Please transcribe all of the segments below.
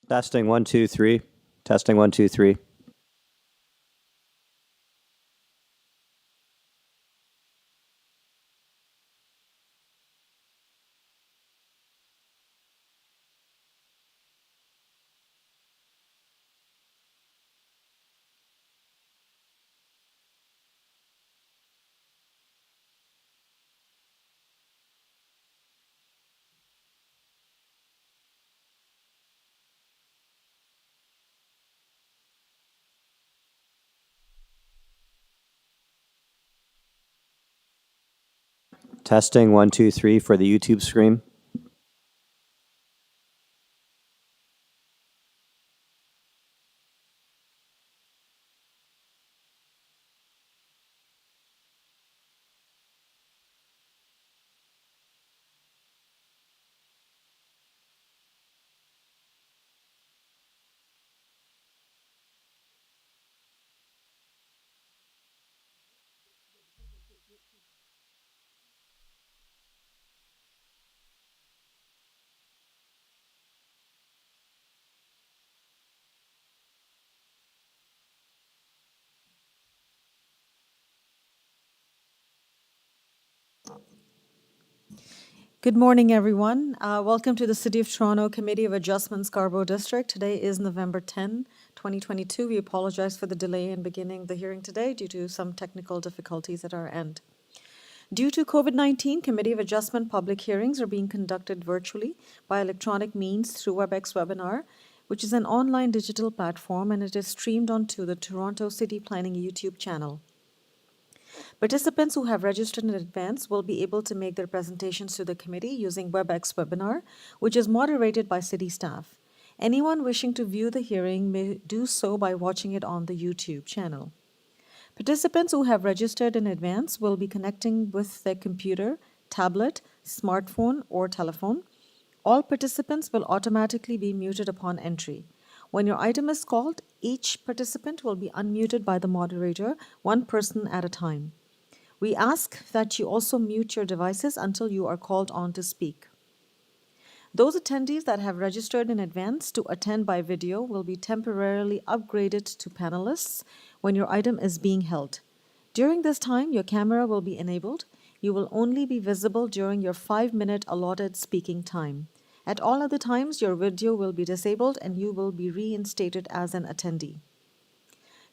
Testing 1, 2, 3. Testing 1, 2, 3. Testing 1, 2, 3 for the YouTube stream. Good morning, everyone. Welcome to the City of Toronto Committee of Adjustment, Scarborough District. Today is November 10, 2022. We apologize for the delay in beginning the hearing today due to some technical difficulties at our end. Due to COVID-19, Committee of Adjustment public hearings are being conducted virtually by electronic means through WebEx Webinar, which is an online digital platform, and it is streamed onto the Toronto City Planning YouTube channel. Participants who have registered in advance will be able to make their presentations to the committee using WebEx Webinar, which is moderated by city staff. Anyone wishing to view the hearing may do so by watching it on the YouTube channel. Participants who have registered in advance will be connecting with their computer, tablet, smartphone, or telephone. All participants will automatically be muted upon entry. When your item is called, each participant will be unmuted by the moderator, one person at a time. We ask that you also mute your devices until you are called on to speak. Those attendees that have registered in advance to attend by video will be temporarily upgraded to panelists when your item is being held. During this time, your camera will be enabled. You will only be visible during your 5-minute allotted speaking time. At all other times, your video will be disabled and you will be reinstated as an attendee.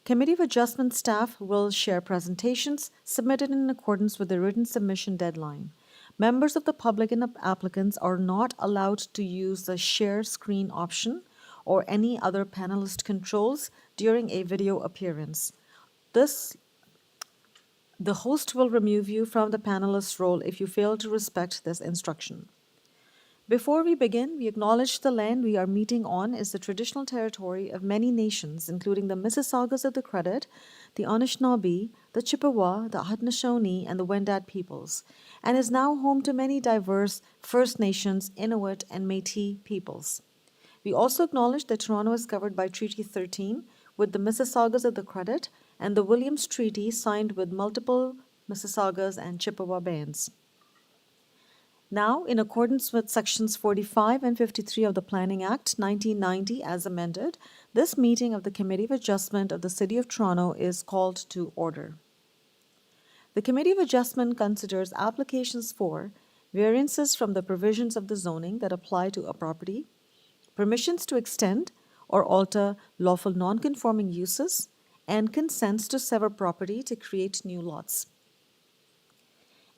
Committee of Adjustment staff will share presentations submitted in accordance with the written submission deadline. Members of the public and applicants are not allowed to use the share screen option or any other panelist controls during a video appearance. The host will remove you from the panelist role if you fail to respect this instruction. Before we begin, we acknowledge the land we are meeting on is the traditional territory of many nations, including the Mississaugas of the Credit, the Anishinaabe, the Chippewa, the Haudenosaunee, and the Wendat peoples, and is now home to many diverse First Nations, Inuit, and Métis peoples. We also acknowledge that Toronto is covered by Treaty 13 with the Mississaugas of the Credit and the Williams Treaty signed with multiple Mississaugas and Chippewa bands. Now, in accordance with Sections 45 and 53 of the Planning Act 1990 as amended, this meeting of the Committee of Adjustment of the City of Toronto is called to order. The Committee of Adjustment considers applications for variances from the provisions of the zoning that apply to a property, permissions to extend or alter lawful non-conforming uses, and consents to sever property to create new lots.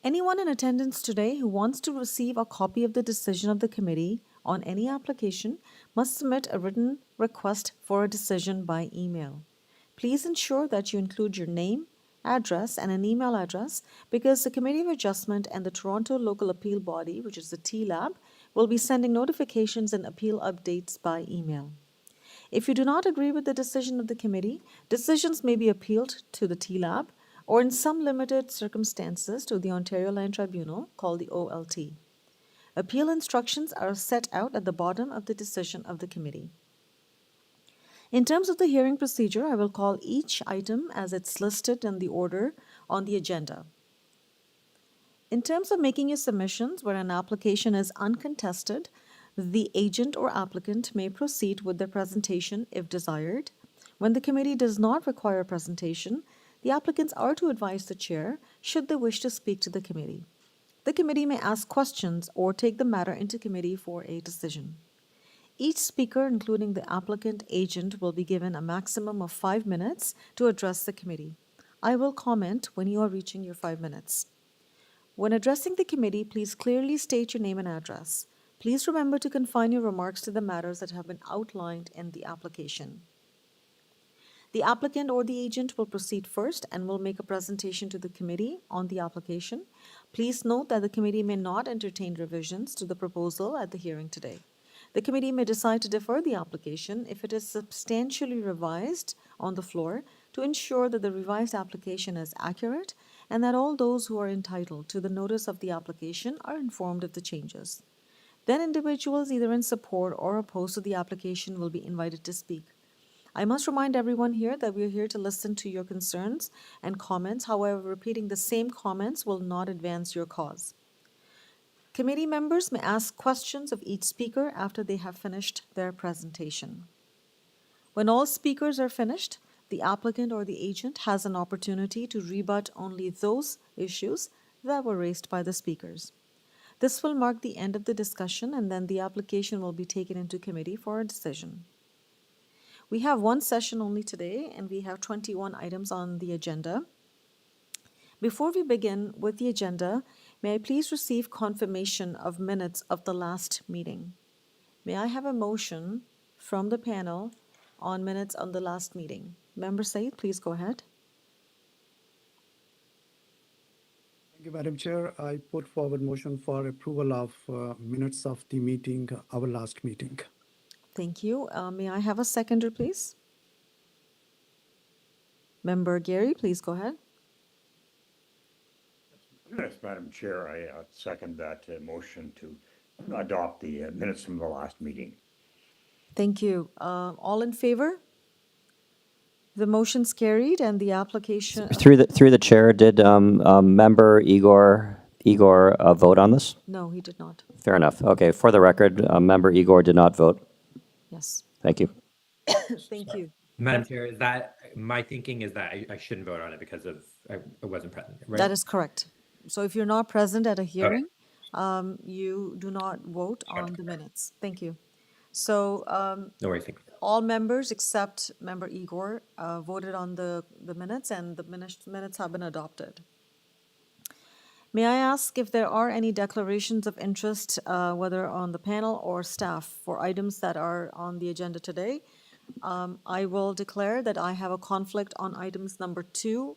Anyone in attendance today who wants to receive a copy of the decision of the committee on any application must submit a written request for a decision by email. Please ensure that you include your name, address, and an email address because the Committee of Adjustment and the Toronto Local Appeal Body, which is the TLAB, will be sending notifications and appeal updates by email. If you do not agree with the decision of the committee, decisions may be appealed to the TLAB or in some limited circumstances to the Ontario Land Tribunal, called the OLT. Appeal instructions are set out at the bottom of the decision of the committee. In terms of the hearing procedure, I will call each item as it's listed in the order on the agenda. In terms of making your submissions where an application is uncontested, The agent or applicant may proceed with their presentation if desired. When the committee does not require a presentation, the applicants are to advise the chair should they wish to speak to the committee. The committee may ask questions or take the matter into committee for a decision. Each speaker, including the applicant agent, will be given a maximum of 5 minutes to address the committee. I will comment when you are reaching your 5 minutes. When addressing the committee, please clearly state your name and address. Please remember to confine your remarks to the matters that have been outlined in the application. The applicant or the agent will proceed first and will make a presentation to the committee on the application. Please note that the committee may not entertain revisions to the proposal at the hearing today. The committee may decide to defer the application if it is substantially revised on the floor to ensure that the revised application is accurate and that all those who are entitled to the notice of the application are informed of the changes. Then individuals either in support or opposed to the application will be invited to speak. I must remind everyone here that we are here to listen to your concerns and comments. However, repeating the same comments will not advance your cause. Committee members may ask questions of each speaker after they have finished their presentation. When all speakers are finished, the applicant or the agent has an opportunity to rebut only those issues that were raised by the speakers. This will mark the end of the discussion, and then the application will be taken into committee for a decision. We have one session only today, and we have 21 items on the agenda. Before we begin with the agenda, may I please receive confirmation of minutes of the last meeting? May I have a motion from the panel on minutes on the last meeting? Member Said, please go ahead. Thank you, Madam Chair. I put forward motion for approval of minutes of the meeting, our last meeting. Thank you. May I have a seconder, please? Member Gary, please go ahead. Yes, Madam Chair, I second that motion to adopt the minutes from the last meeting. Thank you. All in favor? The motion's carried and the application. Through the chair, did member Igor vote on this? No, he did not. Fair enough. Okay, for the record, member Igor did not vote. Yes. Thank you. Thank you. Madam Chair, is that my thinking is that I shouldn't vote on it because of I wasn't present, right? That is correct. So if you're not present at a hearing, you do not vote on the minutes. Thank you. So No worries. Thank you. all members except member Igor voted on the minutes, and the minutes have been adopted. May I ask if there are any declarations of interest, whether on the panel or staff, for items that are on the agenda today? I will declare that I have a conflict on items number 2,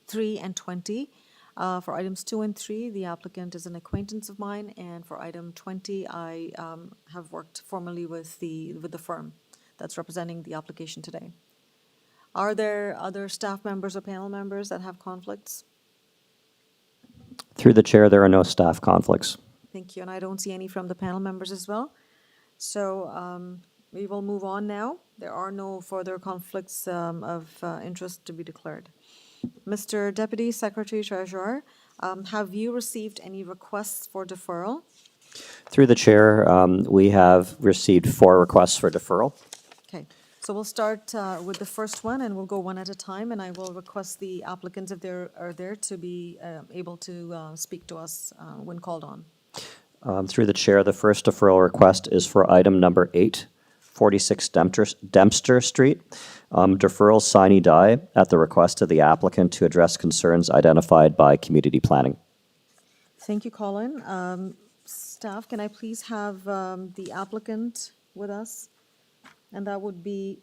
3, and 20. For items 2 and 3, the applicant is an acquaintance of mine, and for item 20, I have worked formally with the firm that's representing the application today. Are there other staff members or panel members that have conflicts? Through the chair, there are no staff conflicts. Thank you, and I don't see any from the panel members as well. So we will move on now. There are no further conflicts of interest to be declared. Mr. Deputy Secretary Treasurer, have you received any requests for deferral? Through the chair, we have received 4 requests for deferral. Okay, so we'll start with the first one, and we'll go one at a time, and I will request the applicants, if they are there, to be able to speak to us when called on. Through the chair, the first deferral request is for item number 8, 46 Dempster Street. Deferral sine die at the request of the applicant to address concerns identified by community planning. Thank you, Colin. Staff, can I please have the applicant with us? And that would be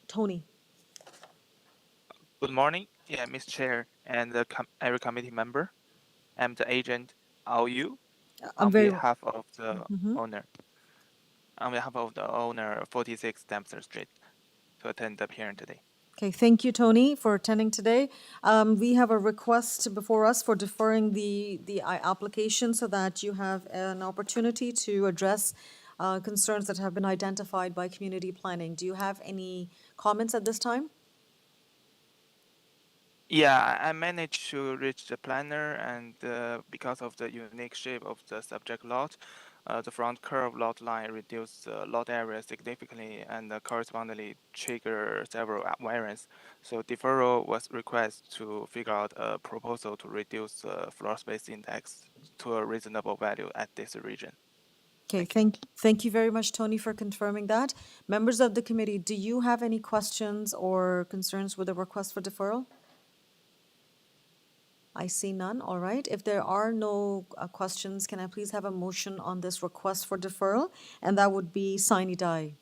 Tony. Good morning, Ms. Chair and every committee member. I'm the agent, Au on behalf of the owner. On behalf of the owner, 46 Dempster Street, to attend the hearing today. Okay, thank you, Tony, for attending today. We have a request before us for deferring the application so that you have an opportunity to address concerns that have been identified by community planning. Do you have any comments at this time? Yeah, I managed to reach the planner, and because of the unique shape of the subject lot, the front curve lot line reduce the lot area significantly and correspondingly trigger several variants. So deferral was requested to figure out a proposal to reduce the floor space index to a reasonable value at this region. Okay, thank you very much, Tony, for confirming that. Members of the committee, do you have any questions or concerns with the request for deferral? I see none. All right. If there are no questions, can I please have a motion on this request for deferral? And that would be sine die.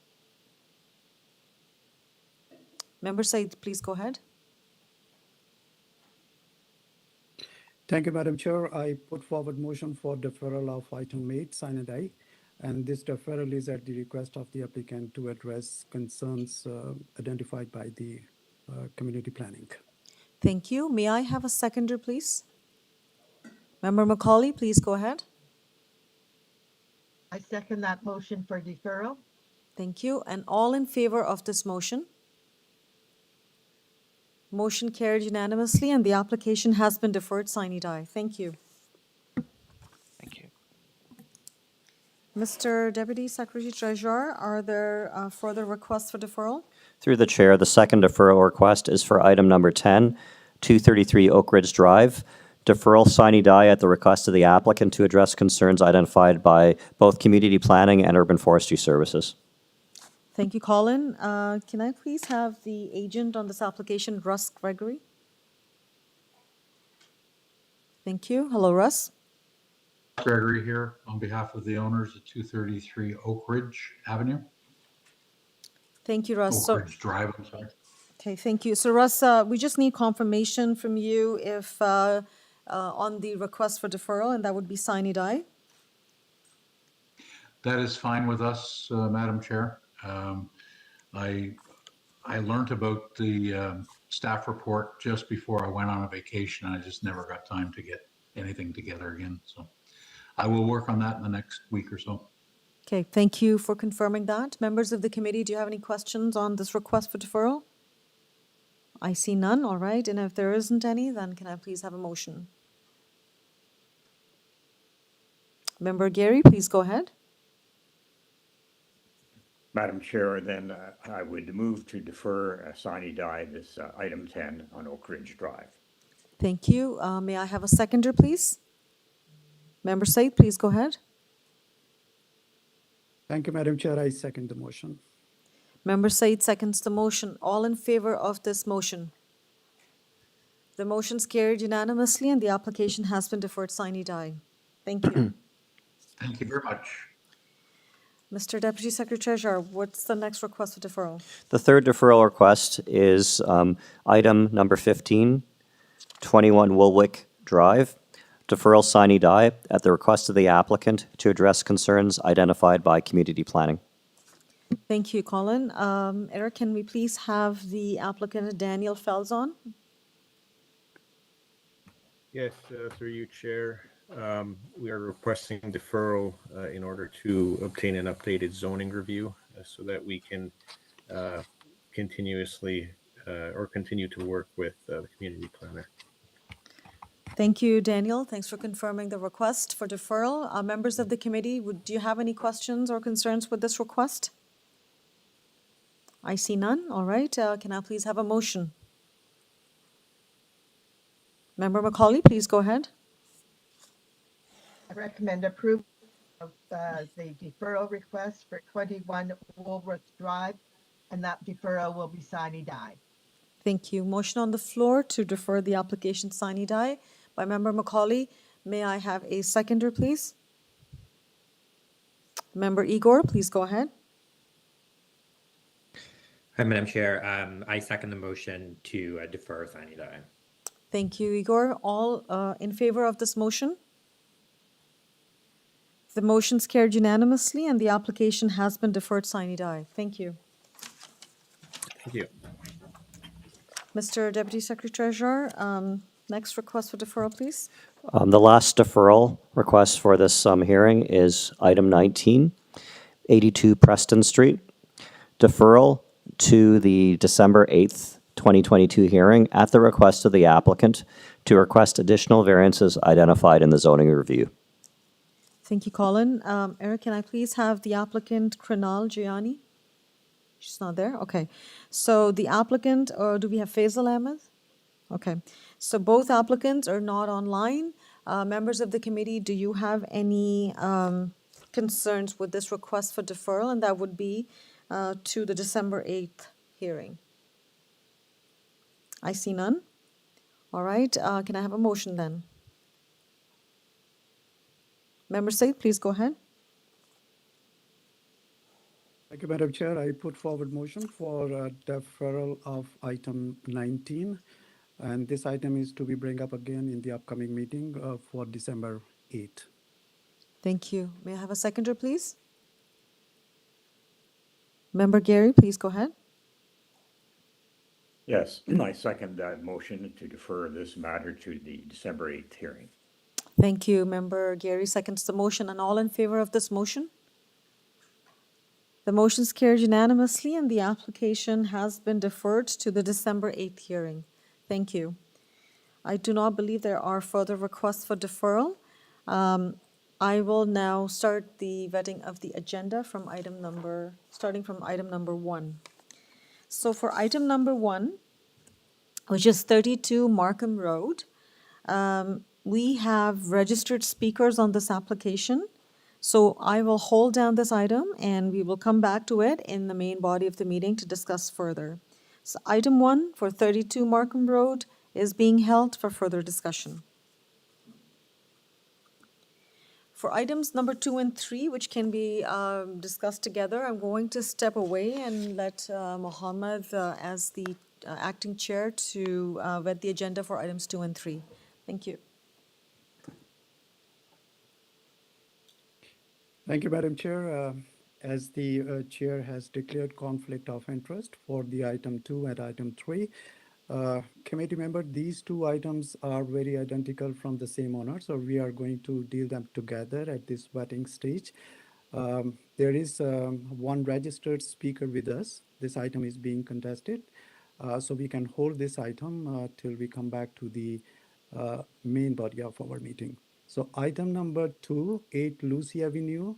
Member Said, please go ahead. Thank you, Madam Chair. I put forward motion for deferral of item 8, sine die. And this deferral is at the request of the applicant to address concerns identified by the community planning. Thank you. May I have a seconder, please? Member Macaulay, please go ahead. I second that motion for deferral. Thank you. And all in favor of this motion? Motion carried unanimously, and the application has been deferred sine die. Thank you. Thank you. Mr. Deputy Secretary Treasurer, are there further requests for deferral? Through the chair, the second deferral request is for item number 10, 233 Oakridge Drive. Deferral sine die at the request of the applicant to address concerns identified by both community planning and urban forestry services. Thank you, Colin. Can I please have the agent on this application, Russ Gregory? Thank you. Hello, Russ. Gregory here on behalf of the owners at 233 Oakridge Avenue. Thank you, Russ. So, Oakridge Drive, I'm sorry. okay, thank you. So, Russ, we just need confirmation from you if on the request for deferral, and that would be sine die. That is fine with us, Madam Chair. I learned about the staff report just before I went on a vacation, and I just never got time to get anything together again. So I will work on that in the next week or so. Okay, thank you for confirming that. Members of the committee, do you have any questions on this request for deferral? I see none. All right. And if there isn't any, then can I please have a motion? Member Gary, please go ahead. Madam Chair, then I would move to defer sine die this item 10 on Oakridge Drive. Thank you. May I have a seconder, please? Member Said, please go ahead. Thank you, Madam Chair. I second the motion. Member Said seconds the motion. All in favor of this motion? The motion's carried unanimously, and the application has been deferred sine die. Thank you. Thank you very much. Mr. Deputy Secretary Treasurer, what's the next request for deferral? The third deferral request is item number 15, 21 WOOLWICK Drive. Deferral sine die at the request of the applicant to address concerns identified by community planning. Thank you, Colin. Eric, can we please have the applicant Daniel Fells on? Yes, through you, Chair. We are requesting deferral in order to obtain an updated zoning review so that we can continuously or continue to work with the community planner. Thank you, Daniel. Thanks for confirming the request for deferral. Members of the committee, do you have any questions or concerns with this request? I see none. All right. Can I please have a motion? Member Macaulay, please go ahead. I recommend approval of the deferral request for 21 Woolworth Drive, and that deferral will be sine die. Thank you. Motion on the floor to defer the application sine die by Member Macaulay. May I have a seconder, please? Member Igor, please go ahead. Hi, Madam Chair. I second the motion to defer sine die. Thank you, Igor. All in favor of this motion? The motion's carried unanimously, and the application has been deferred sine die. Thank you. Thank you. Mr. Deputy Secretary Treasurer, next request for deferral, please. The last deferral request for this hearing is item 19, 82 Preston Street. Deferral to the December 8th, 2022 hearing at the request of the applicant to request additional variances identified in the zoning review. Thank you, Colin. Eric, can I please have the applicant, Krinal Gianni? She's not there? Okay. So the applicant, or do we have Faisal Ahmed? Okay. So both applicants are not online. Members of the committee, do you have any concerns with this request for deferral? And that would be to the December 8th hearing. I see none. All right. Can I have a motion then? Member Said, please go ahead. Thank you, Madam Chair. I put forward motion for deferral of item 19. And this item is to be bring up again in the upcoming meeting for December 8th. Thank you. May I have a seconder, please? Member Gary, please go ahead. Yes, I second that motion to defer this matter to the December 8th hearing. Thank you. Member Gary seconds the motion. And all in favor of this motion? The motion is carried unanimously and the application has been deferred to the December 8th hearing. Thank you. I do not believe there are further requests for deferral. I will now start the vetting of the agenda from starting from item number 1. So for item number 1, which is 32 Markham Road, we have registered speakers on this application. So I will hold down this item and we will come back to it in the main body of the meeting to discuss further. So item 1 for 32 Markham Road is being held for further discussion. For items number 2 and 3, which can be discussed together, I'm going to step away and let Mohammed, as the acting chair, to vet the agenda for items 2 and 3. Thank you. Thank you, Madam Chair. As the chair has declared conflict of interest for the item 2 and item 3, committee member, these two items are very identical from the same owner, so we are going to deal them together at this vetting stage. There is one registered speaker with us. This item is being contested, so we can hold this item till we come back to the main body of our meeting. So item number 2, 8 Lucy Avenue,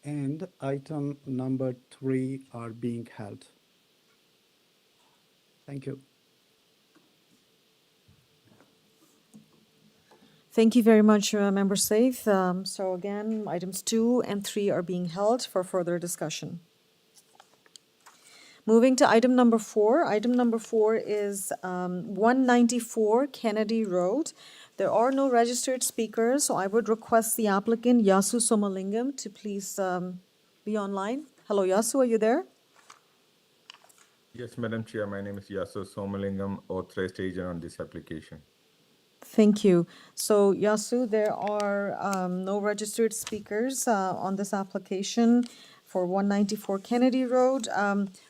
and item number 3 are being held. Thank you. Thank you very much, Member Saif. So again, items 2 and 3 are being held for further discussion. Moving to item number 4. Item number 4 is 194 Kennedy Road. There are no registered speakers, so I would request the applicant, Yasu Somalingam, to please be online. Hello, Yasu, are you there? Yes, Madam Chair, my name is Yasu Somalingam, authorized agent on this application. Thank you. So, Yasu, there are no registered speakers on this application for 194 Kennedy Road.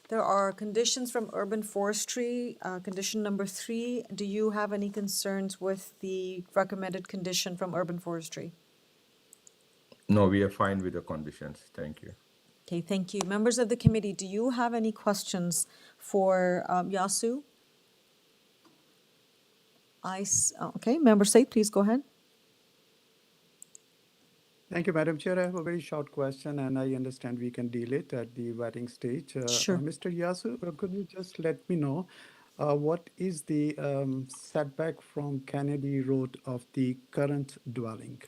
There are conditions from Urban Forestry. Condition number 3, do you have any concerns with the recommended condition from Urban Forestry? No, we are fine with the conditions. Thank you. Okay, thank you. Members of the committee, do you have any questions for Yasu? Okay, Member Said, please go ahead. Thank you, Madam Chair. I have a very short question, and I understand we can deal it at the vetting stage. Sure. Mr. Yasu, could you just let me know what is the setback from Kennedy Road of the current dwelling?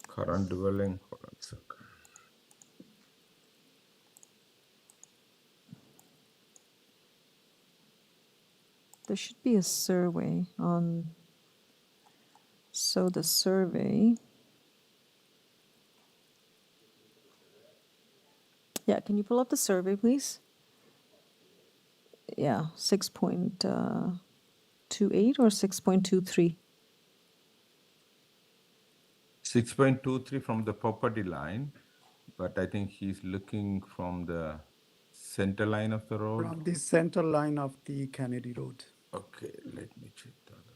Current dwelling, hold on a second. There should be a survey on, so the survey. Yeah, can you pull up the survey, please? Yeah, 6.28 or 6.23? 6.23 from the property line, but I think he's looking from the center line of the road. From the center line of the Kennedy Road. Okay, let me check the other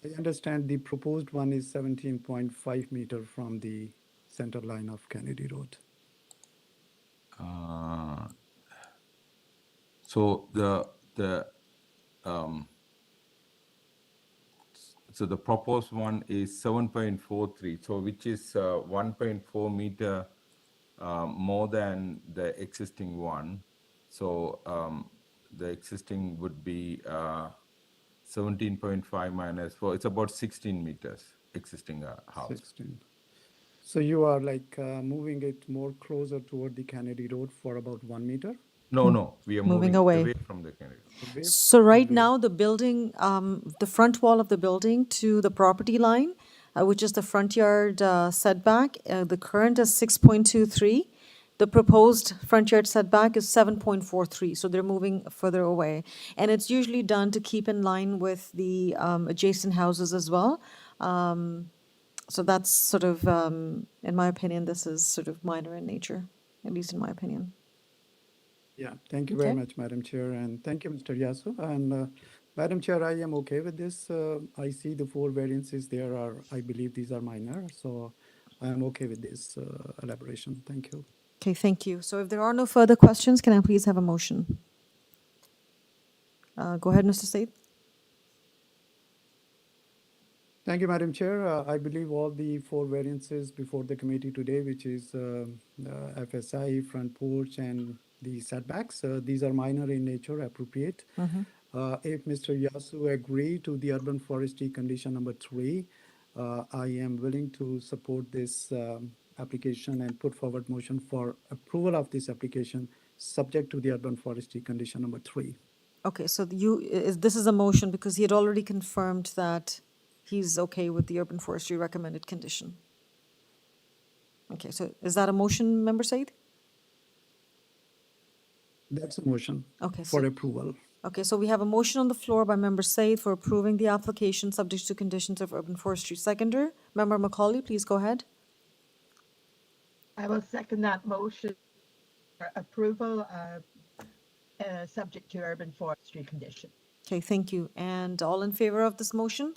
one. I understand the proposed one is 17.5 meter from the center line of Kennedy Road. So um, the proposed one is 7.43, so which is 1.4 meter more than the existing one. So the existing would be 17.5 minus 4. It's about 16 meters existing house. 16. So you are like moving it more closer toward the Kennedy Road for about 1 meter? No, we are moving away. from the Kennedy. So right now, the building, the front wall of the building to the property line, which is the front yard setback, the current is 6.23. The proposed front yard setback is 7.43, so they're moving further away. And it's usually done to keep in line with the adjacent houses as well. So that's sort of, in my opinion, this is sort of minor in nature, at least in my opinion. Yeah, thank you very Okay. much, Madam Chair, and thank you, Mr. Yasu. And Madam Chair, I am okay with this. I see the 4 variances there are, I believe these are minor, so I am okay with this elaboration. Thank you. Okay, thank you. So if there are no further questions, can I please have a motion? Go ahead, Mr. Said. Thank you, Madam Chair. I believe all the 4 variances before the committee today, which is FSI, front porch, and the setbacks, these are minor in nature, appropriate. If Mr. Yasu agree to the urban forestry condition number 3, I am willing to support this application and put forward motion for approval of this application subject to the urban forestry condition number 3. Okay, so this is a motion because he had already confirmed that he's okay with the urban forestry recommended condition. Okay, so is that a motion, Member Said? That's a motion Okay, for so, approval. okay, so we have a motion on the floor by Member Said for approving the application subject to conditions of urban forestry. Seconder, Member Macaulay, please go ahead. I will second that motion for approval, subject to urban forestry condition. Okay, thank you. And all in favor of this motion?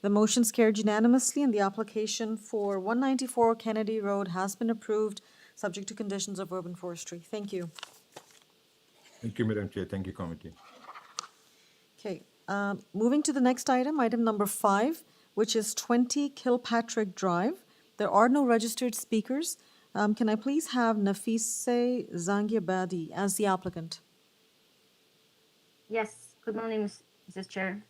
The motion's carried unanimously and the application for 194 Kennedy Road has been approved, subject to conditions of urban forestry. Thank you. Thank you, Madam Chair. Thank you, committee. Okay, moving to the next item, item number 5, which is 20 KILPATRICK Drive. There are no registered speakers. Can I please have Nafise Zangiabadi as the applicant? Yes, good morning, Mrs. Chair.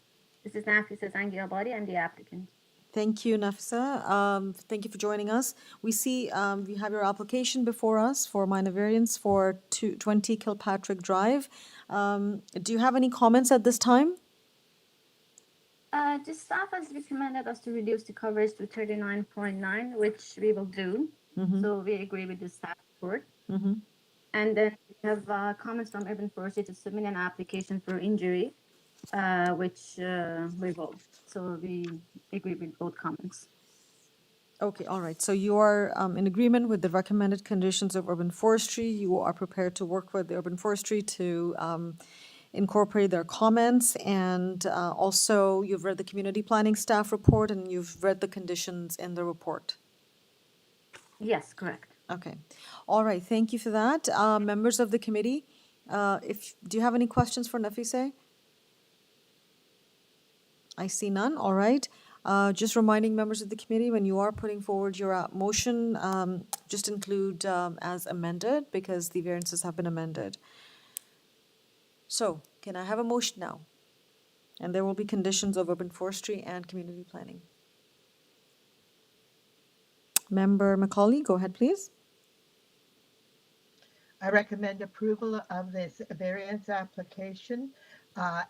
This is Nafisa Zangiabadi. I'm the applicant. Thank you, Nafisa. Thank you for joining us. We see we have your application before us for minor variance for 20 KILPATRICK Drive. Do you have any comments at this time? The staff has recommended us to reduce the coverage to 39.9, which we will do. So we agree with the staff report. And then we have comments from Urban Forestry to submit an application for injury, which we will. So we agree with both comments. Okay, all right. So you are in agreement with the recommended conditions of urban forestry. You are prepared to work with the urban forestry to incorporate their comments. And also, you've read the community planning staff report and you've read the conditions in the report. Yes, correct. Okay. All right. Thank you for that. Members of the committee, do you have any questions for Nafise? I see none. All right. Just reminding members of the committee, when you are putting forward your motion, just include as amended because the variances have been amended. So, can I have a motion now? And there will be conditions of urban forestry and community planning. Member Macaulay, go ahead, please. I recommend approval of this variance application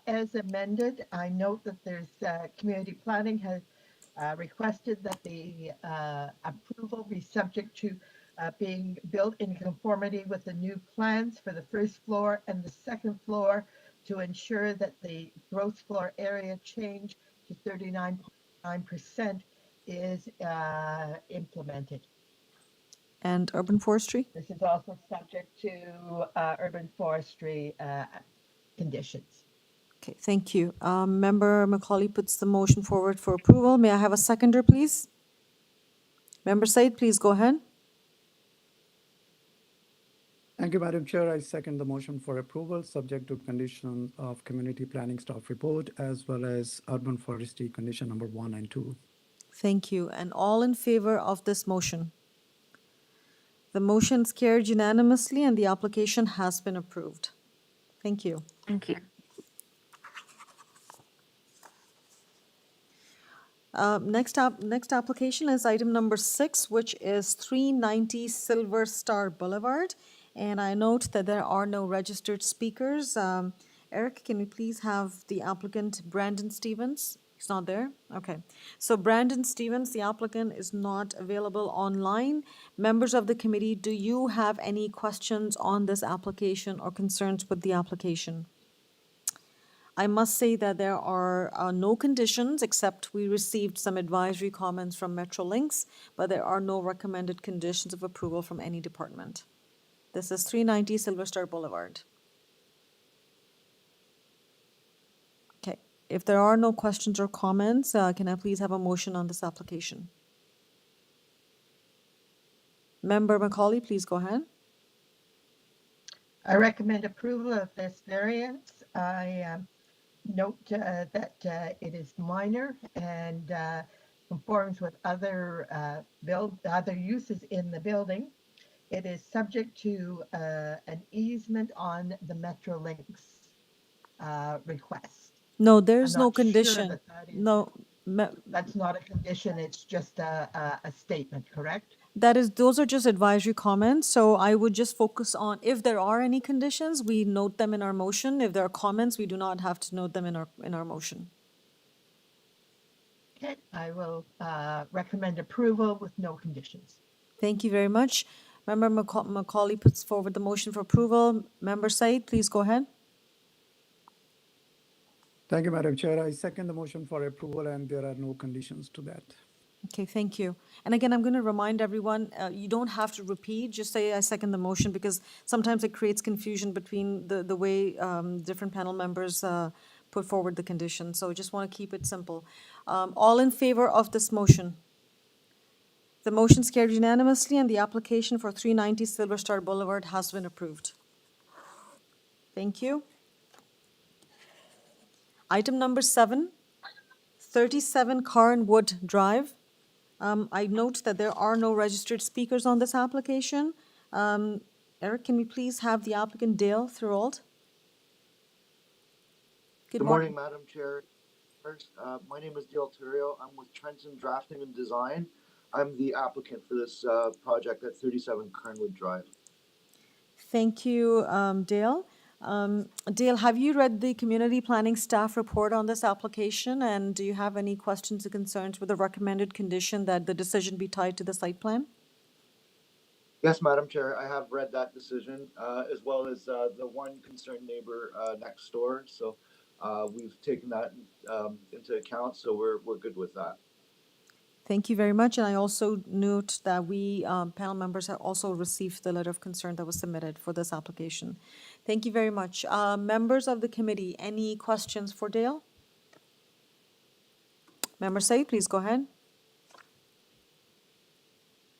as amended. I note that there's community planning has requested that the approval be subject to being built in conformity with the new plans for the first floor and the second floor to ensure that the gross floor area change to 39.9% is implemented. And urban forestry? This is also subject to urban forestry conditions. Okay, thank you. Member Macaulay puts the motion forward for approval. May I have a seconder, please? Member Said, please go ahead. Thank you, Madam Chair. I second the motion for approval, subject to condition of community planning staff report, as well as urban forestry condition number 1 and 2. Thank you. And all in favor of this motion? The motion is carried unanimously and the application has been approved. Thank you. Thank you. Next application is item number 6, which is 390 Silver Star Boulevard. And I note that there are no registered speakers. Eric, can we please have the applicant, Brandon Stevens? He's not there? Okay. So Brandon Stevens, the applicant, is not available online. Members of the committee, do you have any questions on this application or concerns with the application? I must say that there are no conditions, except we received some advisory comments from Metrolinx, but there are no recommended conditions of approval from any department. This is 390 Silver Star Boulevard. Okay, if there are no questions or comments, can I please have a motion on this application? Member Macaulay, please go ahead. I recommend approval of this variance. I note that it is minor and conforms with other uses in the building. It is subject to an easement on the Metrolinx request. No, there's I'm no not sure condition. that is- No, That's not a condition, it's just a statement, correct? those are just advisory comments, so I would just focus on, if there are any conditions, we note them in our motion. If there are comments, we do not have to note them in our motion. Okay, I will recommend approval with no conditions. Thank you very much. Member Macaulay puts forward the motion for approval. Member Said, please go ahead. Thank you, Madam Chair. I second the motion for approval, and there are no conditions to that. Okay, thank you. And again, I'm going to remind everyone, you don't have to repeat, just say I second the motion, because sometimes it creates confusion between the way different panel members put forward the condition. So I just want to keep it simple. All in favor of this motion? The motion is carried unanimously and the application for 390 Silver Star Boulevard has been approved. Thank you. Item number 7, 37 KARNWOOD Drive. I note that there are no registered speakers on this application. Eric, can we please have the applicant Dale Thorold? Good morning, Madam Chair. First, my name is Dale Thorold. I'm with Trenton Drafting and Design. I'm the applicant for this project at 37 KARNWOOD Drive. Thank you, Dale. Dale, have you read the community planning staff report on this application? And do you have any questions or concerns with the recommended condition that the decision be tied to the site plan? Yes, Madam Chair, I have read that decision, as well as the one concerned neighbor next door. So we've taken that into account, so we're good with that. Thank you very much. And I also note that we, panel members, have also received the letter of concern that was submitted for this application. Thank you very much. Members of the committee, any questions for Dale? Member Said, please go ahead.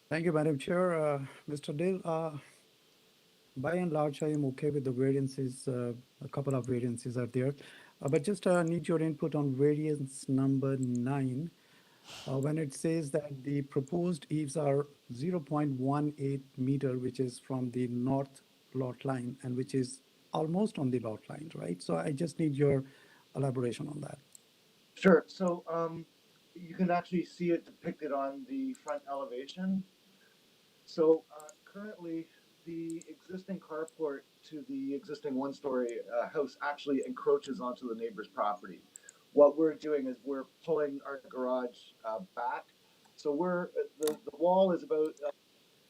Thank you, Madam Chair. Mr. Dale, by and large, I am okay with the variances. A couple of variances are there. But just need your input on variance number 9. When it says that the proposed eaves are 0.18 meter, which is from the north lot line and which is almost on the lot line, right? So I just need your elaboration on that. Sure. So you can actually see it depicted on the front elevation. So currently, the existing carport to the existing one-story house actually encroaches onto the neighbor's property. What we're doing is we're pulling our garage back. So the wall is about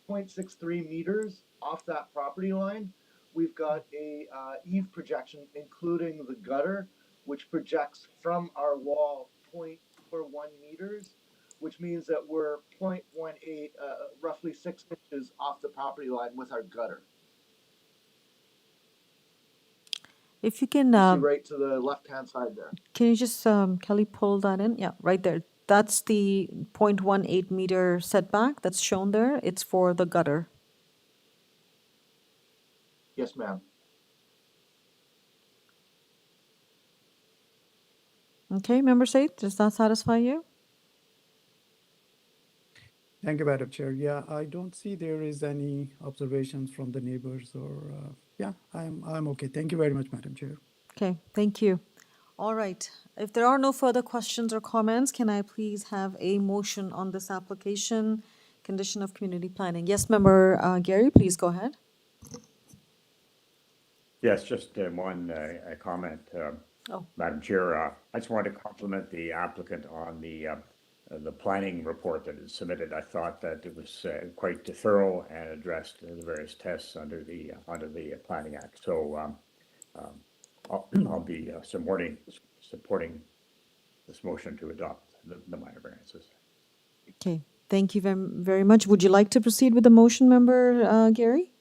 0.63 meters off that property line. We've got a eave projection, including the gutter, which projects from our wall 0.41 meters, which means that we're 0.18, roughly 6 inches off the property line with our gutter. If you can, see right to the left-hand side there. Can you just, Kelly, pull that in? Yeah, right there. That's the 0.18 meter setback that's shown there. It's for the gutter. Yes, ma'am. Okay, Member Said, does that satisfy you? Thank you, Madam Chair. Yeah, I don't see there is any observations from the neighbors or, yeah, I'm okay. Thank you very much, Madam Chair. Okay, thank you. All right, if there are no further questions or comments, can I please have a motion on this application, condition of community planning? Yes, Member Gary, please go ahead. Yes, just one comment, Oh. Madam Chair. I just wanted to compliment the applicant on the planning report that is submitted. I thought that it was quite thorough and addressed the various tests under the Planning Act. So I'll be supporting this motion to adopt the minor variances. Okay, thank you very much. Would you like to proceed with the motion, Member Gary?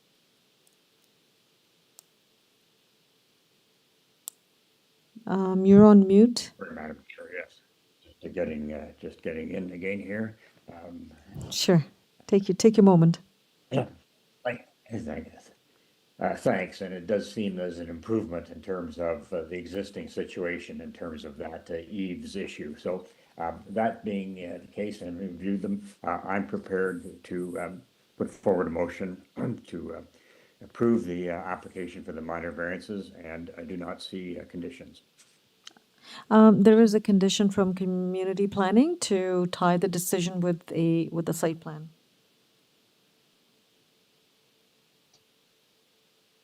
You're on mute. Madam Chair, yes. Just getting in again here. Sure, take your moment. Yeah, thanks, and it does seem there's an improvement in terms of the existing situation in terms of that eaves issue. So that being the case, and reviewed them, I'm prepared to put forward a motion to approve the application for the minor variances, and I do not see conditions. There is a condition from community planning to tie the decision with the site plan.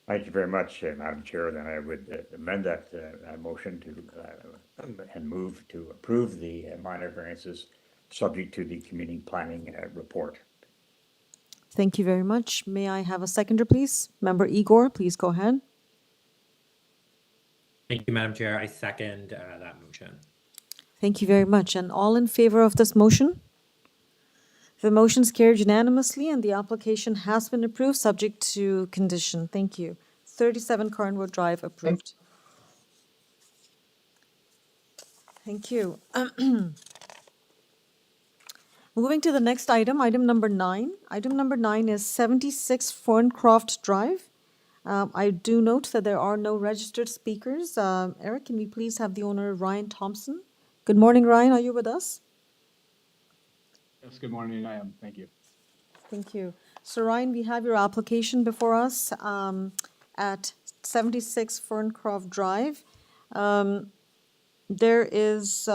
Thank you very much, Madam Chair. Then I would amend that motion to and move to approve the minor variances subject to the community planning report. Thank you very much. May I have a seconder, please? Member Igor, please go ahead. Thank you, Madam Chair. I second that motion. Thank you very much. And all in favor of this motion? The motion is carried unanimously and the application has been approved subject to condition. Thank you. 37 KARNWOOD Drive approved. Thank you. Moving to the next item, item number 9. Item number 9 is 76 FERNCROFT Drive. I do note that there are no registered speakers. Eric, can we please have the owner, Ryan Thompson? Good morning, Ryan. Are you with us? Yes, good morning. I am. Thank you. Thank you. So, Ryan, we have your application before us at 76 FERNCROFT Drive. There is,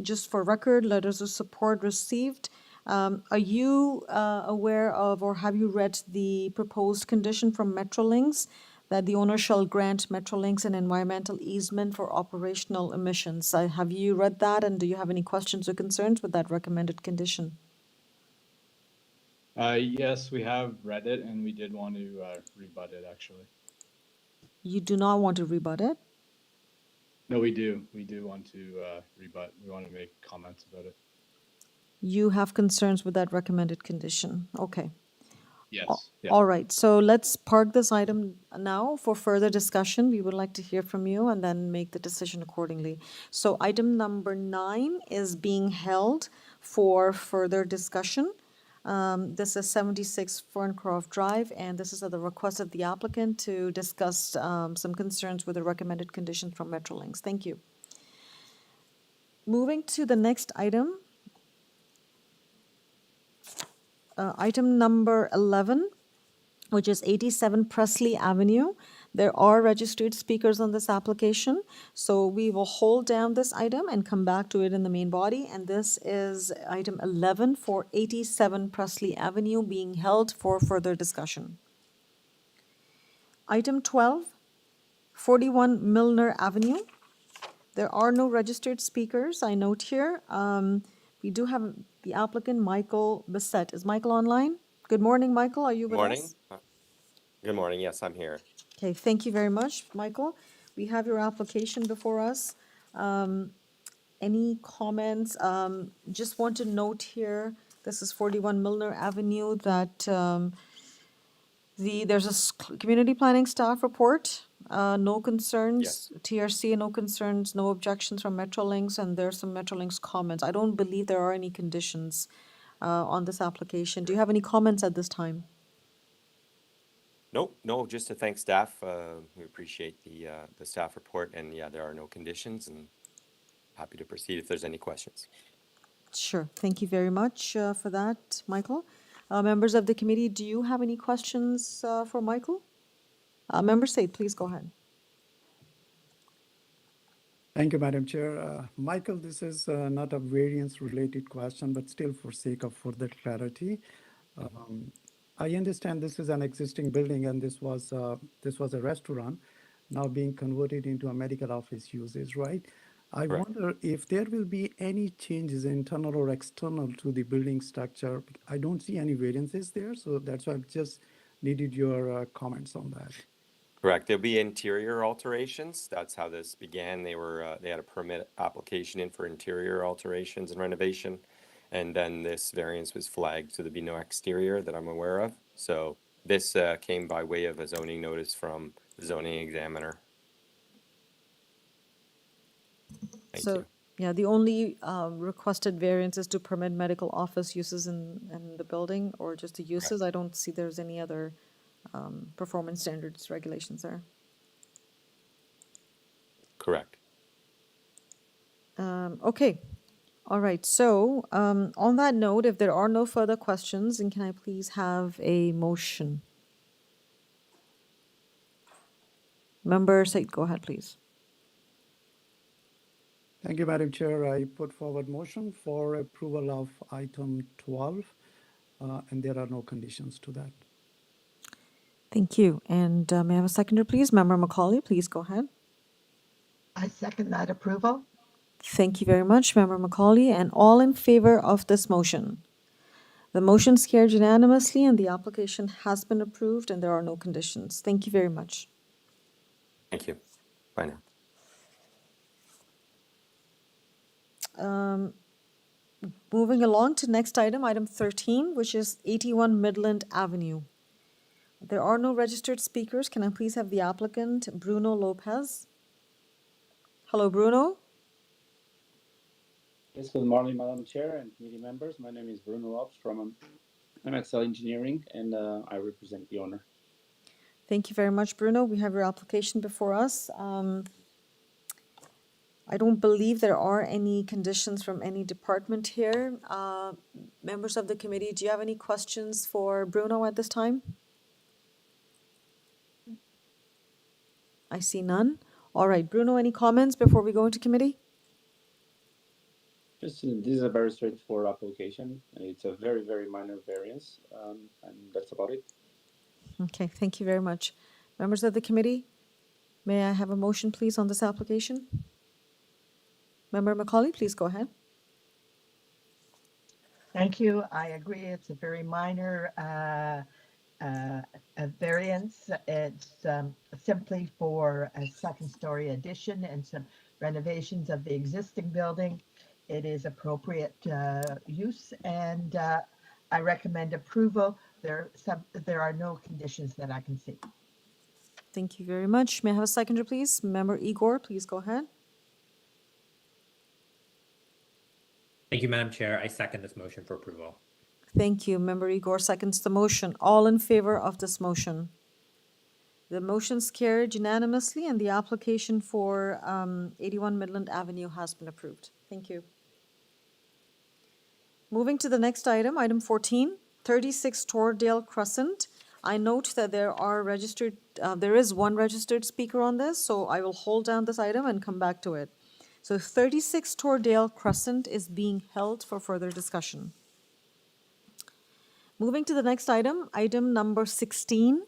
just for record, letters of support received. Are you aware of or have you read the proposed condition from Metrolinx that the owner shall grant Metrolinx an environmental easement for operational emissions? Have you read that, and do you have any questions or concerns with that recommended condition? Yes, we have read it, and we did want to rebut it, actually. You do not want to rebut it? No, we do. We do want to rebut. We want to make comments about it. You have concerns with that recommended condition. Okay. Yes. Yeah. All right. So let's park this item now for further discussion. We would like to hear from you and then make the decision accordingly. So item number 9 is being held for further discussion. This is 76 FERNCROFT Drive, and this is at the request of the applicant to discuss some concerns with the recommended conditions from Metrolinx. Thank you. Moving to the next item. Item number 11, which is 87 Presley Avenue. There are registered speakers on this application, so we will hold down this item and come back to it in the main body. And this is item 11 for 87 Presley Avenue being held for further discussion. Item 12, 41 Milner Avenue. There are no registered speakers, I note here. We do have the applicant, Michael Bissett. Is Michael online? Good morning, Michael. Are you with us? Good morning. Yes, I'm here. Okay, thank you very much, Michael. We have your application before us. Any comments? Just want to note here, this is 41 Milner Avenue, that there's a community planning staff report. No concerns, Yes. TRC, no concerns, no objections from Metrolinx, and there's some Metrolinx comments. I don't believe there are any conditions on this application. Do you have any comments at this time? No, just to thank staff. We appreciate the staff report, and yeah, there are no conditions, and happy to proceed if there's any questions. Sure. Thank you very much for that, Michael. Members of the committee, do you have any questions for Michael? Member Said, please go ahead. Thank you, Madam Chair. Michael, this is not a variance-related question, but still for sake of further clarity. I understand this is an existing building and this was a restaurant now being converted into a medical office uses, right? I Correct. wonder if there will be any changes internal or external to the building structure. I don't see any variances there, so that's why I just needed your comments on that. Correct. There'll be interior alterations. That's how this began. They had a permit application in for interior alterations and renovation, and then this variance was flagged, so there'd be no exterior that I'm aware of. So this came by way of a zoning notice from the zoning examiner. Thank So, you. yeah, the only requested variance is to permit medical office uses in the building or just the uses. I don't see there's any other performance standards regulations there. Correct. Okay. All right. So on that note, if there are no further questions, then can I please have a motion? Member Said, go ahead, please. Thank you, Madam Chair. I put forward motion for approval of item 12, and there are no conditions to that. Thank you. And may I have a seconder, please? Member Macaulay, please go ahead. I second that approval. Thank you very much, Member Macaulay. And all in favor of this motion? The motion is carried unanimously and the application has been approved and there are no conditions. Thank you very much. Thank you. Bye now. Moving along to next item, item 13, which is 81 Midland Avenue. There are no registered speakers. Can I please have the applicant, Bruno Lopez? Hello, Bruno. Yes, good morning, Madam Chair and committee members. My name is Bruno Lopes from MXL Engineering, and I represent the owner. Thank you very much, Bruno. We have your application before us. I don't believe there are any conditions from any department here. Members of the committee, do you have any questions for Bruno at this time? I see none. All right, Bruno, any comments before we go into committee? This is a very straightforward application. It's a very, very minor variance, and that's about it. Okay, thank you very much. Members of the committee, may I have a motion, please, on this application? Member Macaulay, please go ahead. Thank you. I agree. It's a very minor variance. It's simply for a second-story addition and some renovations of the existing building. It is appropriate use, and I recommend approval. There are no conditions that I can see. Thank you very much. May I have a seconder, please? Member Igor, please go ahead. Thank you, Madam Chair. I second this motion for approval. Thank you. Member Igor seconds the motion. All in favor of this motion? The motion's carried unanimously and the application for 81 Midland Avenue has been approved. Thank you. Moving to the next item, item 14, 36 Tordale Crescent. I note that there is one registered speaker on this, so I will hold down this item and come back to it. So 36 Tordale Crescent is being held for further discussion. Moving to the next item, item number 16,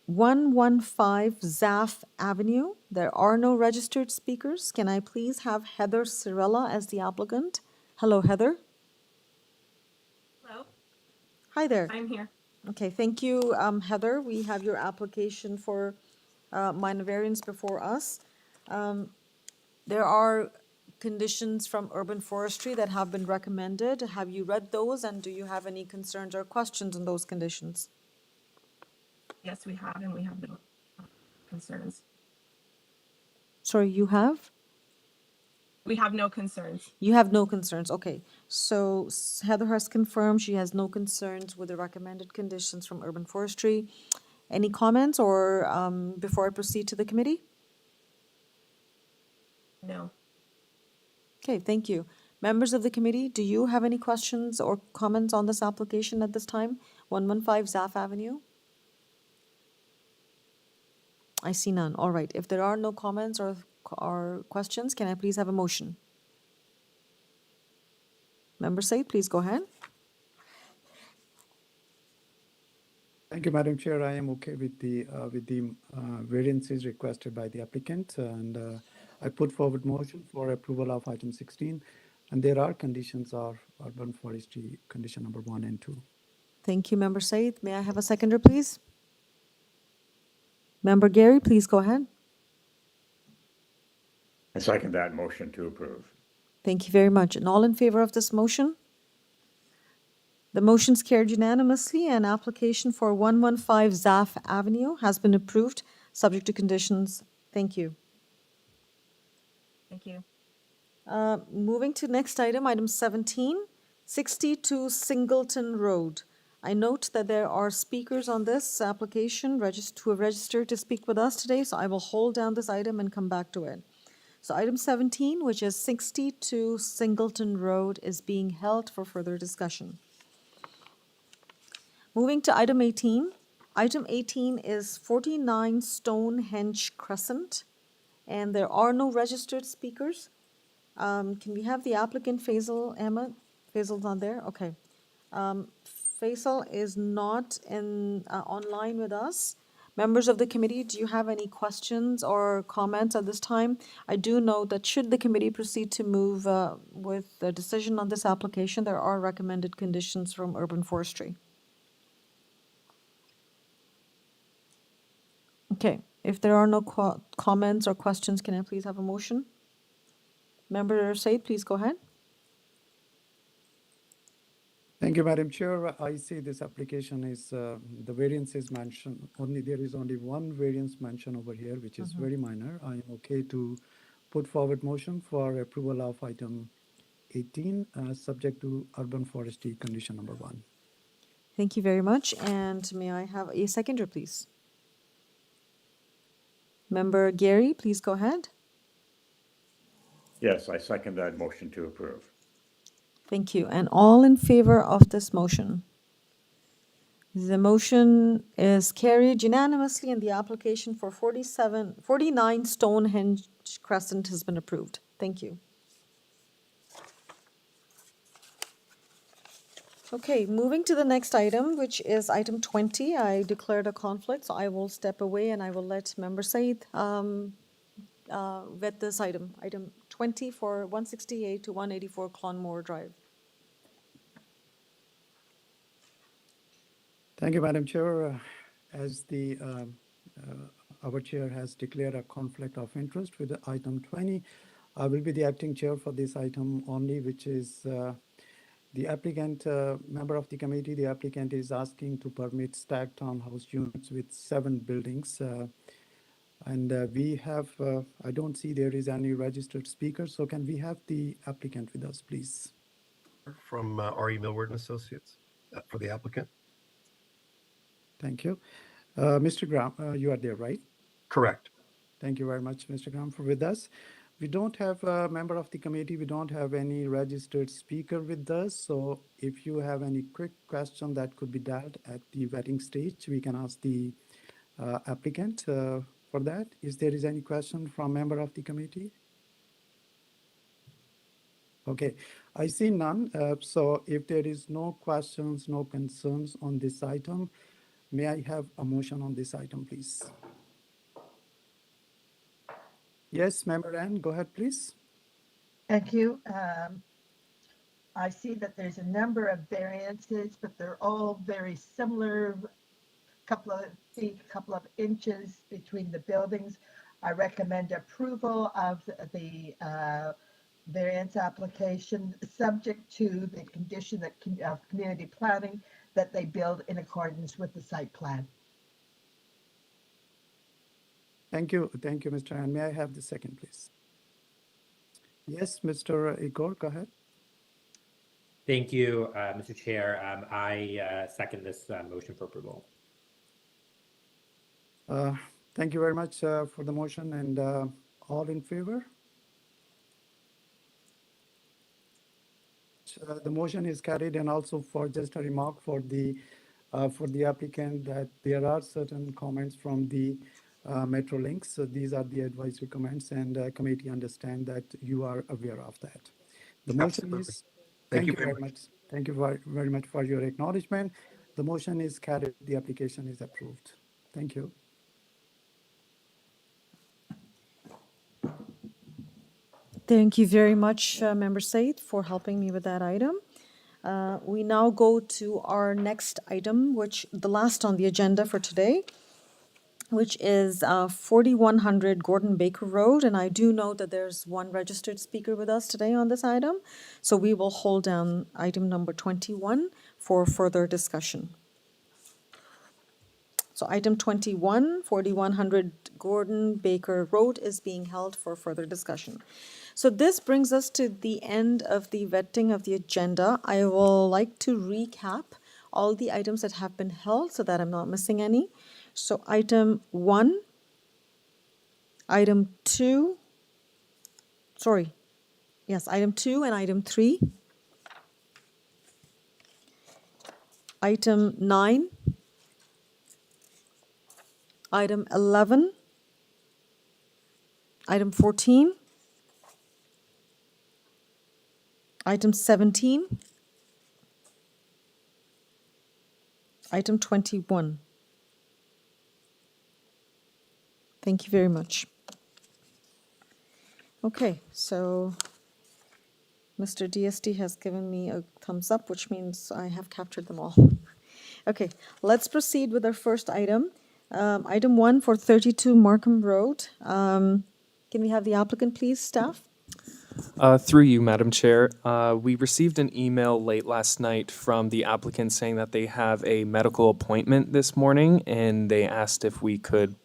115 ZAPH Avenue. There are no registered speakers. Can I please have Heather Cirella as the applicant? Hello, Heather. Hello. Hi there. I'm here. Okay, thank you, Heather. We have your application for minor variance before us. There are conditions from urban forestry that have been recommended. Have you read those, and do you have any concerns or questions on those conditions? Yes, we have, and we have no concerns. Sorry, you have? We have no concerns. You have no concerns, okay. So Heather has confirmed she has no concerns with the recommended conditions from urban forestry. Any comments or before I proceed to the committee? No. Okay, thank you. Members of the committee, do you have any questions or comments on this application at this time? 115 ZAPH Avenue? I see none. All right. If there are no comments or questions, can I please have a motion? Member Said, please go ahead. Thank you, Madam Chair. I am okay with the variances requested by the applicant, and I put forward motion for approval of item 16. And there are conditions of urban forestry, condition number 1 and 2. Thank you, Member Said. May I have a seconder, please? Member Gary, please go ahead. I second that motion to approve. Thank you very much. And all in favor of this motion? The motion's carried unanimously, and application for 115 ZAPH Avenue has been approved, subject to conditions. Thank you. Thank you. Moving to next item, item 17, 62 Singleton Road. I note that there are speakers on this application who have registered to speak with us today, so I will hold down this item and come back to it. So item 17, which is 62 Singleton Road, is being held for further discussion. Moving to item 18. Item 18 is 49 Stonehenge Crescent, and there are no registered speakers. Can we have the applicant, Faisal Ahmed? Faisal's not there? Okay. Faisal is not online with us. Members of the committee, do you have any questions or comments at this time? I do know that should the committee proceed to move with the decision on this application, there are recommended conditions from urban forestry. Okay, if there are no comments or questions, can I please have a motion? Member Said, please go ahead. Thank you, Madam Chair. I see this application is, the variance is mentioned, there is only one variance mentioned over here, which is very minor. I am okay to put forward motion for approval of item 18, subject to urban forestry condition number 1. Thank you very much. And may I have a seconder, please? Member Gary, please go ahead. Yes, I second that motion to approve. Thank you. And all in favor of this motion? The motion is carried unanimously, and the application for 49 Stonehenge Crescent has been approved. Thank you. Okay, moving to the next item, which is item 20. I declared a conflict, so I will step away and I will let Member Said vet this item. Item 20 for 168 to 184 CLONMORE Drive. Thank you, Madam Chair. As our chair has declared a conflict of interest with item 20, I will be the acting chair for this item only, which is the applicant, member of the committee, the applicant is asking to permit stacked townhouse units with 7 buildings. We have, I don't see there is any registered speaker, so can we have the applicant with us, please? From R.E. Millward and Associates for the applicant. Thank you. Mr. Graham, you are there, right? Correct. Thank you very much, Mr. Graham, for with us. We don't have a member of the committee. We don't have any registered speaker with us. So if you have any quick question that could be dealt at the vetting stage, we can ask the applicant for that. Is there any question from member of the committee? Okay, I see none. So if there is no questions, no concerns on this item, may I have a motion on this item, please? Yes, Member Ann, go ahead, please. Thank you. I see that there's a number of variances, but they're all very similar, couple of feet, couple of inches between the buildings. I recommend approval of the variance application, subject to the condition that of community planning that they build in accordance with the site plan. Thank you, Mr. Ann. May I have the second, please? Yes, Mr. Igor, go ahead. Thank you, Mr. Chair. I second this motion for approval. Thank you very much for the motion, and all in favor? The motion is carried, and also for just a remark for the applicant that there are certain comments from the Metrolinx. So these are the advisory comments, and committee understand that you are aware of that. The motion is. Thank you very much. Thank you very much for your acknowledgement. The motion is carried. The application is approved. Thank you. Thank you very much, Member Said, for helping me with that item. We now go to our next item, which the last on the agenda for today, which is 4100 Gordon Baker Road. And I do know that there's one registered speaker with us today on this item. So we will hold down item number 21 for further discussion. So item 21, 4100 Gordon Baker Road is being held for further discussion. So this brings us to the end of the vetting of the agenda. I will like to recap all the items that have been held so that I'm not missing any. So item 1, item 2, item 2 and item 3, item 9, item 11, item 14, item 17, item 21. Thank you very much. Okay, so Mr. DSD has given me a thumbs up, which means I have captured them all. Okay, let's proceed with our first item. Item 1 for 32 Markham Road. Can we have the applicant, please, staff? Through you, Madam Chair. We received an email late last night from the applicant saying that they have a medical appointment this morning, and they asked if we could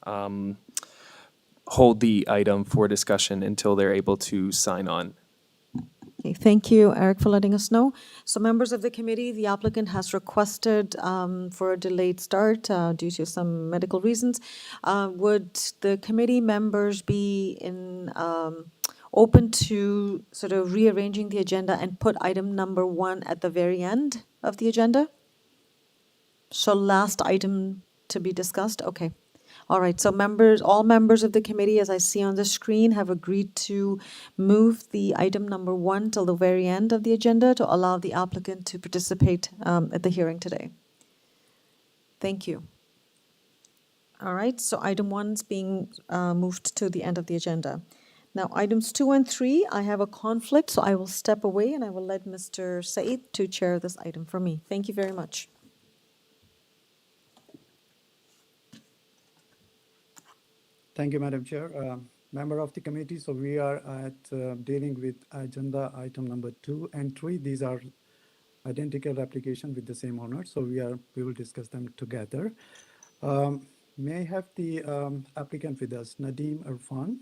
hold the item for discussion until they're able to sign on. Okay, thank you, Eric, for letting us know. So members of the committee, the applicant has requested for a delayed start due to some medical reasons. Would the committee members be open to sort of rearranging the agenda and put item number 1 at the very end of the agenda? So last item to be discussed? Okay. All right, so all members of the committee, as I see on the screen, have agreed to move the item number 1 till the very end of the agenda to allow the applicant to participate at the hearing today. Thank you. All right, so item 1 is being moved to the end of the agenda. Now, items 2 and 3, I have a conflict, so I will step away and I will let Mr. Said to chair this item for me. Thank you very much. Thank you, Madam Chair. Member of the committee, so we are dealing with agenda item number 2 and 3. These are identical application with the same owner, so we will discuss them together. May I have the applicant with us, Nadeem Irfan?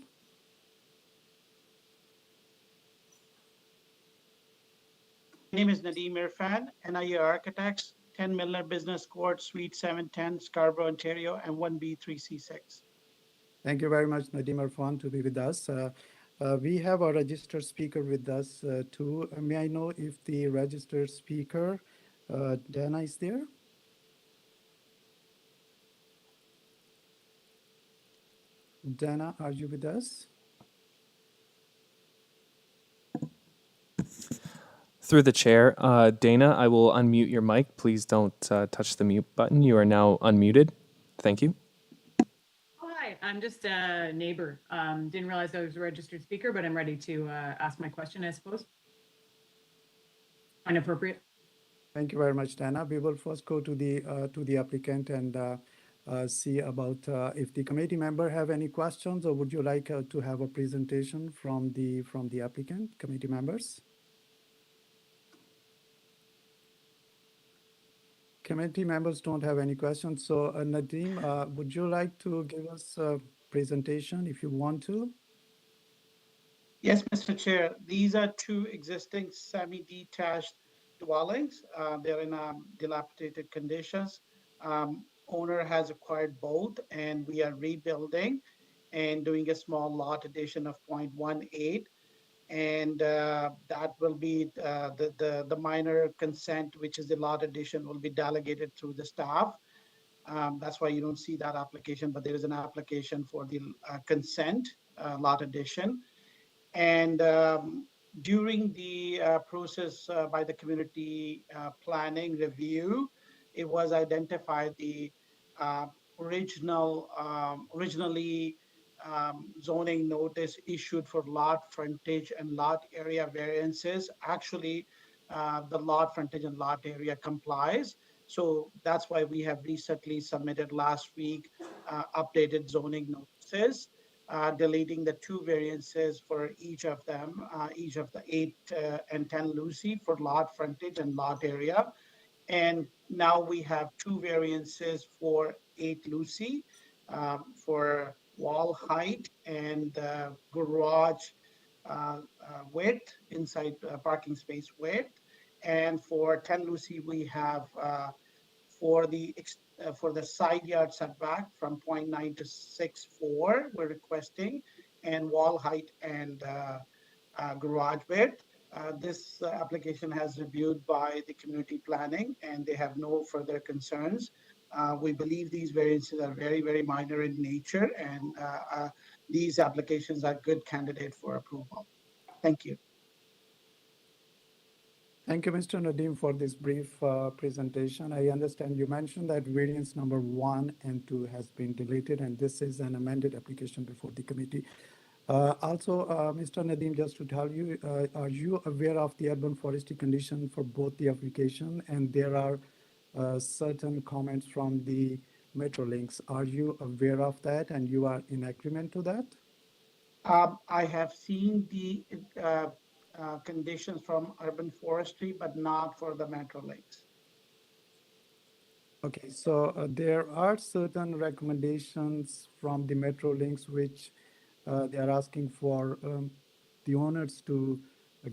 My name is Nadeem Irfan, NIE Architects, 10 Milner Business Court, Suite 710, Scarborough, Ontario, and 1B3C6. Thank you very much, Nadeem Irfan, to be with us. We have a registered speaker with us too. May I know if the registered speaker, Dana, is there? Dana, are you with us? Through the chair, Dana, I will unmute your mic. Please don't touch the mute button. You are now unmuted. Thank you. Hi, I'm just a neighbor. Didn't realize I was a registered speaker, but I'm ready to ask my question, I suppose. Inappropriate. Thank you very much, Dana. We will first go to the applicant and see about if the committee member have any questions, or would you like to have a presentation from the applicant, committee members? Committee members don't have any questions. So Nadeem, would you like to give us a presentation if you want to? Yes, Mr. Chair. These are 2 existing semi-detached dwellings. They're in dilapidated conditions. owner has acquired both, and we are rebuilding and doing a small lot addition of 0.18. And that will be the minor consent, which is the lot addition, will be delegated through the staff. That's why you don't see that application, but there is an application for the consent lot addition. And during the process by the community planning review, it was identified the originally zoning notice issued for lot frontage and lot area variances. Actually, the lot frontage and lot area complies. So that's why we have recently submitted last week updated zoning notices, deleting the 2 variances for each of them, each of the 8 and 10 Lucy for lot frontage and lot area. And now we have 2 variances for 8 Lucy for wall height and garage width, inside parking space width. And for 10 Lucy, we have for the side yard setback from 0.9 to 6.4, we're requesting, and wall height and garage width. This application has reviewed by the community planning, and they have no further concerns. We believe these variances are very, very minor in nature, and these applications are good candidate for approval. Thank you. Thank you, Mr. Nadeem, for this brief presentation. I understand you mentioned that variance number 1 and 2 has been deleted, and this is an amended application before the committee. Also, Mr. Nadeem, just to tell you, are you aware of the urban forestry condition for both the application? And there are certain comments from the Metrolinx. Are you aware of that and you are in agreement to that? I have seen the conditions from urban forestry, but not for the Metrolinx. Okay, so there are certain recommendations from the Metrolinx which they are asking for the owners to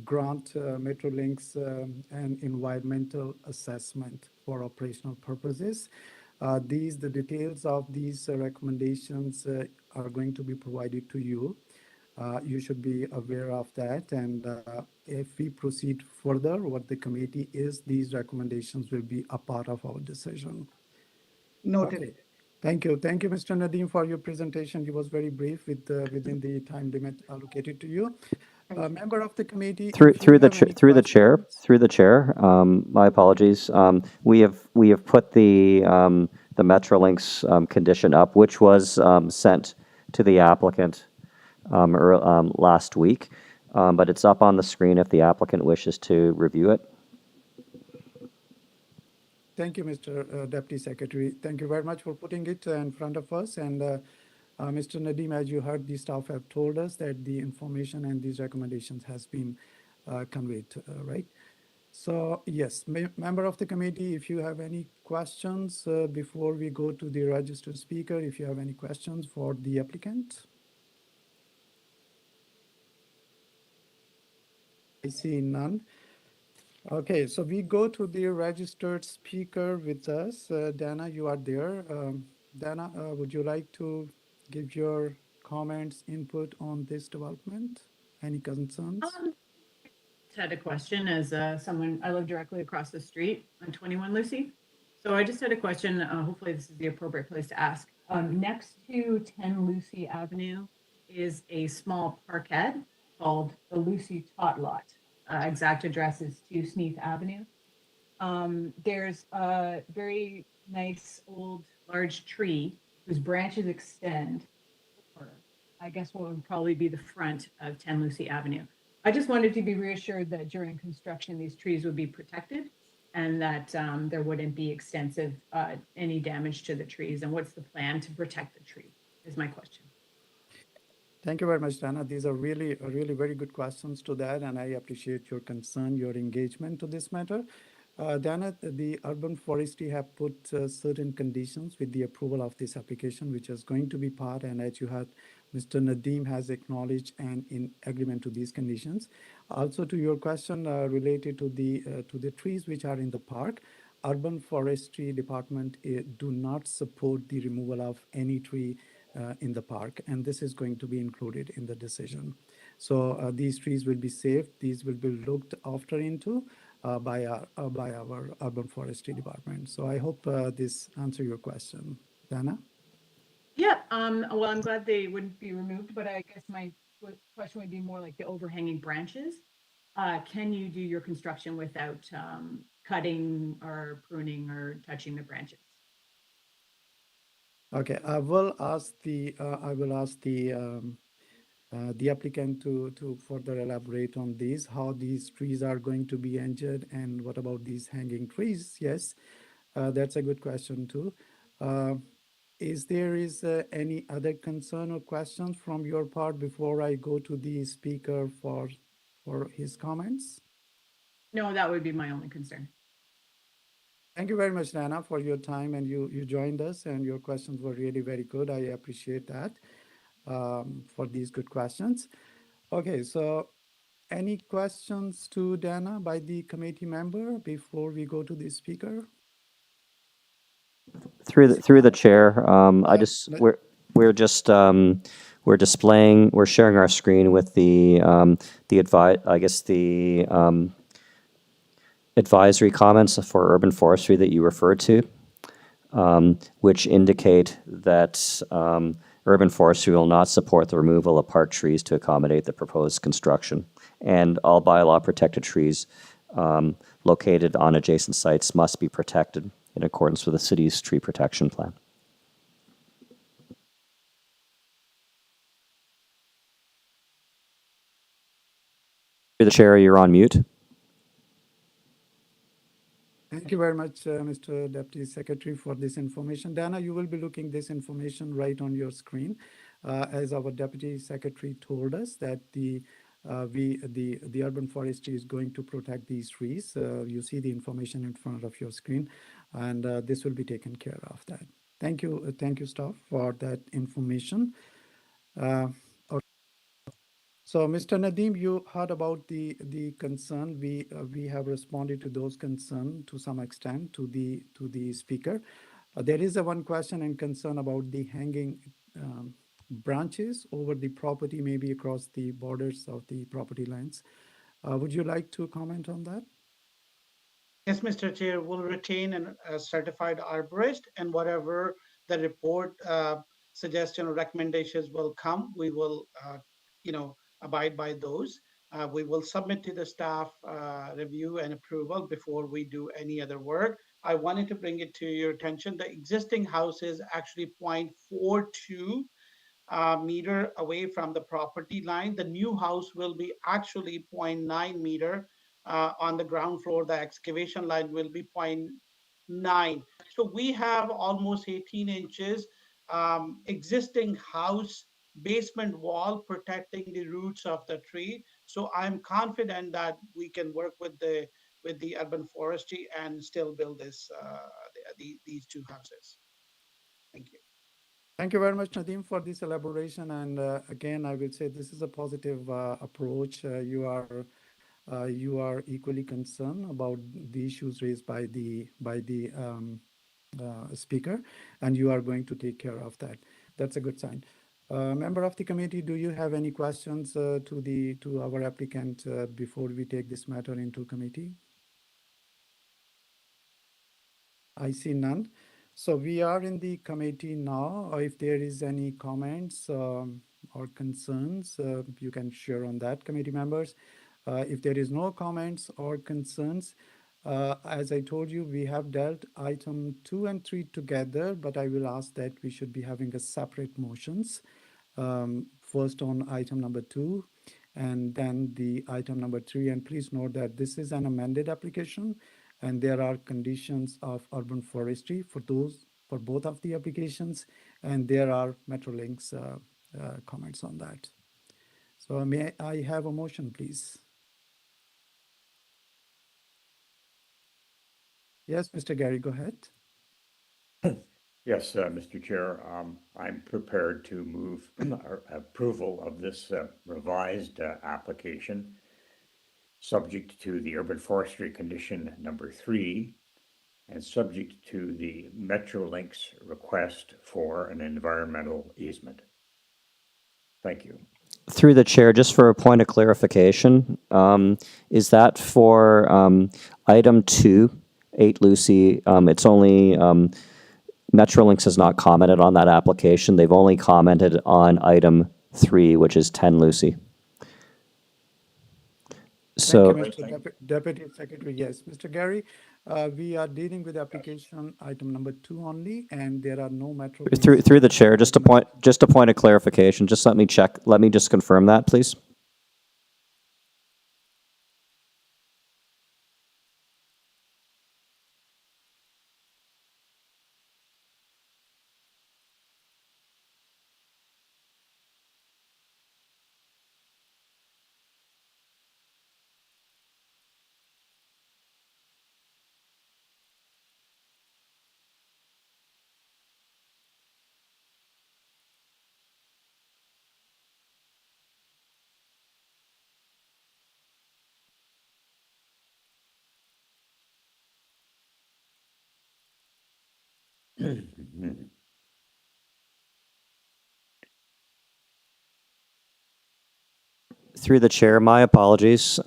grant Metrolinx an environmental assessment for operational purposes. The details of these recommendations are going to be provided to you. You should be aware of that. And if we proceed further, what the committee is, these recommendations will be a part of our decision. Noted. Okay. Thank you. Thank you, Mr. Nadeem, for your presentation. It was very brief within the time limit allocated to you. Member of the committee. Through the chair. My apologies. We have put the Metrolinx condition up, which was sent to the applicant last week, but it's up on the screen if the applicant wishes to review it. Thank you, Mr. Deputy Secretary. Thank you very much for putting it in front of us. And Mr. Nadeem, as you heard, the staff have told us that the information and these recommendations has been conveyed, right? So yes, member of the committee, if you have any questions before we go to the registered speaker, if you have any questions for the applicant. I see none. Okay, so we go to the registered speaker with us. Dana, you are there. Dana, would you like to give your comments, input on this development? Any concerns? Had a question as someone, I live directly across the street on 21 Lucy. So I just had a question. Hopefully this is the appropriate place to ask. Next to 10 Lucy Avenue is a small parkette called the Lucy Tot Lot. Exact address is 2 Sneath Avenue. There's a very nice old large tree whose branches extend, or I guess what would probably be the front of 10 Lucy Avenue. I just wanted to be reassured that during construction, these trees would be protected and that there wouldn't be extensive any damage to the trees. And what's the plan to protect the tree is my question. Thank you very much, Dana. These are really very good questions to that, and I appreciate your concern, your engagement to this matter. Dana, the urban forestry have put certain conditions with the approval of this application, which is going to be part, and as you had, Mr. Nadeem has acknowledged and in agreement to these conditions. Also to your question related to the trees which are in the park, Urban Forestry Department do not support the removal of any tree in the park, and this is going to be included in the decision. So these trees will be saved. These will be looked after into by our Urban Forestry Department. So I hope this answers your question. Dana? Yeah, well, I'm glad they wouldn't be removed, but I guess my question would be more like the overhanging branches. Can you do your construction without cutting or pruning or touching the branches? Okay, I will ask the applicant to further elaborate on these, how these trees are going to be injured, and what about these hanging trees? Yes, that's a good question too. Is there any other concern or questions from your part before I go to the speaker for his comments? No, that would be my only concern. Thank you very much, Nana, for your time, and you joined us, and your questions were really very good. I appreciate that for these good questions. Okay, so any questions to Dana by the committee member before we go to the speaker? Through the chair, we're sharing our screen with the advisory comments for urban forestry that you referred to, which indicate that urban forestry will not support the removal of park trees to accommodate the proposed construction, and all bylaw protected trees located on adjacent sites must be protected in accordance with the city's tree protection plan. Through the chair, you're on mute. Thank you very much, Mr. Deputy Secretary, for this information. Dana, you will be looking this information right on your screen. As our Deputy Secretary told us that the urban forestry is going to protect these trees. You see the information in front of your screen, and this will be taken care of that. Thank you, staff, for that information. So, Mr. Nadeem, you heard about the concern. We have responded to those concerns to some extent to the speaker. There is one question and concern about the hanging branches over the property, maybe across the borders of the property lines. Would you like to comment on that? Yes, Mr. Chair, we'll retain a certified arborist, and whatever the report suggestion or recommendations will come, we will, abide by those. We will submit to the staff review and approval before we do any other work. I wanted to bring it to your attention. The existing house is actually 0.42 meter away from the property line. The new house will be actually 0.9 meter on the ground floor. The excavation line will be 0.9. So we have almost 18 inches existing house basement wall protecting the roots of the tree. So I'm confident that we can work with the urban forestry and still build these two houses. Thank you. Thank you very much, Nadeem, for this elaboration. And again, I will say this is a positive approach. You are equally concerned about the issues raised by the speaker, and you are going to take care of that. That's a good sign. Member of the committee, do you have any questions to our applicant before we take this matter into committee? I see none. So we are in the committee now. If there is any comments or concerns, you can share on that, committee members. If there is no comments or concerns, as I told you, we have dealt item 2 and 3 together, but I will ask that we should be having a separate motions. First on item number 2, and then the item number 3. And please note that this is an amended application, and there are conditions of urban forestry for both of the applications, and there are Metrolinx comments on that. So may I have a motion, please? Yes, Mr. Gary, go ahead. Yes, Mr. Chair, I'm prepared to move approval of this revised application, subject to the urban forestry condition number 3, and subject to the Metrolinx request for an environmental easement. Thank you. Through the chair, just for a point of clarification, is that for item 2, 8 Lucy? It's only, Metrolinx has not commented on that application. They've only commented on item 3, which is 10 Lucy. So, thank you, Mr. Deputy Secretary. Yes, Mr. Gary, we are dealing with application item number 2 only, and there are no Metro. through the chair, just a point of clarification. Just let me check. Let me just confirm that, please. Through the chair, my apologies.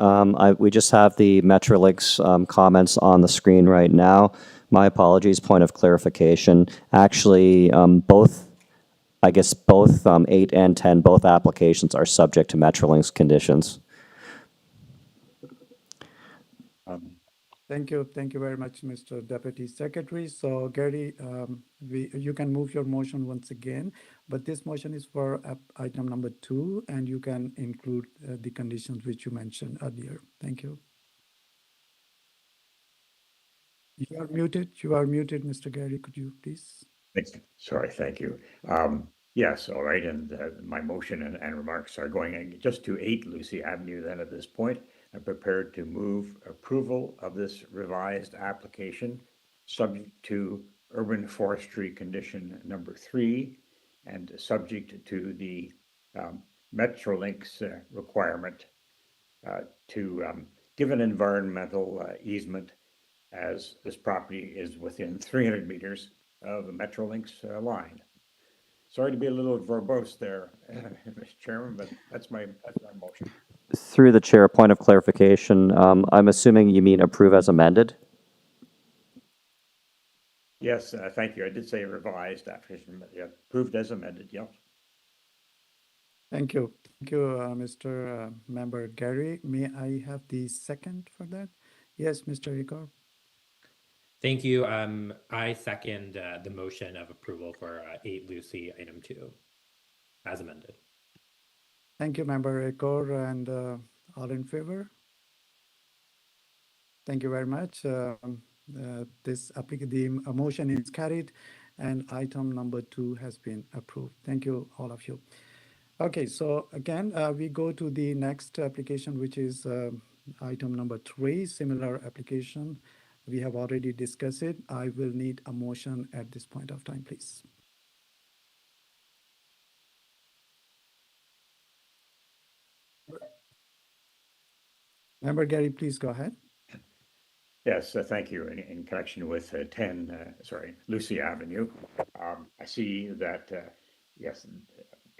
We just have the Metrolinx comments on the screen right now. My apologies, point of clarification. Actually, both 8 and 10, both applications are subject to Metrolinx conditions. Thank you very much, Mr. Deputy Secretary. So Gary, you can move your motion once again, but this motion is for item number 2, and you can include the conditions which you mentioned earlier. Thank you. You are muted, Mr. Gary. Could you please? Sorry, thank you. Yes, all right, and my motion and remarks are going just to 8 Lucy Avenue then at this point. I'm prepared to move approval of this revised application, subject to urban forestry condition number 3, and subject to the Metrolinx requirement to give an environmental easement, as this property is within 300 meters of the Metrolinx line. Sorry to be a little verbose there, Mr. Chairman, but that's my motion. Through the chair, point of clarification. I'm assuming you mean approve as amended? Yes, thank you. I did say revised application, but yeah, approved as amended, yeah. Thank you. Thank you, Mr. Member Gary. May I have the second for that? Yes, Mr. Igor. Thank you. I second the motion of approval for 8 Lucy item 2 as amended. Thank you, Member Igor, and all in favor? Thank you very much. The motion is carried, and item number 2 has been approved. Thank you, all of you. Okay, so again, we go to the next application, which is item number 3, similar application. We have already discussed it. I will need a motion at this point of time, please. Member Gary, please go ahead. Yes, thank you. In connection with 10 Lucy Avenue, I see that, yes,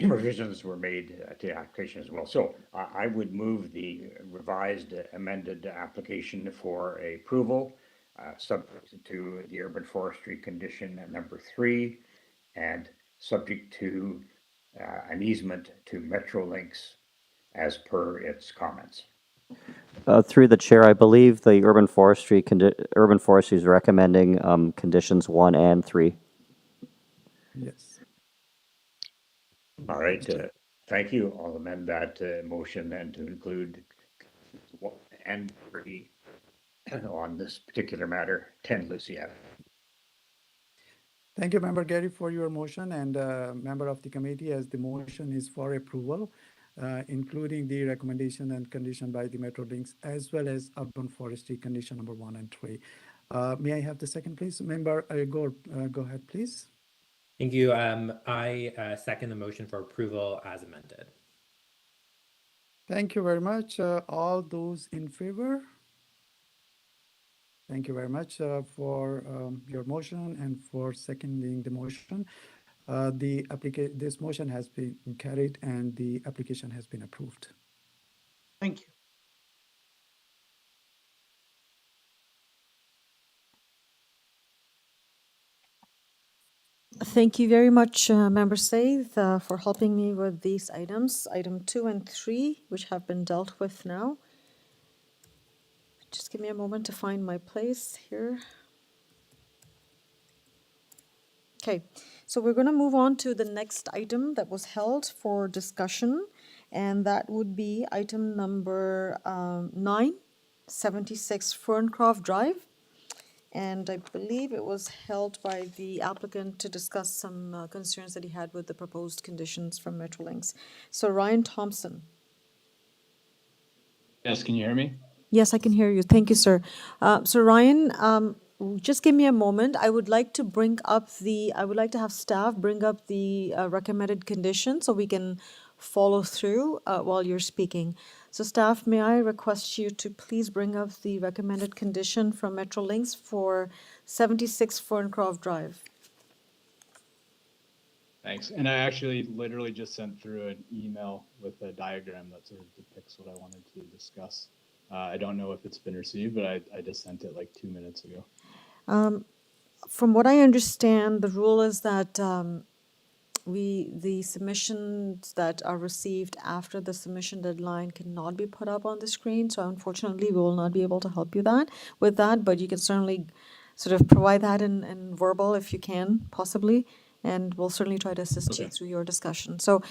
revisions were made to the application as well. So I would move the revised amended application for approval, subject to the urban forestry condition number 3, and subject to an easement to Metrolinx as per its comments. Through the chair, I believe the urban forestry is recommending conditions 1 and 3. Yes. All right. Thank you. I'll amend that motion then to include 1 and 3 on this particular matter, 10 Lucy Avenue. Thank you, Member Gary, for your motion, and member of the committee, as the motion is for approval, including the recommendation and condition by the Metrolinx, as well as urban forestry condition number 1 and 3. May I have the second, please? Member Gore, go ahead, please. Thank you. I second the motion for approval as amended. Thank you very much. All those in favor? Thank you very much for your motion and for seconding the motion. This motion has been carried and the application has been approved. Thank you. Thank you very much, Member Saith, for helping me with these items, item 2 and 3, which have been dealt with now. Just give me a moment to find my place here. Okay, so we're going to move on to the next item that was held for discussion, and that would be item number 9, 76 FERNCROFT Drive. And I believe it was held by the applicant to discuss some concerns that he had with the proposed conditions from Metrolinx. So Ryan Thompson. Yes, can you hear me? Yes, I can hear you. Thank you, sir. So Ryan, just give me a moment. I would like to have staff bring up the recommended conditions so we can follow through while you're speaking. So staff, may I request you to please bring up the recommended condition from Metrolinx for 76 FERNCROFT Drive. Thanks. And I actually literally just sent through an email with a diagram that sort of depicts what I wanted to discuss. I don't know if it's been received, but I just sent it like 2 minutes ago. From what I understand, the rule is that the submissions that are received after the submission deadline cannot be put up on the screen. So unfortunately, we will not be able to help you with that, but you can certainly sort of provide that in verbal if you can, possibly, and we'll certainly try to assist you through your discussion. So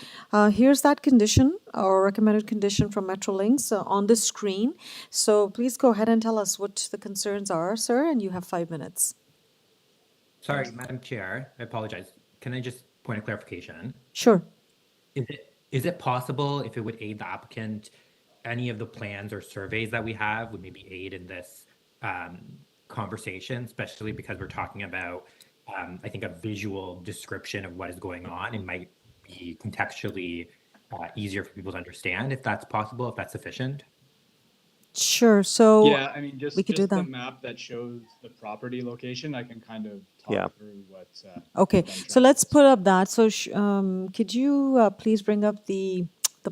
here's that condition or recommended condition from Metrolinx on the screen. So please go ahead and tell us what the concerns are, sir, and you have 5 minutes. Sorry, Madam Chair, I apologize. Can I just point of clarification? Sure. Is it possible, if it would aid the applicant, any of the plans or surveys that we have would maybe aid in this conversation, especially because we're talking about, I think, a visual description of what is going on. It might be contextually easier for people to understand, if that's possible, if that's sufficient. Sure. So yeah, I mean, we could do the that. map that shows the property location, I can kind of talk through what. Okay, so let's put up that. So could you please bring up the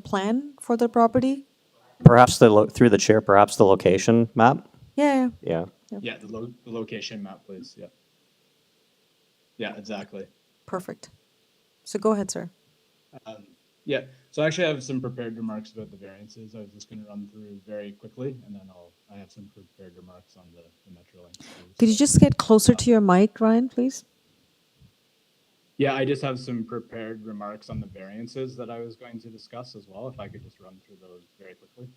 plan for the property? Perhaps through the chair, perhaps the location map? Yeah. Yeah, the location map, please. Yeah. Yeah, exactly. Perfect. So go ahead, sir. Yeah, so I actually have some prepared remarks about the variances. I was just going to run through very quickly, and then I have some prepared remarks on the Metrolinx. Could you just get closer to your mic, Ryan, please? Yeah, I just have some prepared remarks on the variances that I was going to discuss as well, if I could just run through those very quickly.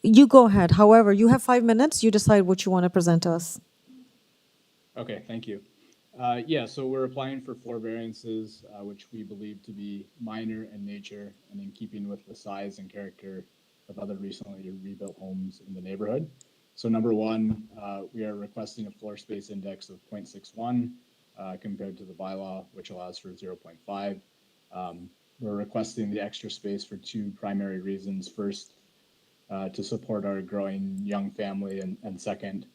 You go ahead. However, you have 5 minutes. You decide what you want to present to us. Okay, thank you. Yeah, so we're applying for 4 variances, which we believe to be minor in nature and in keeping with the size and character of other recently rebuilt homes in the neighborhood. So number 1, we are requesting a floor space index of 0.61 compared to the bylaw, which allows for 0.5. We're requesting the extra space for 2 primary reasons. First, to support our growing young family, and second,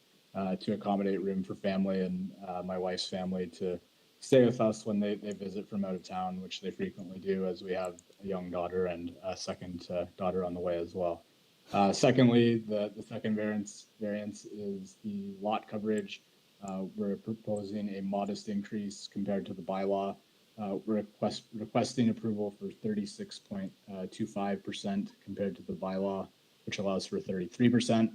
to accommodate room for family and my wife's family to stay with us when they visit from out of town, which they frequently do, as we have a young daughter and a second daughter on the way as well. Secondly, the second variance is the lot coverage. We're proposing a modest increase compared to the bylaw. We're requesting approval for 36.25% compared to the bylaw, which allows for 33%.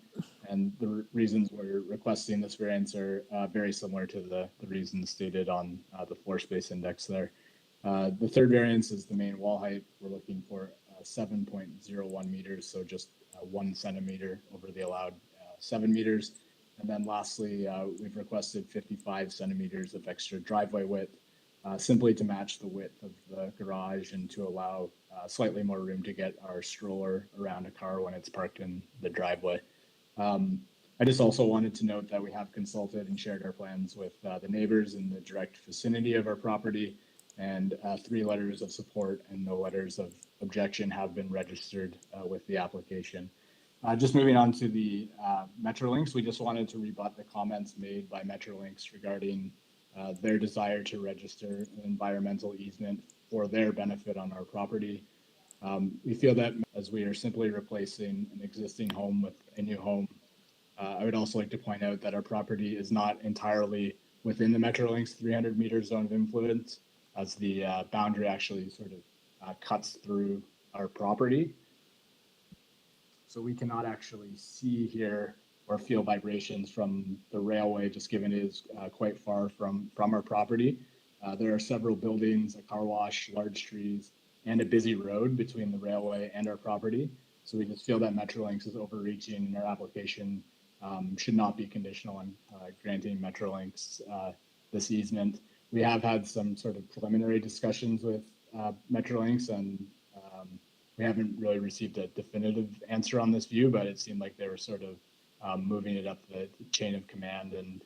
And the reasons we're requesting this variance are very similar to the reasons stated on the floor space index there. The third variance is the main wall height. We're looking for 7.01 meters, so just 1 centimeter over the allowed 7 meters. And then lastly, we've requested 55 centimeters of extra driveway width, simply to match the width of the garage and to allow slightly more room to get our stroller around a car when it's parked in the driveway. I just also wanted to note that we have consulted and shared our plans with the neighbors in the direct vicinity of our property, and 3 letters of support and no letters of objection have been registered with the application. Just moving on to the Metrolinx, we just wanted to rebut the comments made by Metrolinx regarding their desire to register an environmental easement for their benefit on our property. We feel that as we are simply replacing an existing home with a new home, I would also like to point out that our property is not entirely within the Metrolinx 300-meter zone of influence, as the boundary actually sort of cuts through our property. So we cannot actually see, hear, or feel vibrations from the railway, just given it is quite far from our property. There are several buildings, a car wash, large trees, and a busy road between the railway and our property. So we just feel that Metrolinx is overreaching, and our application should not be conditional on granting Metrolinx this easement. We have had some sort of preliminary discussions with Metrolinx, and we haven't really received a definitive answer on this view, but it seemed like they were sort of moving it up the chain of command, and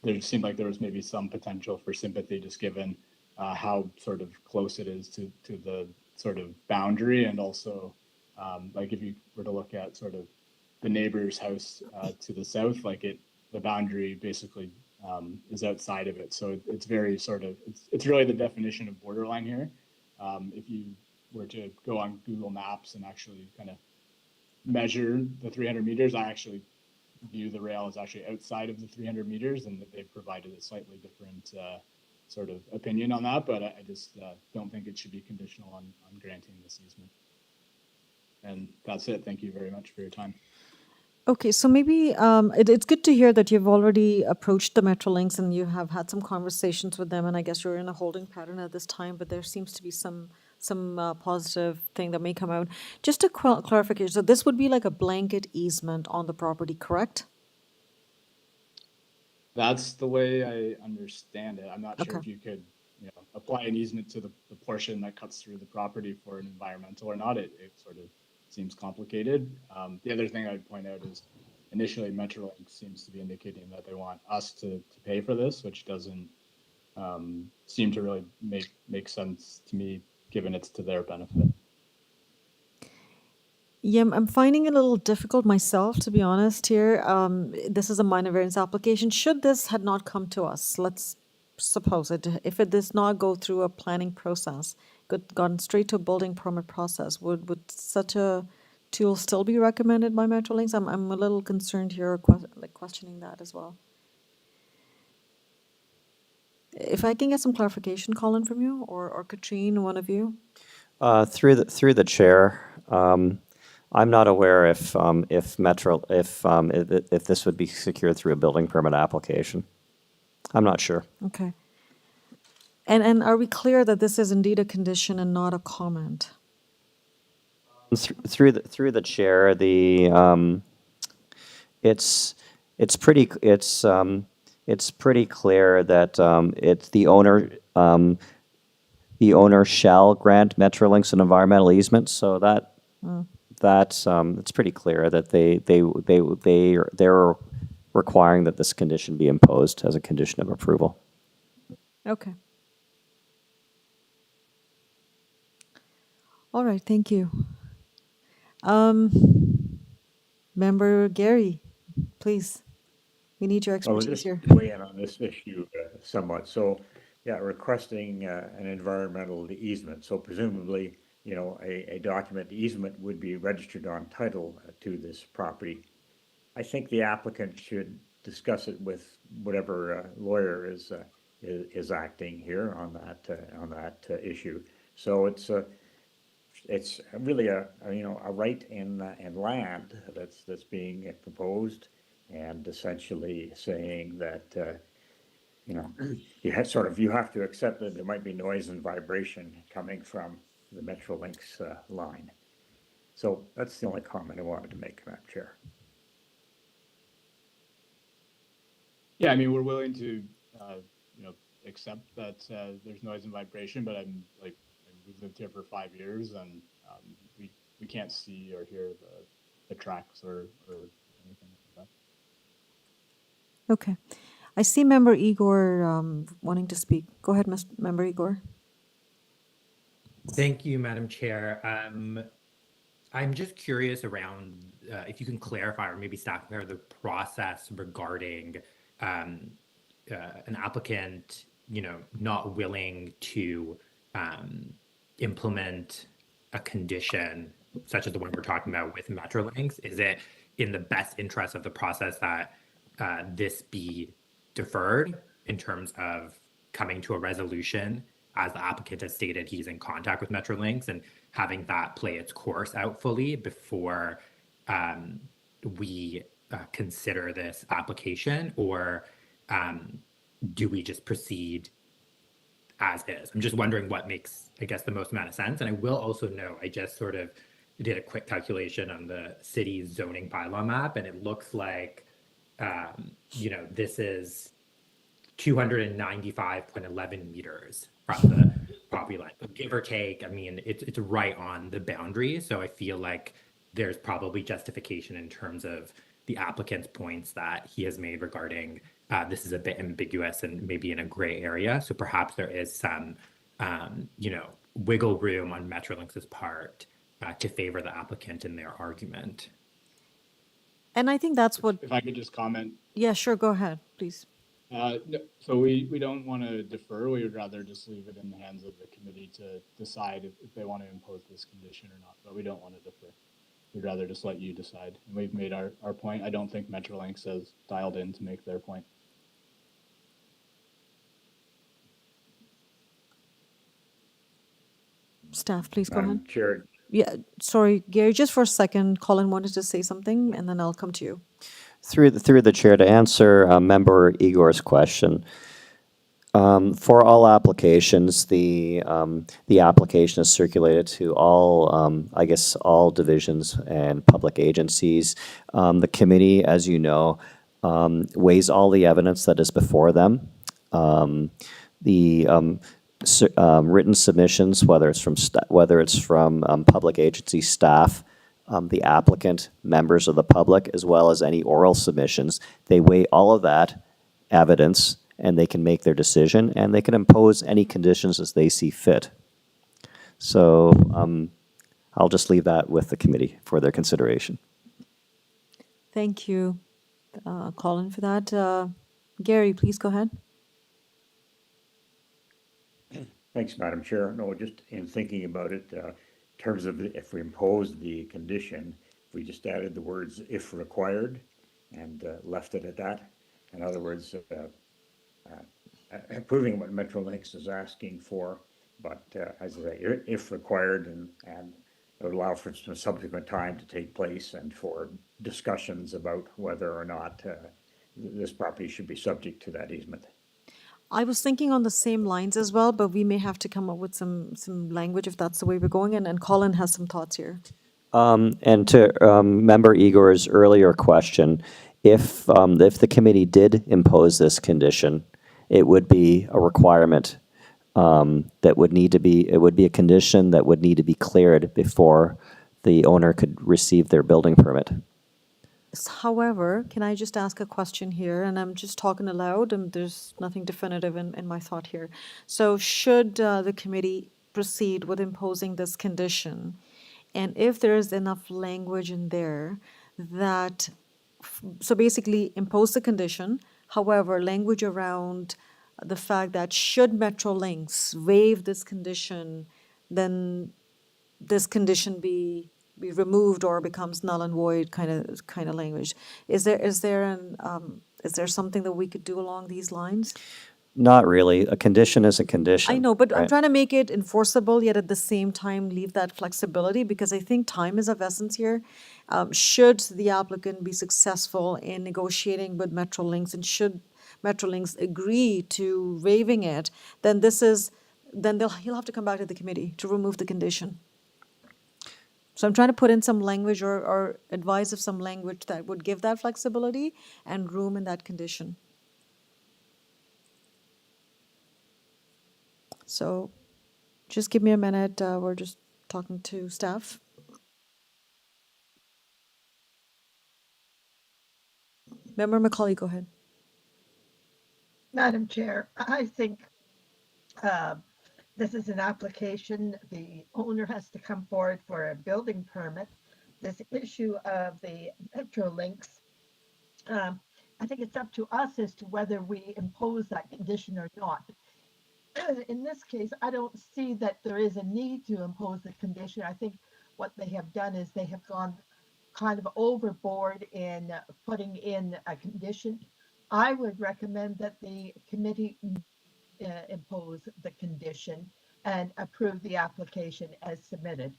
there seemed like there was maybe some potential for sympathy, just given how sort of close it is to the sort of boundary, and also like if you were to look at sort of the neighbor's house to the south, like the boundary basically is outside of it. So it's very sort of, it's really the definition of borderline here. If you were to go on Google Maps and actually kind of measure the 300 meters, I actually view the rail as actually outside of the 300 meters, and that they've provided a slightly different sort of opinion on that, but I just don't think it should be conditional on granting this easement. And that's it. Thank you very much for your time. Okay, so maybe it's good to hear that you've already approached the Metrolinx and you have had some conversations with them, and I guess you're in a holding pattern at this time, but there seems to be some positive thing that may come out. Just a clarification, so this would be like a blanket easement on the property, correct? That's the way I understand it. I'm not sure if you could, apply an easement to the portion that cuts through the property for an environmental or not. It sort of seems complicated. The other thing I'd point out is initially Metrolinx seems to be indicating that they want us to pay for this, which doesn't seem to really make sense to me, given it's to their benefit. Yeah, I'm finding it a little difficult myself, to be honest here. This is a minor variance application. Should this had not come to us, let's suppose if it does not go through a planning process, gone straight to a building permit process, would such a tool still be recommended by Metrolinx? I'm a little concerned here, questioning that as well. If I can get some clarification, Colin, from you, or Katrine, one of you. Through the chair, I'm not aware if this would be secured through a building permit application. I'm not sure. Okay. And are we clear that this is indeed a condition and not a comment? Through the chair, it's pretty clear that it's the owner. The owner shall grant Metrolinx an environmental easement, so that's it's pretty clear that they're requiring that this condition be imposed as a condition of approval. Okay. All right, thank you. Member Gary, please. We need your expertise here. Weigh in on this issue somewhat. So, yeah, requesting an environmental easement. So presumably, a document easement would be registered on title to this property. I think the applicant should discuss it with whatever lawyer is acting here on that issue. So it's really a right in land that's being proposed, and essentially saying that you have to accept that there might be noise and vibration coming from the Metrolinx line. So that's the only comment I wanted to make, Madam Chair. Yeah, I mean, we're willing to accept that there's noise and vibration, but we've lived here for 5 years, and we can't see or hear the tracks or anything like that. Okay. I see Member Igor wanting to speak. Go ahead, Member Igor. Thank you, Madam Chair. I'm just curious around if you can clarify or maybe staff clarify the process regarding an applicant, not willing to implement a condition such as the one we're talking about with Metrolinx. Is it in the best interest of the process that this be deferred in terms of coming to a resolution, as the applicant has stated he's in contact with Metrolinx, and having that play its course out fully before we consider this application, or do we just proceed as is? I'm just wondering what makes, I guess, the most amount of sense. And I will also note, I just sort of did a quick calculation on the city's zoning bylaw map, and it looks like, this is 295.11 meters from the property line. But give or take, I mean, it's right on the boundary. So I feel like there's probably justification in terms of the applicant's points that he has made regarding this is a bit ambiguous and maybe in a gray area. So perhaps there is some, wiggle room on Metrolinx's part to favor the applicant in their argument. And I think that's what. If I could just comment. Yeah, sure. Go ahead, please. No, so we don't want to defer. We would rather just leave it in the hands of the committee to decide if they want to impose this condition or not. But we don't want to defer. We'd rather just let you decide. And we've made our point. I don't think Metrolinx has dialed in to make their point. Staff, please go ahead. Chair. Yeah, sorry, Gary, just for a second, Colin wanted to say something, and then I'll come to you. Through the chair, to answer Member Igor's question, for all applications, the application is circulated to all, all divisions and public agencies. The committee, as you know, weighs all the evidence that is before them. Written submissions, whether it's from public agency staff, the applicant, members of the public, as well as any oral submissions, they weigh all of that evidence and they can make their decision, and they can impose any conditions as they see fit. So I'll just leave that with the committee for their consideration. Thank you, Colin, for that. Gary, please go ahead. Thanks, Madam Chair. No, just in thinking about it, in terms of if we impose the condition, if we just added the words "if required" and left it at that. In other words, approving what Metrolinx is asking for, but as I say, if required, and it would allow for some subsequent time to take place and for discussions about whether or not this property should be subject to that easement. I was thinking on the same lines as well, but we may have to come up with some language if that's the way we're going, and Colin has some thoughts here. And to Member Igor's earlier question, if the committee did impose this condition, it would be a requirement that would need to be, it would be a condition that would need to be cleared before the owner could receive their building permit. However, can I just ask a question here? And I'm just talking aloud, and there's nothing definitive in my thought here. So should the committee proceed with imposing this condition, and if there is enough language in there that, so basically impose the condition, however, language around the fact that should Metrolinx waive this condition, then this condition be removed or becomes null and void kind of language. Is there something that we could do along these lines? Not really. A condition is a condition. I know, but right? I'm trying to make it enforceable, yet at the same time leave that flexibility, because I think time is of essence here. Should the applicant be successful in negotiating with Metrolinx, and should Metrolinx agree to waiving it, then he'll have to come back to the committee to remove the condition. So I'm trying to put in some language or advise of some language that would give that flexibility and room in that condition. So just give me a minute. We're just talking to staff. Member McCauley, go ahead. Madam Chair, I think this is an application. The owner has to come forward for a building permit. this issue of the metro links, I think it's up to us as to whether we impose that condition or not. In this case, I don't see that there is a need to impose the condition. I think what they have done is they have gone kind of overboard in putting in a condition. I would recommend that the committee impose the condition and approve the application as submitted.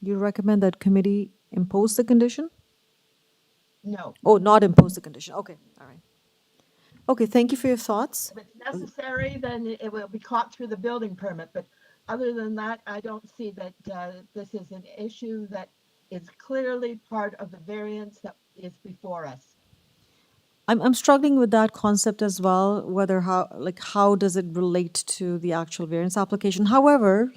You recommend that committee impose the condition? No. Oh, not impose the condition. Okay, all right. Okay, thank you for your thoughts. If it's necessary, then it will be caught through the building permit. But other than that, I don't see that this is an issue that is clearly part of the variance that is before us. I'm struggling with that concept as well, whether how does it relate to the actual variance application? However,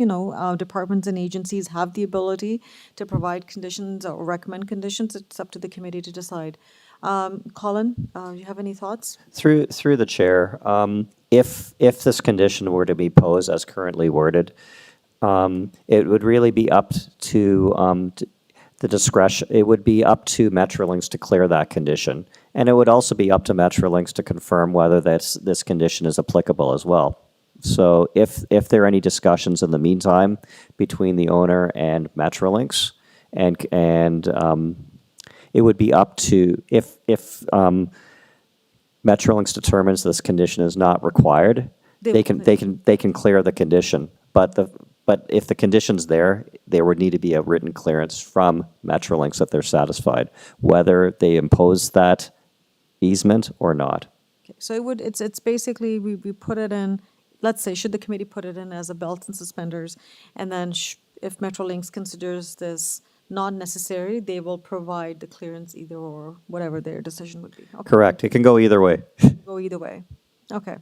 departments and agencies have the ability to provide conditions or recommend conditions. It's up to the committee to decide. Colin, you have any thoughts? Through the chair, if this condition were to be posed as currently worded, it would really be up to the discretion. It would be up to Metrolinx to clear that condition, and it would also be up to Metrolinx to confirm whether this condition is applicable as well. So if there are any discussions in the meantime between the owner and Metrolinx, and it would be up to if Metrolinx determines this condition is not required, they can clear the condition. But if the condition's there would need to be a written clearance from Metrolinx that they're satisfied, whether they impose that easement or not. Okay, so it's basically we put it in. Let's say, should the committee put it in as a belt and suspenders, and then if Metrolinx considers this not necessary, they will provide the clearance either or, whatever their decision would be. Okay. Correct. It can go either way. Go either way. Okay.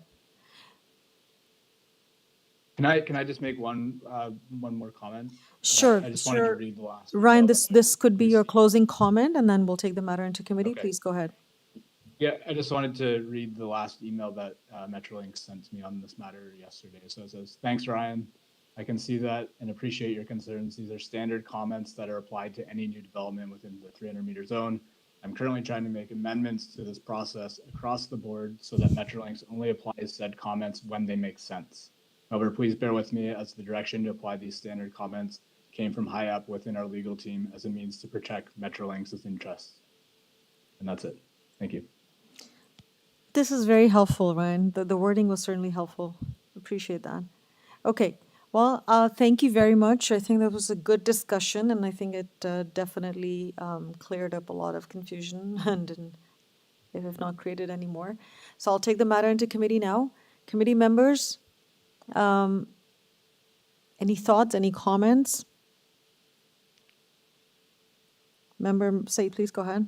Can I just make one more comment? Sure. I just wanted to read the last. Ryan, this could be your closing comment, and then we'll take the matter into committee. Okay. Please go ahead. Yeah, I just wanted to read the last email that Metrolinx sent to me on this matter yesterday. So it says, "Thanks, Ryan. I can see that and appreciate your concerns. These are standard comments that are applied to any new development within the 300-meter zone. I'm currently trying to make amendments to this process across the board so that Metrolinx only applies said comments when they make sense. However, please bear with me as the direction to apply these standard comments came from high up within our legal team as a means to protect Metrolinx's interests." And that's it. Thank you. This is very helpful, Ryan. The wording was certainly helpful. Appreciate that. Okay. Well, thank you very much. I think that was a good discussion, and I think it definitely cleared up a lot of confusion and if not created any more. So I'll take the matter into committee now. Committee members, any thoughts, any comments? Member Said, please go ahead.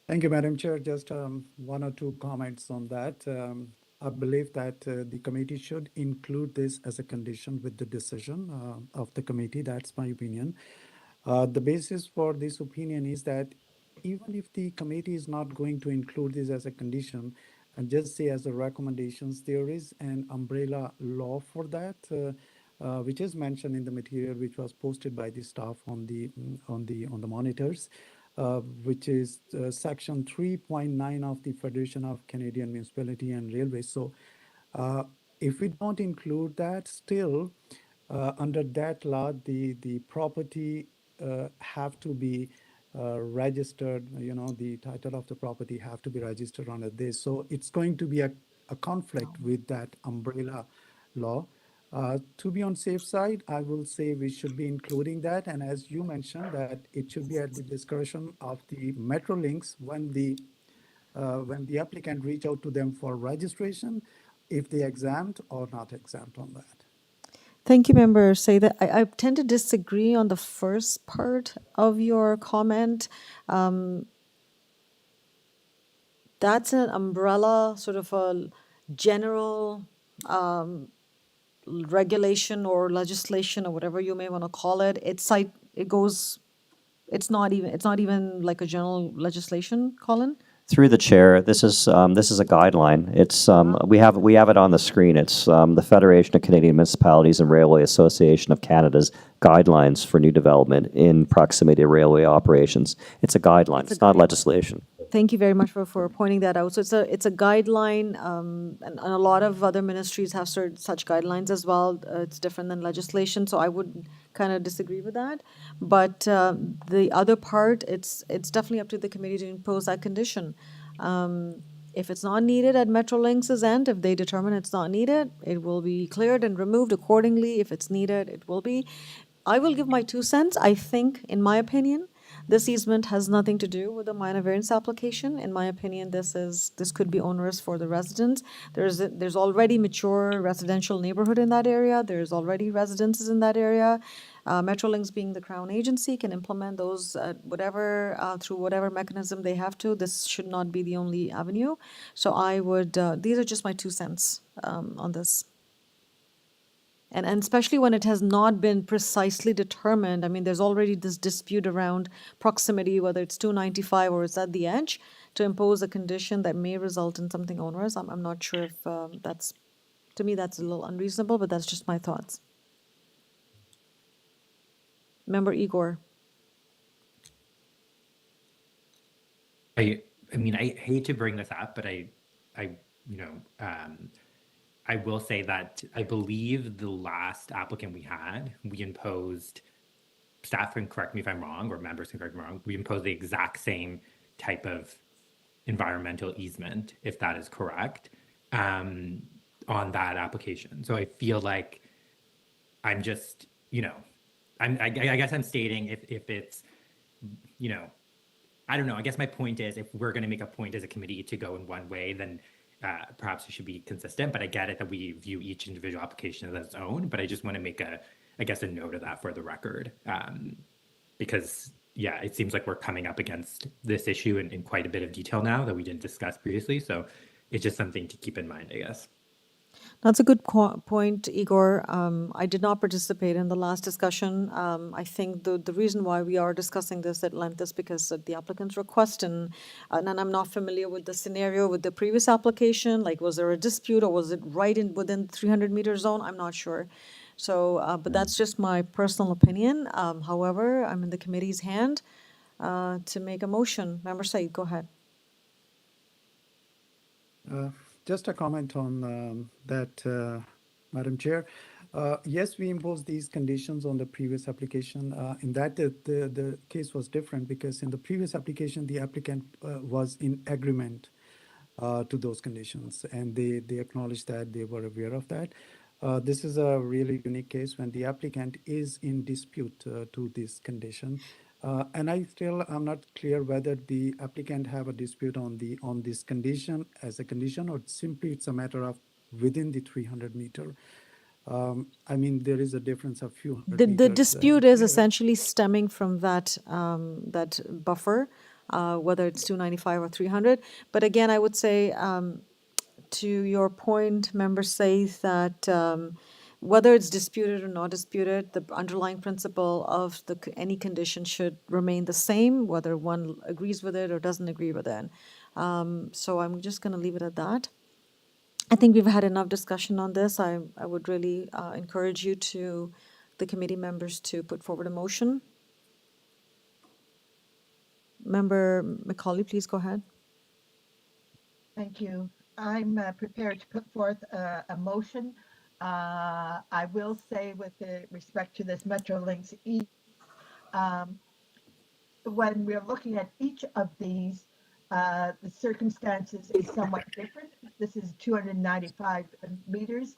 Thank you, Madam Chair. Just one or two comments on that. I believe that the committee should include this as a condition with the decision of the committee. That's my opinion. The basis for this opinion is that even if the committee is not going to include this as a condition and just say as a recommendations, there is an umbrella law for that, which is mentioned in the material which was posted by the staff on the monitors. Which is section 3.9 of the Federation of Canadian Municipality and Railways. So if we don't include that, still under that law, the property have to be registered, the title of the property have to be registered under this. So it's going to be a conflict with that umbrella law. To be on safe side, I will say we should be including that. And as you mentioned, that it should be at the discretion of the Metrolinx when the applicant reach out to them for registration, if they exempt or not exempt on that. Thank you, Member Say that I tend to disagree on the first part of your comment. That's an umbrella, sort of a general regulation or legislation or whatever you may want to call it. It's not even like a general legislation, Colin. Through the chair, this is a guideline. It's, we have it on the screen. It's the Federation of Canadian Municipalities and Railway Association of Canada's guidelines for new development in proximity to railway operations. It's a guideline. It's not legislation. Thank you very much for pointing that out. So it's a guideline, and a lot of other ministries have such guidelines as well. It's different than legislation, so I would kind of disagree with that. But the other part, it's definitely up to the committee to impose that condition. If it's not needed at Metrolinx's end, if they determine it's not needed, it will be cleared and removed accordingly. If it's needed, it will be. I will give my 2 cents. I think, in my opinion, this easement has nothing to do with the minor variance application. In my opinion, this could be onerous for the residents. There's already mature residential neighborhood in that area. There's already residences in that area. Metrolinx, being the Crown agency, can implement those through whatever mechanism they have to. This should not be the only avenue. So I would. These are just my 2 cents on this. And especially when it has not been precisely determined. I mean, there's already this dispute around proximity, whether it's 295 or it's at the edge, to impose a condition that may result in something onerous. I'm not sure if that's, to me, that's a little unreasonable, but that's just my thoughts. Member Igor. I mean, I hate to bring this up, but I will say that I believe the last applicant we had, we imposed, staff can correct me if I'm wrong, or members can correct me wrong, we imposed the exact same type of environmental easement, if that is correct, on that application. So I feel like I'm just, I guess I'm stating if it's, I don't know, I guess my point is, if we're going to make a point as a committee to go in one way, then perhaps we should be consistent, but I get it that we view each individual application as its own, but I just want to make a note of that for the record. Because yeah, it seems like we're coming up against this issue in quite a bit of detail now that we didn't discuss previously. So it's just something to keep in mind, I guess. That's a good point, Igor. I did not participate in the last discussion. I think the reason why we are discussing this at length is because of the applicant's request, and I'm not familiar with the scenario with the previous application. Like, was there a dispute, or was it within 300-meter zone? I'm not sure. So, but that's just my personal opinion. However, I'm in the committee's hand to make a motion. Member Said, go ahead. Just a comment on that, Madam Chair. Yes, we imposed these conditions on the previous application. In that, the case was different because in the previous application, the applicant was in agreement to those conditions, and they acknowledged that they were aware of that. This is a really unique case when the applicant is in dispute to this condition. And I'm not clear whether the applicant have a dispute on this condition as a condition, or simply it's a matter of within the 300-meter. I mean, there is a difference of few hundred meters. The dispute is essentially stemming from that buffer, whether it's 295 or 300. But again, I would say, to your point, Member says that whether it's disputed or not disputed, the underlying principle of any condition should remain the same, whether one agrees with it or doesn't agree with it. So I'm just going to leave it at that. I think we've had enough discussion on this. I would really encourage the committee members to put forward a motion. Member McCauley, please go ahead. Thank you. I'm prepared to put forth a motion. I will say, with respect to this Metrolinx, when we're looking at each of these, the circumstances is somewhat different. This is 295 meters.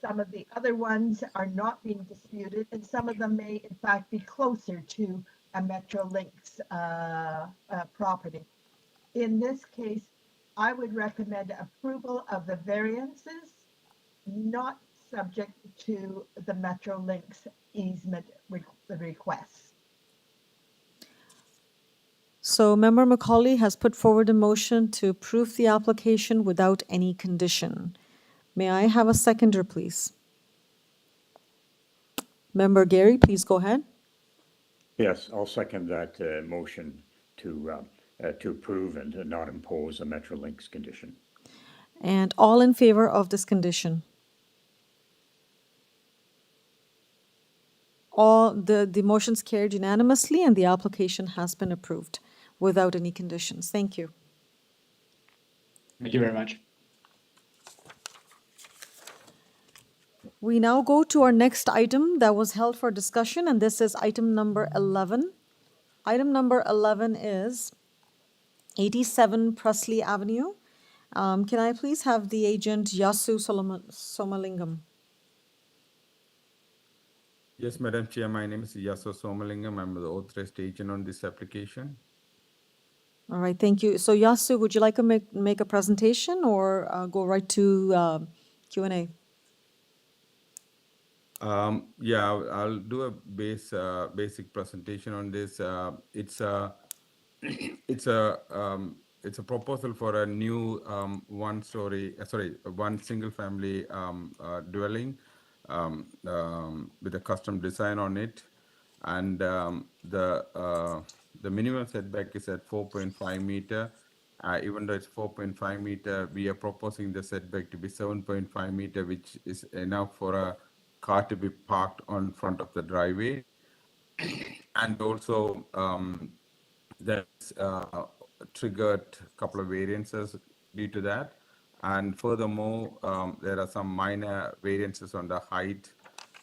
Some of the other ones are not being disputed, and some of them may, in fact, be closer to a Metrolinx property. In this case, I would recommend approval of the variances, not subject to the Metrolinx easement requests. So Member McCauley has put forward a motion to approve the application without any condition. May I have a seconder, please? Member Gary, please go ahead. Yes, I'll second that motion to to approve and to not impose a Metrolinx condition. And all in favor of this condition? The motion's carried unanimously and the application has been approved without any conditions. Thank you. Thank you very much. We now go to our next item that was held for discussion, and this is item number 11. Item number 11 is 87 Presley Avenue. Can I please have the agent Yasu Somalingam? Yes, Madam Chair, my name is Yaso Somalingam. I'm the authorized agent on this application. All right, thank you. So Yasu, would you like to make a presentation or go right to Q&A? Yeah, I'll do a basic presentation on this. It's a proposal for a new one single family dwelling with a custom design on it, and the minimum setback is at 4.5 meter. Even though it's 4.5 meter, we are proposing the setback to be 7.5 meter, which is enough for a car to be parked on front of the driveway. And also that's triggered a couple of variances due to that. And furthermore, there are some minor variances on the height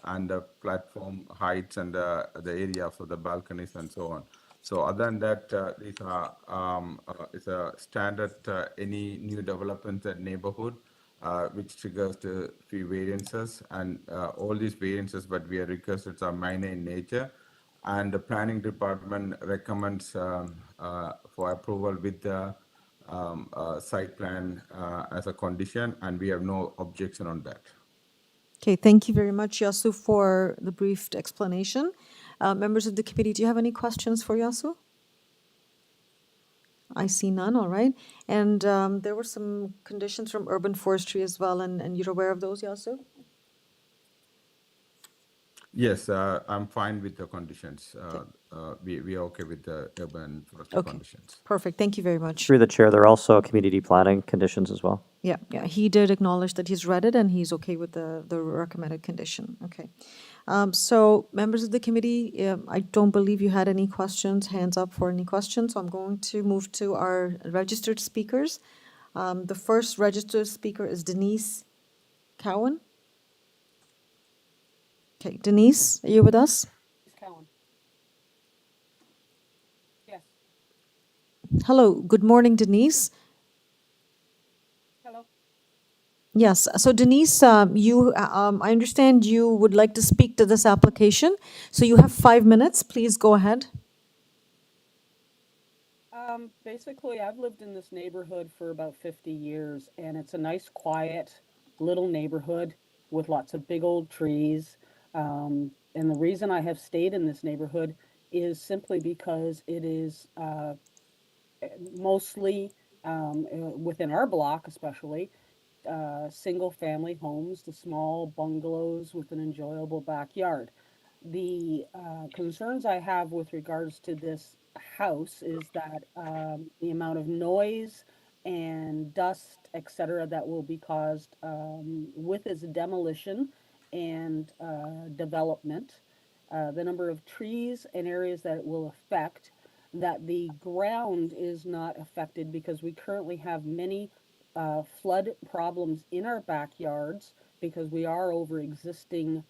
and the platform heights and the area for the balconies and so on. So other than that, these are it's a standard any new developments at neighborhood, which triggers the few variances, and all these variances, but we are requested are minor in nature. And the planning department recommends for approval with the site plan as a condition, and we have no objection on that. Okay, thank you very much, Yasu, for the brief explanation. Members of the committee, do you have any questions for Yasu? I see none, all right. And there were some conditions from urban forestry as well, and you're aware of those, Yasu? Yes, I'm fine with the conditions. We are okay with the urban forestry conditions. Perfect, thank you very much. Through the chair, there are also community planning conditions as well. Yeah, he did acknowledge that he's read it and he's okay with the recommended condition. Okay. So members of the committee, I don't believe you had any questions, hands up for any questions. So I'm going to move to our registered speakers. The first registered speaker is Denise Cowan. Okay, Denise, are you with us? Cowan. Yes. Hello, good morning, Denise. Hello. Yes, so Denise, I understand you would like to speak to this application. So you have 5 minutes, please go ahead. Basically, I've lived in this neighborhood for about 50 years, and it's a nice, quiet little neighborhood with lots of big old trees. And the reason I have stayed in this neighborhood is simply because it is mostly within our block, especially, single family homes, the small bungalows with an enjoyable backyard. The concerns I have with regards to this house is that the amount of noise and dust, etc., that will be caused with its demolition and development, the number of trees and areas that it will affect, that the ground is not affected because we currently have many flood problems in our backyards because we are over existing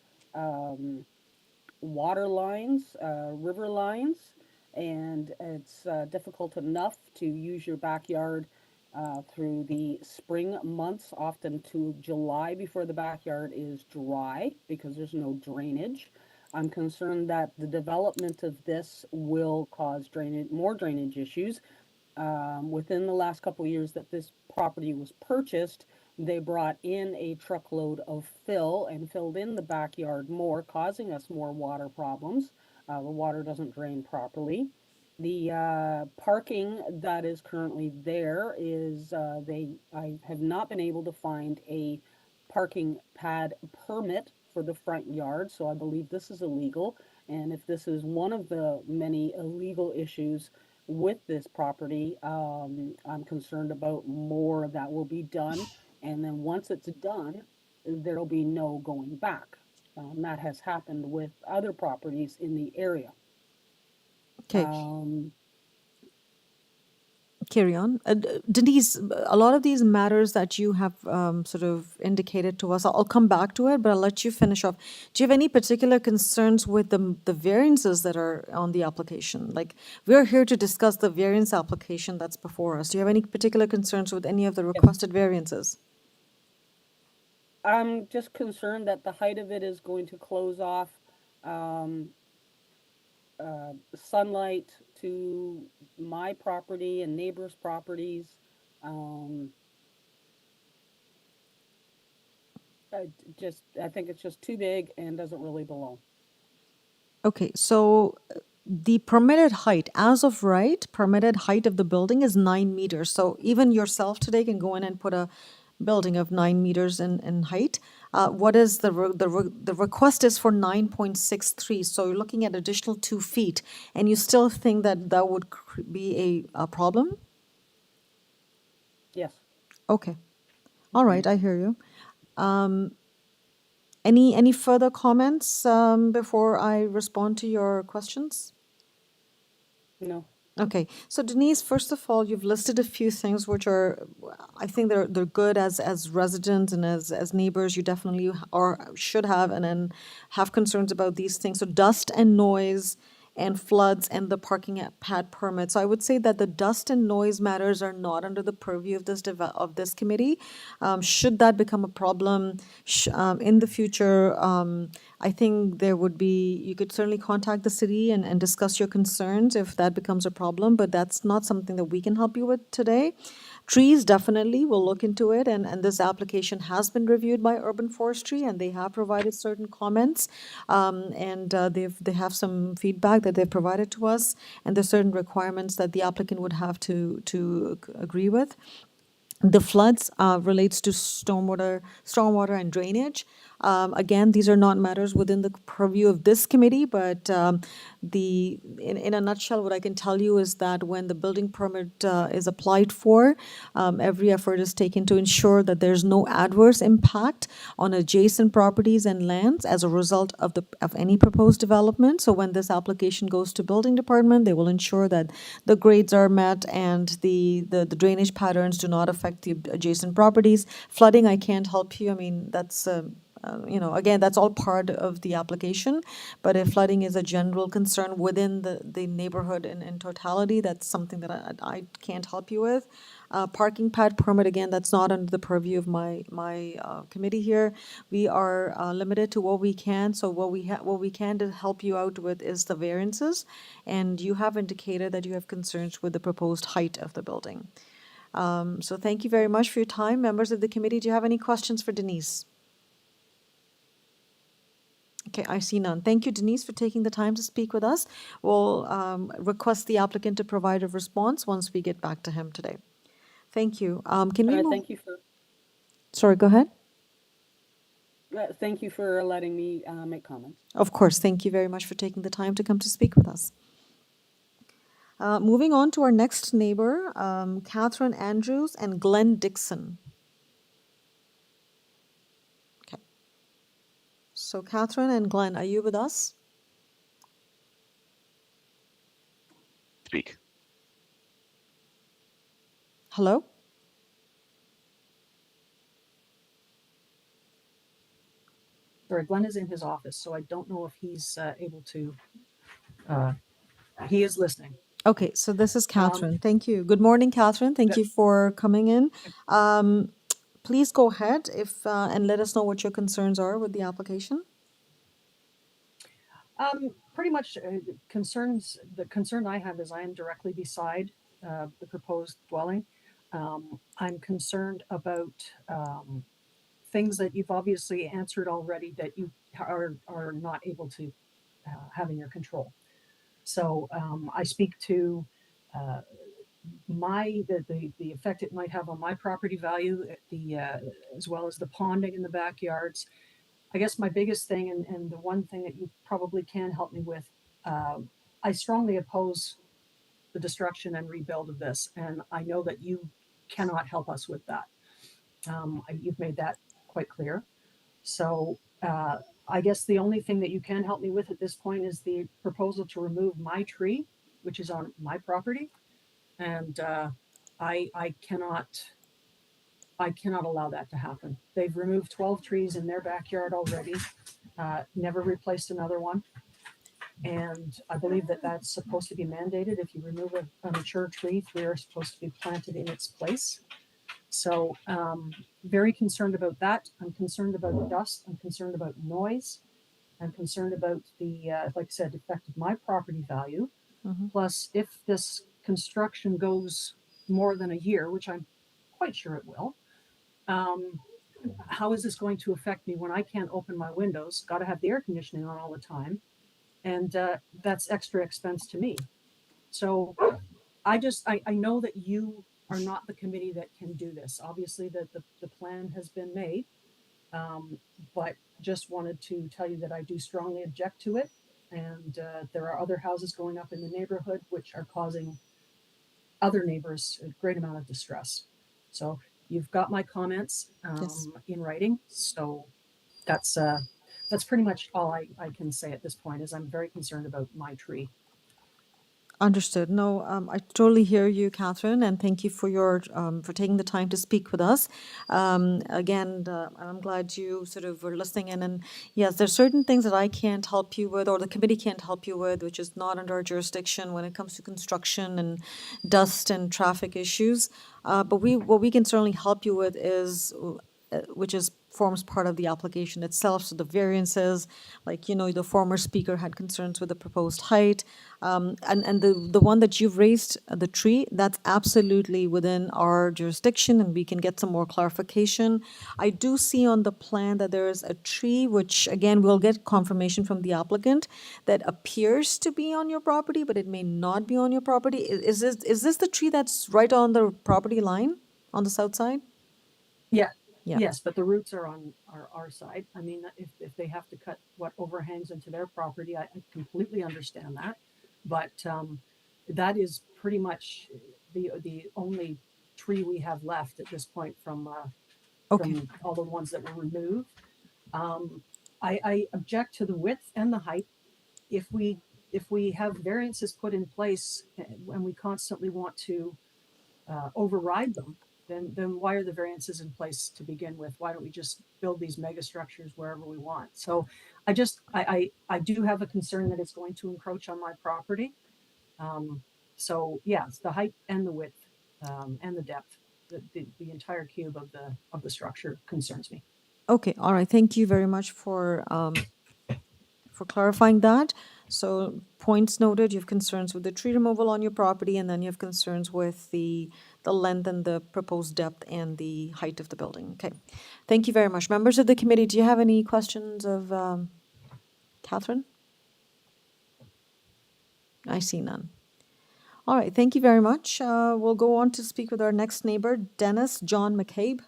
water lines, river lines, and it's difficult enough to use your backyard through the spring months, often to July before the backyard is dry because there's no drainage. I'm concerned that the development of this will cause more drainage issues. Within the last couple of years that this property was purchased, they brought in a truckload of fill and filled in the backyard more, causing us more water problems. The water doesn't drain properly. The parking that is currently there is, I have not been able to find a parking pad permit for the front yard, so I believe this is illegal. And if this is one of the many illegal issues with this property. I'm concerned about more that will be done. And then once it's done, there'll be no going back. That has happened with other properties in the area. Okay. Carry on. Denise, a lot of these matters that you have sort of indicated to us, I'll come back to it, but I'll let you finish off. Do you have any particular concerns with the variances that are on the application? Like, we're here to discuss the variance application that's before us. Do you have any particular concerns with any of the requested variances? I'm just concerned that the height of it is going to close off sunlight to my property and neighbors' properties. I think it's just too big and doesn't really belong. Okay, so the permitted height, as of right, permitted height of the building is 9 meters. So even yourself today can go in and put a building of 9 meters in height. What is the request is for 9.63. So you're looking at additional 2 feet, and you still think that that would be a problem? Yes. Okay. All right, I hear you. Any further comments before I respond to your questions? No. Okay, so Denise, first of all, you've listed a few things which are, I think they're good as residents and as neighbors. You definitely or should have and then have concerns about these things. So dust and noise and floods and the parking pad permit. So I would say that the dust and noise matters are not under the purview of this committee. Should that become a problem in the future, I think there would be, you could certainly contact the city and discuss your concerns if that becomes a problem, but that's not something that we can help you with today. Trees, definitely, we'll look into it, and this application has been reviewed by Urban Forestry, and they have provided certain comments, and they have some feedback that they've provided to us, and there's certain requirements that the applicant would have to agree with. The floods relates to stormwater and drainage. Again, these are not matters within the purview of this committee, but in a nutshell, what I can tell you is that when the building permit is applied for, every effort is taken to ensure that there's no adverse impact on adjacent properties and lands as a result of any proposed development. So when this application goes to building department, they will ensure that the grades are met and the drainage patterns do not affect the adjacent properties. Flooding, I can't help you. I mean, that's again, that's all part of the application. But if flooding is a general concern within the neighborhood in totality, that's something that I can't help you with. Parking pad permit, again, that's not under the purview of my committee here. We are limited to what we can. So what we can to help you out with is the variances, and you have indicated that you have concerns with the proposed height of the building. So thank you very much for your time, members of the committee. Do you have any questions for Denise? Okay, I see none. Thank you, Denise, for taking the time to speak with us. We'll request the applicant to provide a response once we get back to him today. Thank you. Can we move? Thank you for. Sorry, go ahead. Thank you for letting me make comments. Of course. Thank you very much for taking the time to come to speak with us. Moving on to our next neighbor, Catherine Andrews and Glenn Dixon. Okay. So Catherine and Glenn, are you with us? Speak. Hello? Sorry, Glenn is in his office, so I don't know if he's able to, he is listening. Okay, so this is Catherine. Thank you. Good morning, Catherine. Thank you for coming in. Please go ahead and let us know what your concerns are with the application. Pretty much the concern I have is I am directly beside the proposed dwelling. I'm concerned about things that you've obviously answered already that you are not able to have in your control. So I speak to the effect it might have on my property value, as well as the ponding in the backyards. I guess my biggest thing, and the one thing that you probably can help me with, I strongly oppose the destruction and rebuild of this. And I know that you cannot help us with that. You've made that quite clear. So I guess the only thing that you can help me with at this point is the proposal to remove my tree, which is on my property. And I cannot allow that to happen. They've removed 12 trees in their backyard already, never replaced another one. And I believe that that's supposed to be mandated. If you remove a mature tree, 3 are supposed to be planted in its place. So very concerned about that. I'm concerned about dust. I'm concerned about noise. I'm concerned about the, like I said, effect of my property value. Plus, if this construction goes more than a year, which I'm quite sure it will, how is this going to affect me when I can't open my windows? Got to have the air conditioning on all the time. And that's extra expense to me. So I know that you are not the committee that can do this. Obviously, the plan has been made, but just wanted to tell you that I do strongly object to it. And there are other houses going up in the neighborhood which are causing other neighbors a great amount of distress. So you've got my comments in writing. So that's pretty much all I can say at this point, is I'm very concerned about my tree. Understood. No, I totally hear you, Catherine, and thank you for your for taking the time to speak with us. Again, I'm glad you sort of were listening in. And yes, there's certain things that I can't help you with, or the committee can't help you with, which is not under our jurisdiction when it comes to construction and dust and traffic issues. But what we can certainly help you with is, which forms part of the application itself. So the variances, like, the former speaker had concerns with the proposed height. And the one that you've raised, the tree, that's absolutely within our jurisdiction, and we can get some more clarification. I do see on the plan that there is a tree, which again, we'll get confirmation from the applicant, that appears to be on your property, but it may not be on your property. Is this the tree that's right on the property line on the south side? Yeah. Yeah. Yes, but the roots are on our side. I mean, if they have to cut what overhangs into their property, I completely understand that. But that is pretty much the only tree we have left at this point from all the ones that were removed. I object to the width and the height. If we have variances put in place and we constantly want to override them, then why are the variances in place to begin with? Why don't we just build these mega structures wherever we want? So I do have a concern that it's going to encroach on my property. So yes, the height and the width and the depth, the entire cube of the structure concerns me. Okay, all right. Thank you very much for clarifying that. So points noted, you have concerns with the tree removal on your property, and then you have concerns with the length and the proposed depth and the height of the building. Okay, thank you very much. Members of the committee, do you have any questions of Catherine? I see none. All right, thank you very much. We'll go on to speak with our next neighbor, Dennis John McCabe.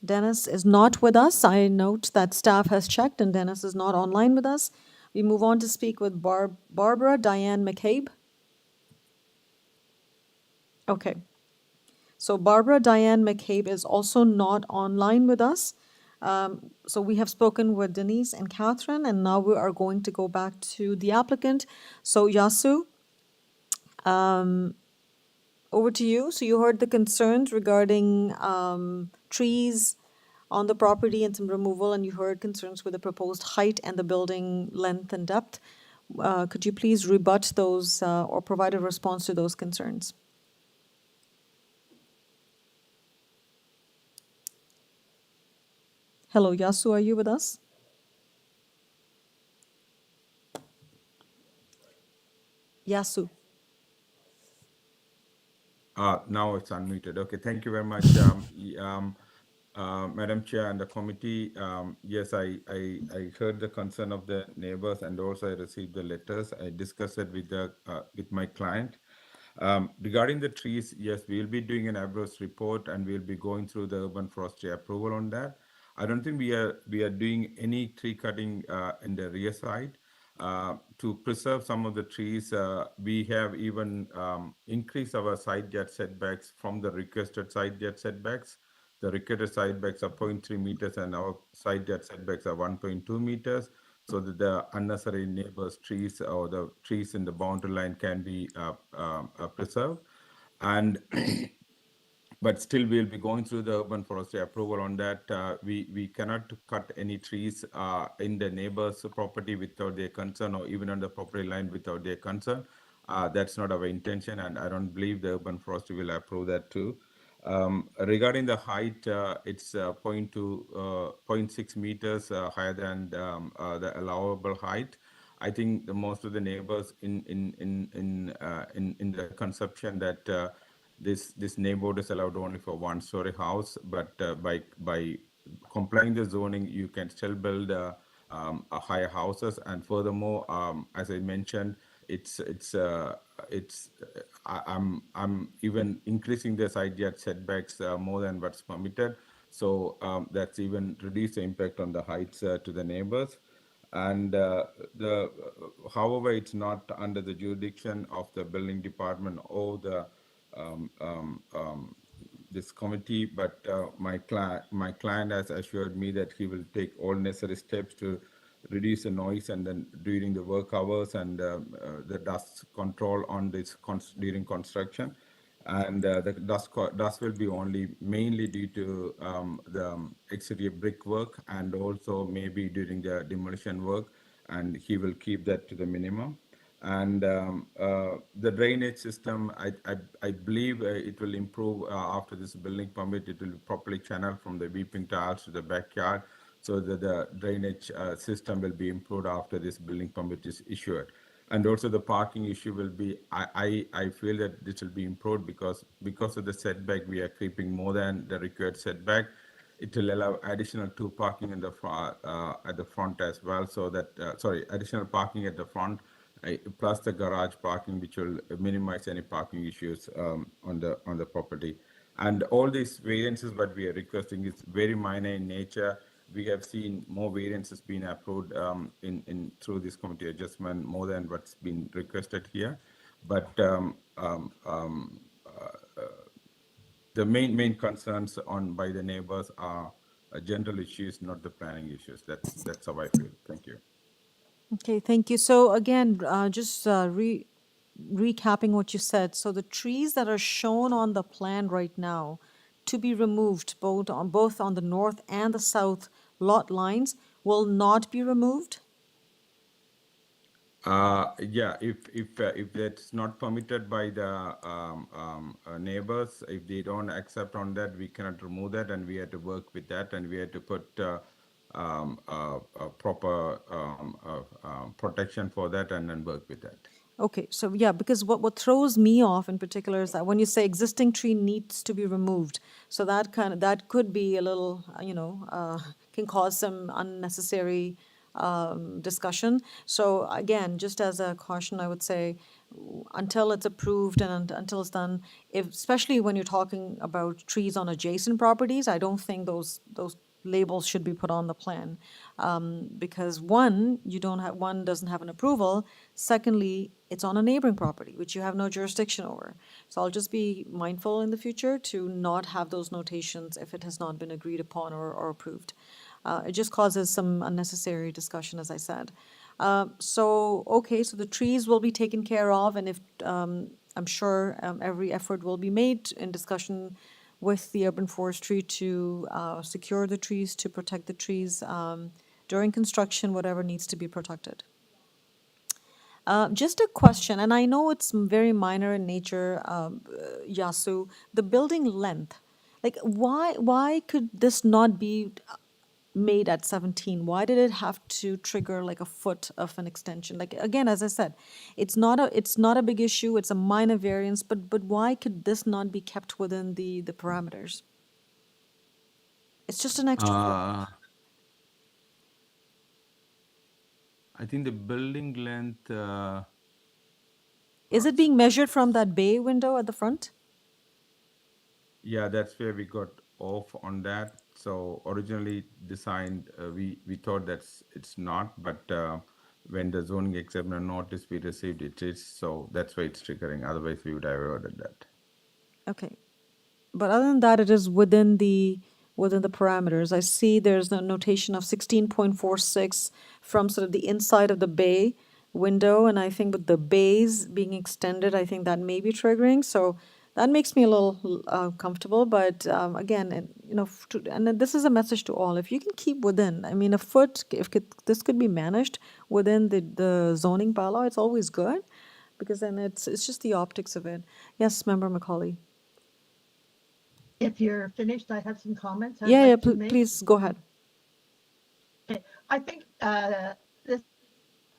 Dennis is not with us. I note that staff has checked and Dennis is not online with us. We move on to speak with Barbara Diane McCabe. Okay. So Barbara Diane McCabe is also not online with us. So we have spoken with Denise and Catherine, and now we are going to go back to the applicant. So Yasu, over to you. So you heard the concerns regarding trees on the property and some removal, and you heard concerns with the proposed height and the building length and depth. Could you please rebut those or provide a response to those concerns? Hello, Yasu, are you with us? Yasu. Now it's unmuted. Okay, thank you very much, Madam Chair and the committee. Yes, I heard the concern of the neighbors, and also I received the letters. I discussed it with my client. Regarding the trees, yes, we'll be doing an arborist report, and we'll be going through the urban forestry approval on that. I don't think we are doing any tree cutting in the rear side. to preserve some of the trees, we have even increased our side yard setbacks from the requested side yard setbacks. The required setbacks are 0.3 meters and our side yard setbacks are 1.2 meters, so that the unnecessary neighbors' trees or the trees in the boundary line can be preserved. And but still we'll be going through the urban forestry approval on that. We cannot cut any trees in the neighbor's property without their consent, or even on the property line without their consent. That's not our intention, and I don't believe the urban forestry will approve that too. Regarding the height, it's 0.6 meters higher than the allowable height. I think most of the neighbors in the conception that this neighborhood is allowed only for one-story house, but by complying the zoning, you can still build higher houses. And furthermore, as I mentioned, I'm even increasing the side yard setbacks more than what's permitted. So that's even reduced the impact on the heights to the neighbors. And however, it's not under the jurisdiction of the building department or the this committee, but my client has assured me that he will take all necessary steps to reduce the noise and then during the work hours and the dust control on this during construction. And the dust will be only mainly due to the exterior brickwork and also maybe during the demolition work, and he will keep that to the minimum. And the drainage system, I believe it will improve after this building permit. It will be properly channeled from the weeping tiles to the backyard, so that the drainage system will be improved after this building permit is issued. And also the parking issue will be, I feel that this will be improved because of the setback, we are creeping more than the required setback. It will allow additional 2 parking in the at the front as well, so that, additional parking at the front, plus the garage parking, which will minimize any parking issues on the property. And all these variances that we are requesting is very minor in nature. We have seen more variances being approved through this committee adjustment more than what's been requested here. But the main concerns by the neighbors are general issues, not the planning issues. That's how I feel. Thank you. Okay, thank you. So again, just recapping what you said. So the trees that are shown on the plan right now to be removed both on the north and the south lot lines will not be removed? Yeah, if that's not permitted by the neighbors, if they don't accept on that, we cannot remove that, and we had to work with that, and we had to put a proper protection for that, and then work with that. Okay, so yeah, because what throws me off in particular is that when you say existing tree needs to be removed, so that could be a little, can cause some unnecessary discussion. So again, just as a caution, I would say, until it's approved and until it's done, especially when you're talking about trees on adjacent properties, I don't think those labels should be put on the plan, because one doesn't have an approval. Secondly, it's on a neighboring property which you have no jurisdiction over. So I'll just be mindful in the future to not have those notations if it has not been agreed upon or approved. It just causes some unnecessary discussion, as I said. So the trees will be taken care of, and if I'm sure every effort will be made in discussion with the urban forestry to secure the trees, to protect the trees during construction, whatever needs to be protected. Just a question, and I know it's very minor in nature, Yasu, the building length. Like, why could this not be made at 17? Why did it have to trigger like a foot of an extension? Like, again, as I said, it's not a big issue, it's a minor variance, but why could this not be kept within the parameters? It's just an extra foot. I think the building length. Is it being measured from that bay window at the front? Yeah, that's where we got off on that. So originally designed, we thought it's not, but when the zoning exception notice we received it is, so that's why it's triggering. Otherwise, we would have avoided that. Okay. But other than that, it is within the parameters. I see there's a notation of 16.46 from sort of the inside of the bay window, and I think with the bays being extended, I think that may be triggering. So that makes me a little comfortable. But again, and then this is a message to all. If you can keep within, I mean, a foot, this could be managed within the zoning bylaw, it's always good, because then it's just the optics of it. Yes, Member Macaulay. If you're finished, I have some comments. I'd Yeah, like yeah, to make. please go ahead. Okay. I think this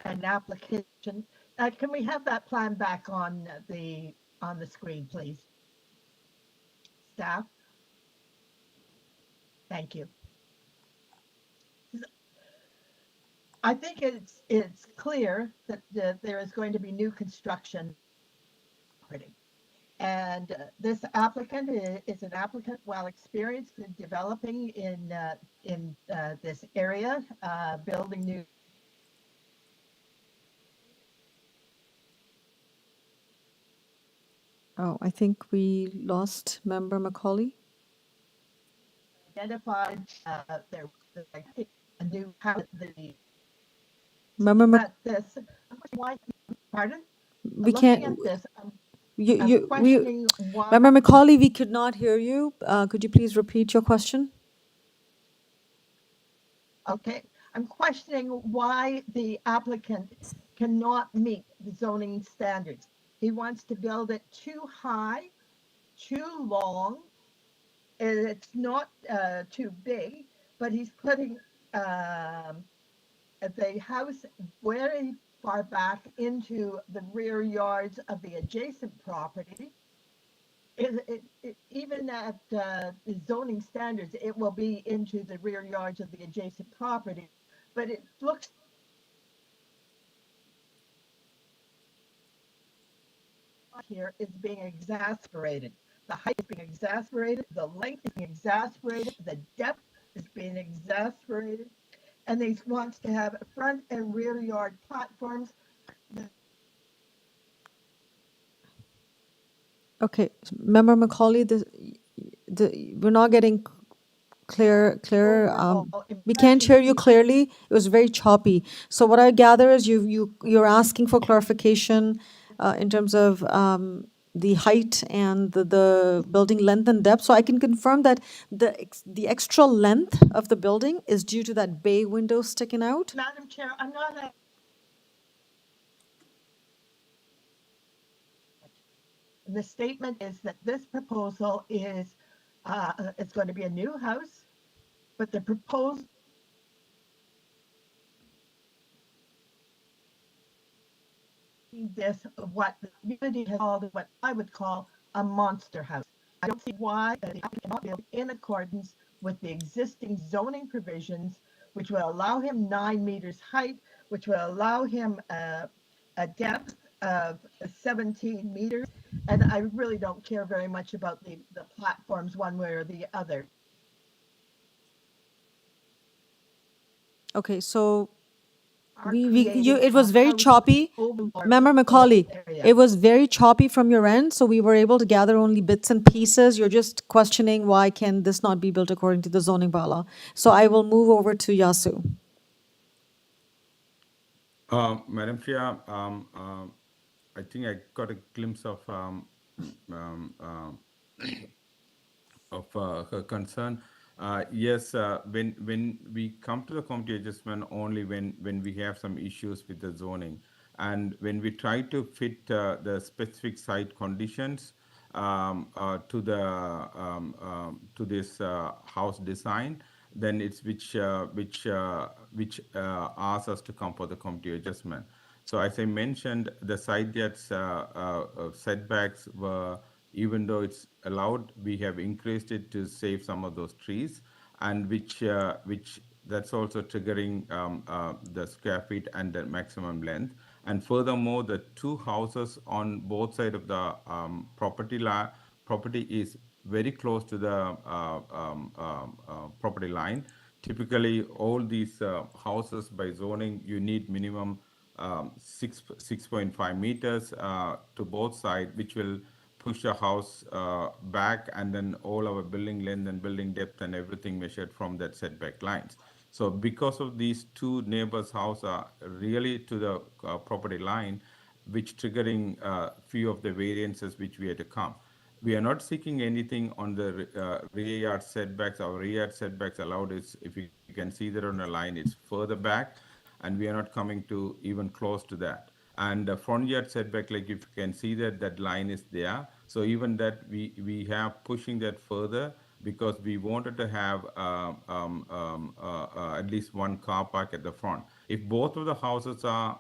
an application. Can we have that plan back on the screen, please? Staff. Thank you. I think it's clear that there is going to be new construction. And this applicant is an applicant well experienced in developing in this area, building new. Oh, I think we lost Member Macaulay. Identified there a new house. Member This. Why? Pardon? we Looking can't. at this, We questioning why. Member Macaulay, we could not hear you. Could you please repeat your question? Okay, I'm questioning why the applicant cannot meet the zoning standards. He wants to build it too high, too long. It's not too big, but he's putting the house very far back into the rear yards of the adjacent property. Even at the zoning standards, it will be into the rear yards of the adjacent property, but it looks here is being exasperated. The height is being exasperated, the length is being exasperated, the depth is being exasperated, and he wants to have front and rear yard platforms. Okay, Member Macaulay, we're not getting clear. We can't hear you clearly. It was very choppy. So what I gather is you're asking for clarification in terms of the height and the building length and depth. So I can confirm that the extra length of the building is due to that bay window sticking out. Madam Chair, I'm not the statement is that this proposal is it's going to be a new house, but the proposed this what the community has called what I would call a monster house. I don't see why the applicant cannot build in accordance with the existing zoning provisions, which will allow him 9 meters height, which will allow him a depth of 17 meters. And I really don't care very much about the platforms one way or the other. Okay, so it was very choppy. Member Macaulay, it was very choppy from your end, so we were able to gather only bits and pieces. You're just questioning why can this not be built according to the zoning bylaw. So I will move over to Yasu. Madam Chair, I think I got a glimpse of her concern. Yes, when we come to the committee adjustment only when we have some issues with the zoning, and when we try to fit the specific site conditions to this house design, then it's which asks us to come for the committee adjustment. So as I mentioned, the side yards setbacks were, even though it's allowed, we have increased it to save some of those trees, and which that's also triggering the square feet and the maximum length. And furthermore, the two houses on both sides of the property is very close to the property line. Typically, all these houses by zoning, you need minimum 6.5 meters to both sides, which will push the house back, and then all our building length and building depth and everything measured from that setback lines. So because of these two neighbors' houses are really to the property line, which triggering few of the variances which we had to come. We are not seeking anything on the rear yard setbacks. Our rear yard setbacks allowed is, if you can see that on the line, it's further back, and we are not coming to even close to that. And the front yard setback, like if you can see that that line is there. So even that we have pushing that further, because we wanted to have at least one car park at the front. If both of the houses, the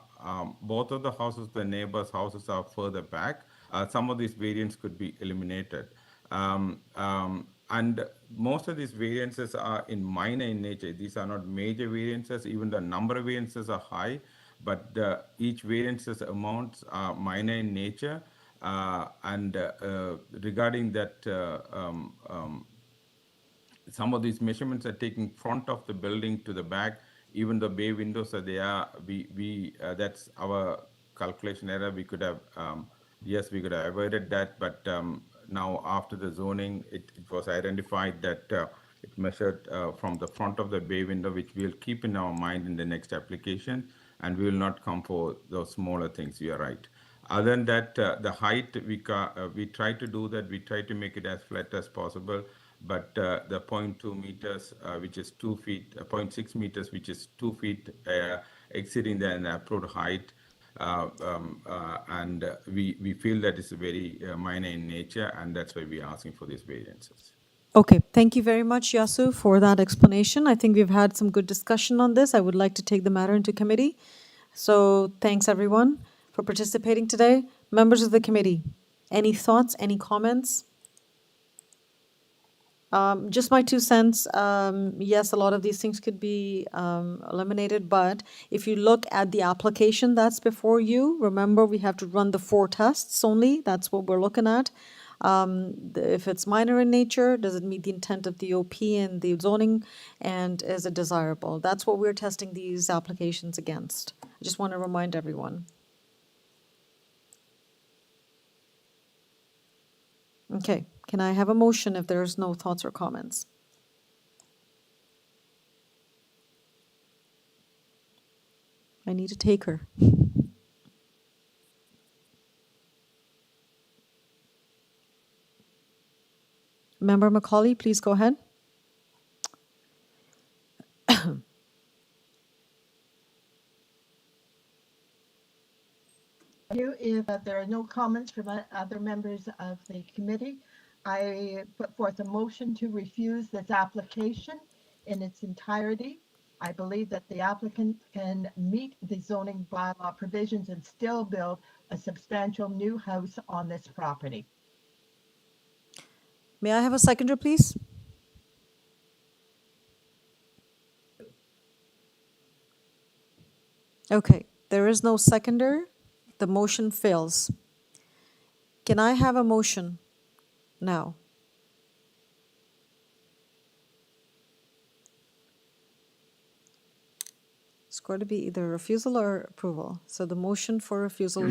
neighbors' houses are further back, some of these variants could be eliminated. And most of these variances are in minor in nature. These are not major variances. Even the number of variances are high, but each variances amounts are minor in nature. Regarding that, some of these measurements are taking front of the building to the back. Even the bay windows are there. That's our calculation error. We could have, yes, we could have avoided that, but now after the zoning, it was identified that it measured from the front of the bay window, which we'll keep in our mind in the next application, and we will not come for those smaller things. You are right. Other than that, the height, we try to do that. We try to make it as flat as possible, but the 0.2 meters, which is 2 feet, 0.6 meters, which is 2 feet exceeding the approved height, and we feel that it's very minor in nature, and that's why we are asking for these variances. Okay, thank you very much, Yasu, for that explanation. I think we've had some good discussion on this. I would like to take the matter into committee. So thanks, everyone, for participating today. Members of the committee, any thoughts, any comments? Just my 2 cents. Yes, a lot of these things could be eliminated, but if you look at the application that's before you, remember we have to run the 4 tests only. That's what we're looking at. If it's minor in nature, does it meet the intent of the OP and the zoning, and is it desirable? That's what we're testing these applications against. I just want to remind everyone. Okay, can I have a motion if there's no thoughts or comments? I need a taker. Member Macaulay, please go ahead. If there are no comments from other members of the committee, I put forth a motion to refuse this application in its entirety. I believe that the applicant can meet the zoning bylaw provisions and still build a substantial new house on this property. May I have a seconder, please? Okay, there is no seconder. The motion fails. Can I have a motion now? It's going to be either refusal or approval. So the motion for refusal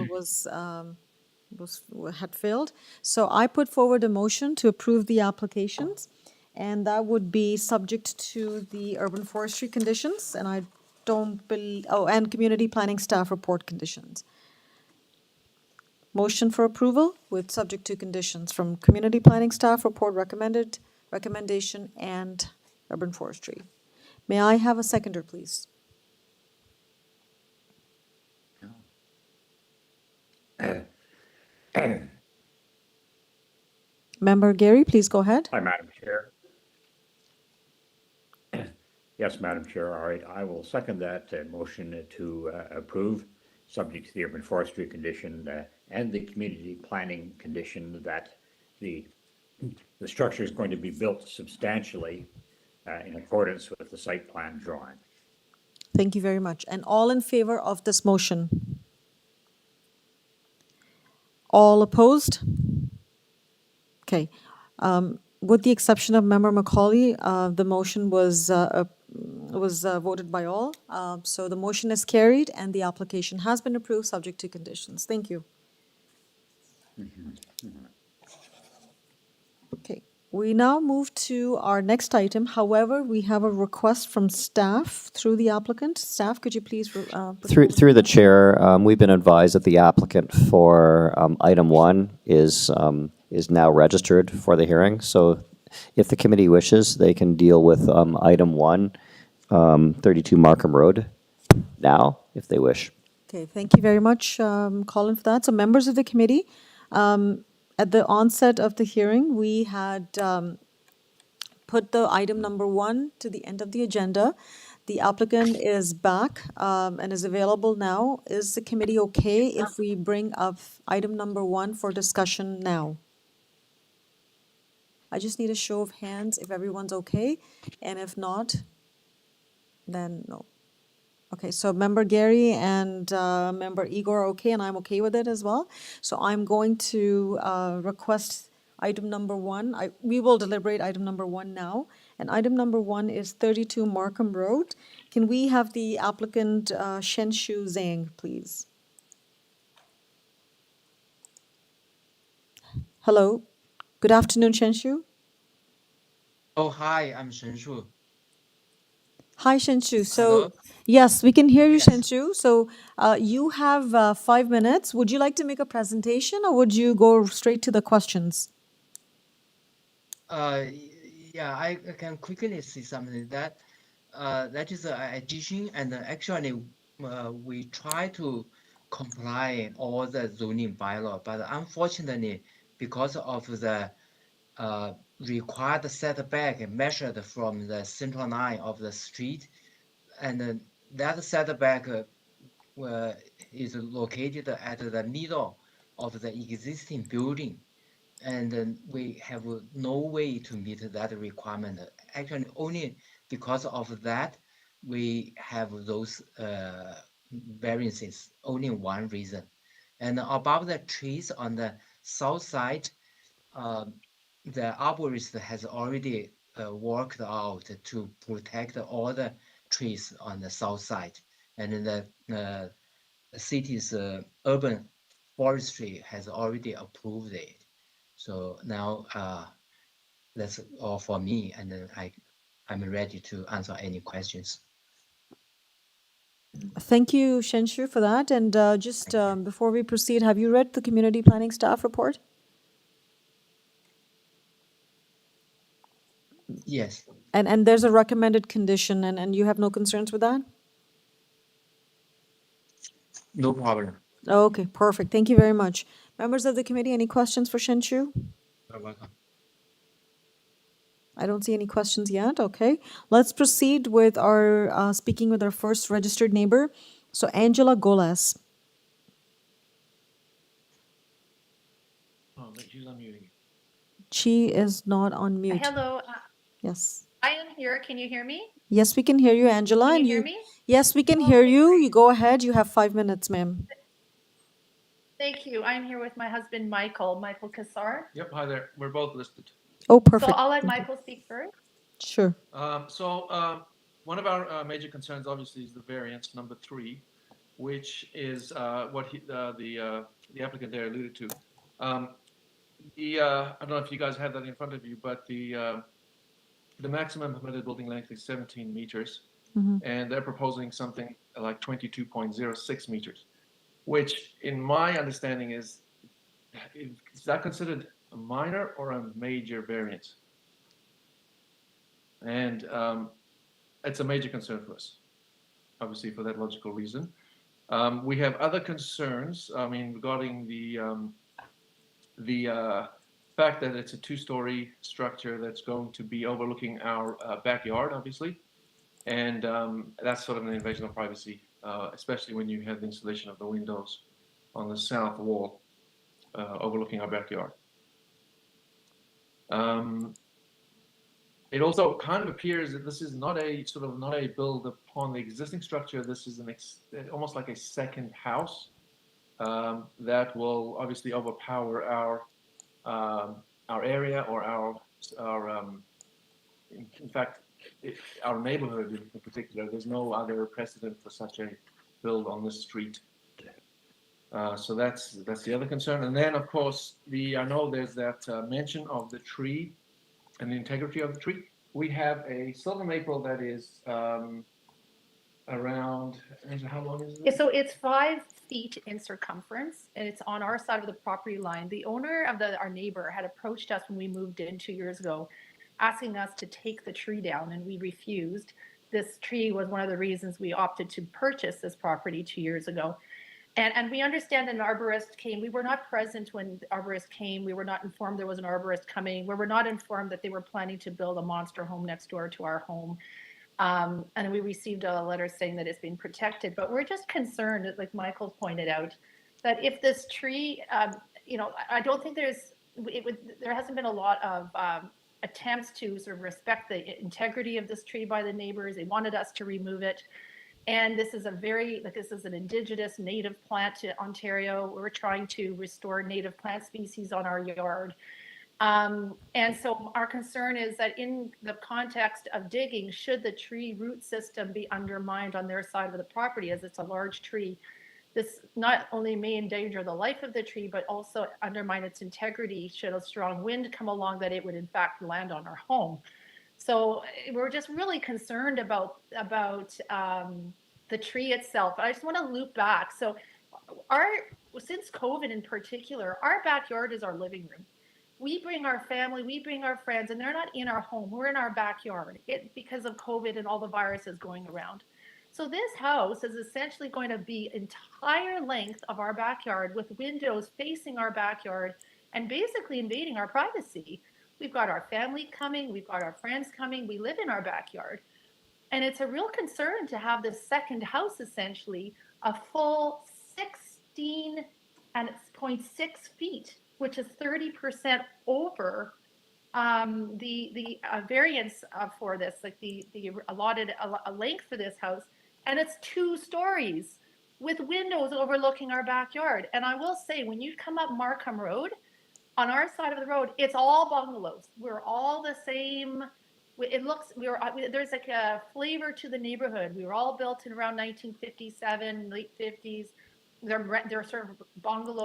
had failed. So I put forward a motion to approve the applications, and that would be subject to the urban forestry conditions, and I don't believe, and community planning staff report conditions. Motion for approval with subject to conditions from community planning staff report recommendation, and urban forestry. May I have a seconder, please? Member Gary, please go ahead. Hi, Madam Chair. Yes, Madam Chair. All right, I will second that motion to approve, subject to the urban forestry condition and the community planning condition that the structure is going to be built substantially in accordance with the site plan drawing. Thank you very much. And all in favor of this motion? All opposed? Okay. With the exception of Member Macaulay, the motion was was voted by all. So the motion is carried and the application has been approved, subject to conditions. Thank you. Okay, we now move to our next item. However, we have a request from staff through the applicant. Staff, could you please? Through the chair, we've been advised that the applicant for item 1 is now registered for the hearing. So if the committee wishes, they can deal with item 1, 32 Markham Road now, if they wish. Okay, thank you very much, Colin, for that. So members of the committee, at the onset of the hearing, we had put the item number 1 to the end of the agenda. The applicant is back and is available now. Is the committee okay if we bring up item number 1 for discussion now? I just need a show of hands if everyone's okay, and if not, then no. Okay, so member Gary and member Igor are okay, and I'm okay with it as well. So I'm going to request item number 1. We will deliberate item number 1 now. And item number 1 is 32 Markham Road. Can we have the applicant Shenshu Zhang, please? Hello. Good afternoon, Shenshu. Oh, hi, I'm Shenshu. Hi, Shenshu. So, Hello? yes, we can hear you, Shenshu. So, you have 5 minutes. Would you like to make a presentation or would you go straight to the questions? Yeah, I can quickly say something that is an addition, and actually we try to comply all the zoning bylaw, but unfortunately, because of the required setback measured from the central line of the street, and that setback is located at the middle of the existing building, and we have no way to meet that requirement. Actually, only because of that, we have those variances, only one reason. And above the trees on the south side, the arborist has already worked out to protect all the trees on the south side, and the city's urban forestry has already approved it. So now that's all for me, and then I'm ready to answer any questions. Thank you, Shenshu, for that. And just before we proceed, have you read the community planning staff report? Yes. And there's a recommended condition, and you have no concerns with that? No problem. Okay, perfect. Thank you very much. Members of the committee, any questions for Shenshu? You're welcome. I don't see any questions yet. Okay, let's proceed with our speaking with our first registered neighbor. So Angela Goles. Oh, but she's unmuting. She is not on mute. Hello, Yes. I am here. Can you hear me? Yes, we can hear you, Angela. Can And you hear me? Yes, we can hear you. You go ahead. You have 5 minutes, ma'am. Thank you. I'm here with my husband, Michael Kassar. Yep, hi there. We're both listed. Oh, So perfect. I'll let Michael speak first. Sure. One of our major concerns, obviously, is the variance number 3, which is what the applicant there alluded to. I don't know if you guys have that in front of you, but the maximum permitted building length is 17 meters, and they're proposing something like 22.06 meters, which, in my understanding, is that considered a minor or a major variance? And it's a major concern for us, obviously, for that logical reason. We have other concerns, regarding the fact that it's a 2-story structure that's going to be overlooking our backyard, obviously. And that's sort of an invasion of privacy, especially when you have the installation of the windows on the south wall overlooking our backyard. It also kind of appears that this is not a build upon the existing structure. This is almost like a second house that will obviously overpower our area or in fact our neighborhood in particular, there's no other precedent for such a build on the street. So that's the other concern. And then, of course, I know there's that mention of the tree and the integrity of the tree. We have a silver maple that is around, how long is it? So it's 5 feet in circumference, and it's on our side of the property line. The owner of our neighbor had approached us when we moved in 2 years ago, asking us to take the tree down, and we refused. This tree was one of the reasons we opted to purchase this property 2 years ago. And we understand an arborist came. We were not present when the arborist came. We were not informed there was an arborist coming. We were not informed that they were planning to build a monster home next door to our home. And we received a letter saying that it's being protected. But we're just concerned, like Michael pointed out, that if this tree, I don't think there hasn't been a lot of attempts to sort of respect the integrity of this tree by the neighbors. They wanted us to remove it. And this is this is an indigenous native plant to Ontario. We're trying to restore native plant species on our yard. And so our concern is that in the context of digging, should the tree root system be undermined on their side of the property, as it's a large tree, this not only may endanger the life of the tree, but also undermine its integrity should a strong wind come along, that it would in fact land on our home. So we're just really concerned about the tree itself. I just want to loop back. So since COVID in particular, our backyard is our living room. We bring our family, we bring our friends, and they're not in our home. We're in our backyard because of COVID and all the viruses going around. So this house is essentially going to be entire length of our backyard with windows facing our backyard and basically invading our privacy. We've got our family coming, we've got our friends coming, we live in our backyard. And it's a real concern to have this second house, essentially, a full 16.6 feet, which is 30% over the variance for this, like the allotted length for this house. And it's 2 stories with windows overlooking our backyard. And I will say, when you come up Markham Road, on our side of the road, it's all bungalows. We're all the same. There's like a flavor to the neighborhood. We were all built in around 1957, late 50s. They're sort of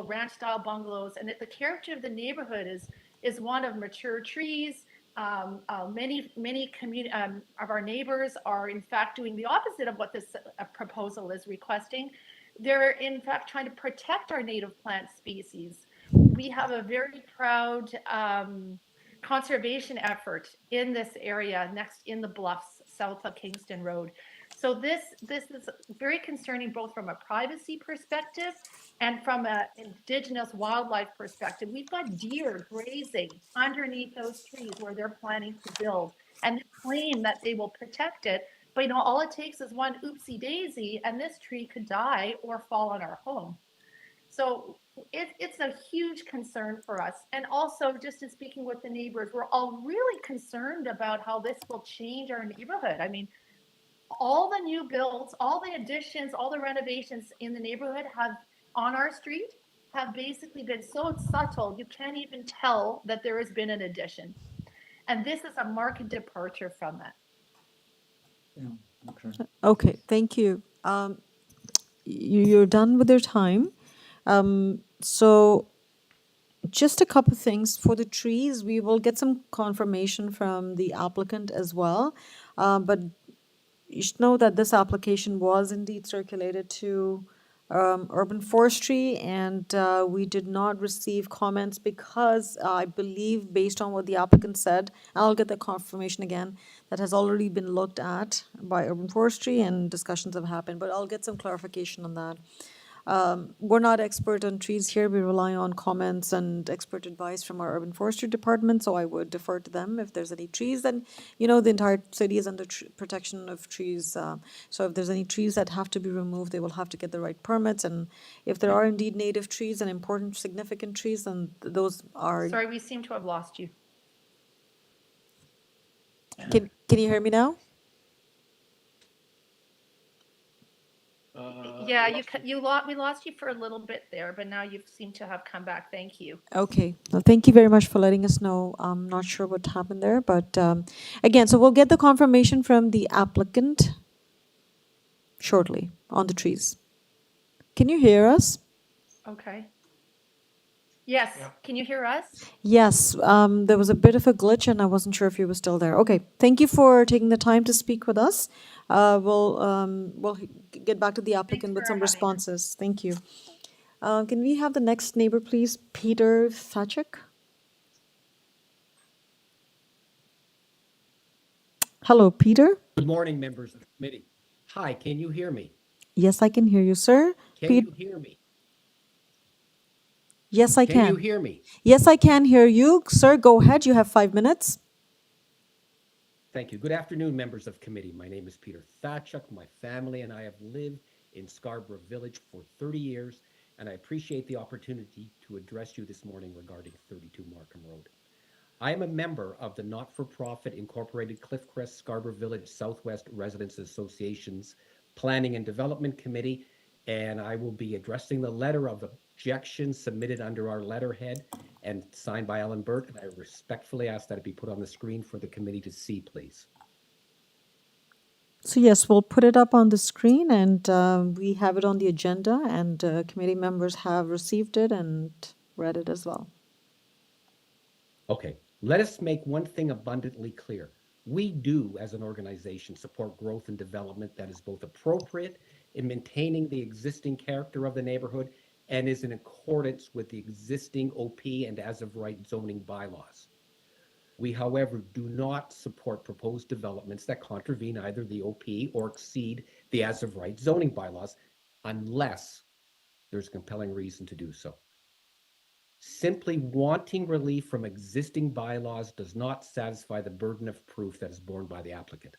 ranch style bungalows. And the character of the neighborhood is one of mature trees. Many of our neighbors are in fact doing the opposite of what this proposal is requesting. They're in fact trying to protect our native plant species. We have a very proud conservation effort in this area, in the Bluffs, south of Kingston Road. So this is very concerning, both from a privacy perspective and from an Indigenous wildlife perspective. We've got deer grazing underneath those trees where they're planning to build, and they claim that they will protect it. But all it takes is one oopsie daisy, and this tree could die or fall on our home. So it's a huge concern for us. And also, just in speaking with the neighbors, we're all really concerned about how this will change our neighborhood. I mean, all the new builds, all the additions, all the renovations in the neighborhood on our street have basically been so subtle, you can't even tell that there has been an addition. And this is a marked departure from that. Yeah, okay, thank you. You're done with your time. So just a couple of things for the trees. We will get some confirmation from the applicant as well. But you should know that this application was indeed circulated to urban forestry, and we did not receive comments because I believe, based on what the applicant said, I'll get the confirmation again, that has already been looked at by urban forestry and discussions have happened, but I'll get some clarification on that. We're not expert on trees here. We rely on comments and expert advice from our urban forestry department, so I would defer to them if there's any trees. Then, the entire city is under protection of trees. So if there's any trees that have to be removed, they will have to get the right permits. And if there are indeed native trees and important, significant trees, then those are... Sorry, we seem to have lost you. Can you hear me now? Yeah, we lost you for a little bit there, but now you seem to have come back. Thank you. Okay, well, thank you very much for letting us know. I'm not sure what happened there, but again, so we'll get the confirmation from the applicant shortly on the trees. Can you hear us? Okay. Yes, can you hear us? Yes, there was a bit of a glitch and I wasn't sure if you were still there. Okay, thank you for taking the time to speak with us. We'll get back to the applicant with some responses. Thank you. Can we have the next neighbor, please? Peter Thachik. Hello, Peter. Good morning, members of the committee. Hi, can you hear me? Yes, I can hear you, sir. Can you hear me? Yes, I can. Can you hear me? Yes, I can hear you. Sir, go ahead. You have 5 minutes. Thank you. Good afternoon, members of committee. My name is Peter Thachuk. My family and I have lived in Scarborough Village for 30 years, and I appreciate the opportunity to address you this morning regarding 32 Markham Road. I am a member of the not-for-profit Incorporated Cliffcrest Scarborough Village Southwest Residents Association's Planning and Development Committee, and I will be addressing the letter of objection submitted under our letterhead and signed by Ellen Burt, and I respectfully ask that it be put on the screen for the committee to see, please. So yes, we'll put it up on the screen and we have it on the agenda and committee members have received it and read it as well. Okay, let us make one thing abundantly clear. We do, as an organization, support growth and development that is both appropriate in maintaining the existing character of the neighborhood and is in accordance with the existing OP and as-of-right zoning bylaws. We, however, do not support proposed developments that contravene either the OP or exceed the as-of-right zoning bylaws unless there's a compelling reason to do so. Simply wanting relief from existing bylaws does not satisfy the burden of proof that is borne by the applicant.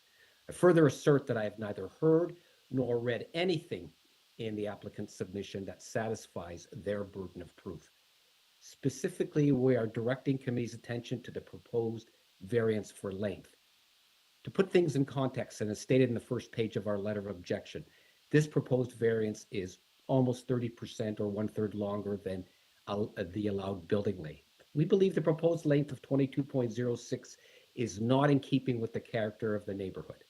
I further assert that I have neither heard nor read anything in the applicant's submission that satisfies their burden of proof. Specifically, we are directing committee's attention to the proposed variance for length. To put things in context, and as stated in the first page of our letter of objection, this proposed variance is almost 30% or 1/3 longer than the allowed building length. We believe the proposed length of 22.06 is not in keeping with the character of the neighborhood.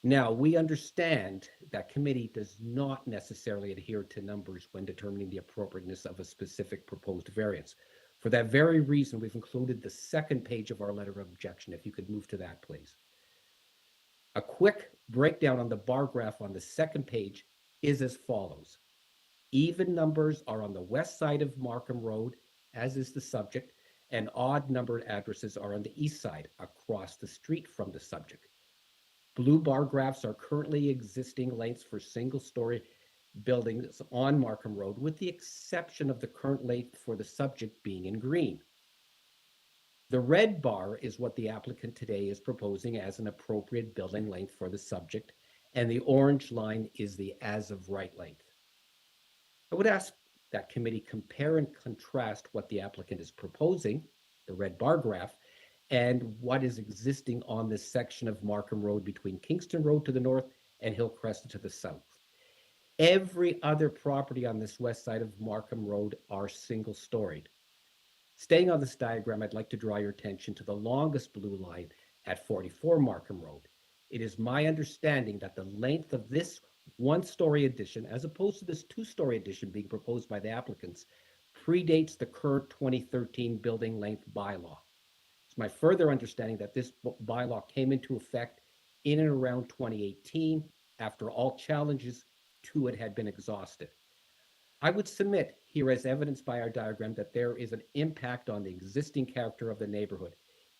Now, we understand that committee does not necessarily adhere to numbers when determining the appropriateness of a specific proposed variance. For that very reason, we've included the second page of our letter of objection. If you could move to that, please. A quick breakdown on the bar graph on the second page is as follows. Even numbers are on the west side of Markham Road, as is the subject, and odd numbered addresses are on the east side, across the street from the subject. Blue bar graphs are currently existing lengths for single-story buildings on Markham Road, with the exception of the current length for the subject being in green. The red bar is what the applicant today is proposing as an appropriate building length for the subject, and the orange line is the as-of-right length. I would ask that committee compare and contrast what the applicant is proposing, the red bar graph, and what is existing on this section of Markham Road between Kingston Road to the north and Hillcrest to the south. Every other property on this west side of Markham Road are single-storied. Staying on this diagram, I'd like to draw your attention to the longest blue line at 44 Markham Road. It is my understanding that the length of this one-story addition, as opposed to this two-story addition being proposed by the applicants, predates the current 2013 building length bylaw. It's my further understanding that this bylaw came into effect in and around 2018 after all challenges to it had been exhausted. I would submit here as evidenced by our diagram that there is an impact on the existing character of the neighborhood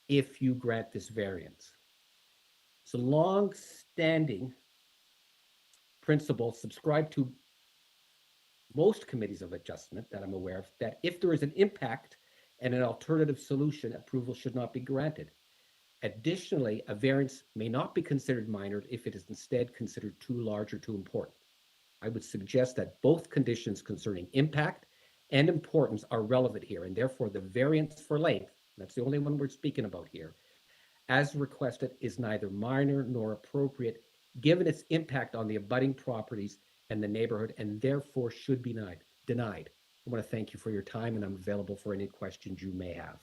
if you grant this variance. It's a long-standing principle subscribed to most committees of adjustment that I'm aware of, that if there is an impact and an alternative solution, approval should not be granted. Additionally, a variance may not be considered minor if it is instead considered too large or too important. I would suggest that both conditions concerning impact and importance are relevant here, and therefore the variance for length, that's the only one we're speaking about here, as requested is neither minor nor appropriate given its impact on the abutting properties and the neighborhood, and therefore should be denied. I want to thank you for your time, and I'm available for any questions you may have.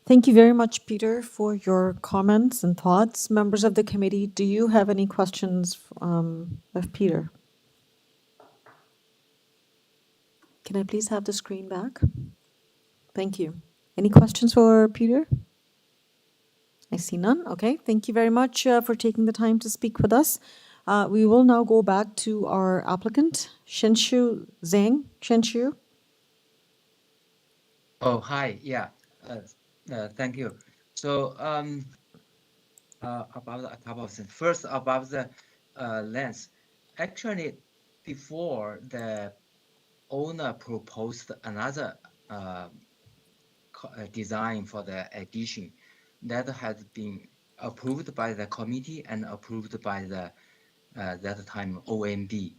Thank you very much, Peter, for your comments and thoughts. Members of the committee, do you have any questions of Peter? Can I please have the screen back? Thank you. Any questions for Peter? I see none. Okay, thank you very much for taking the time to speak with us. We will now go back to our applicant, Shenshu Zhang. Shenshu? Oh, hi. Yeah. Thank you. So, about a couple of things. First, about the length. Actually, before the owner proposed another design for the addition that has been approved by the committee and approved by the that time OMB.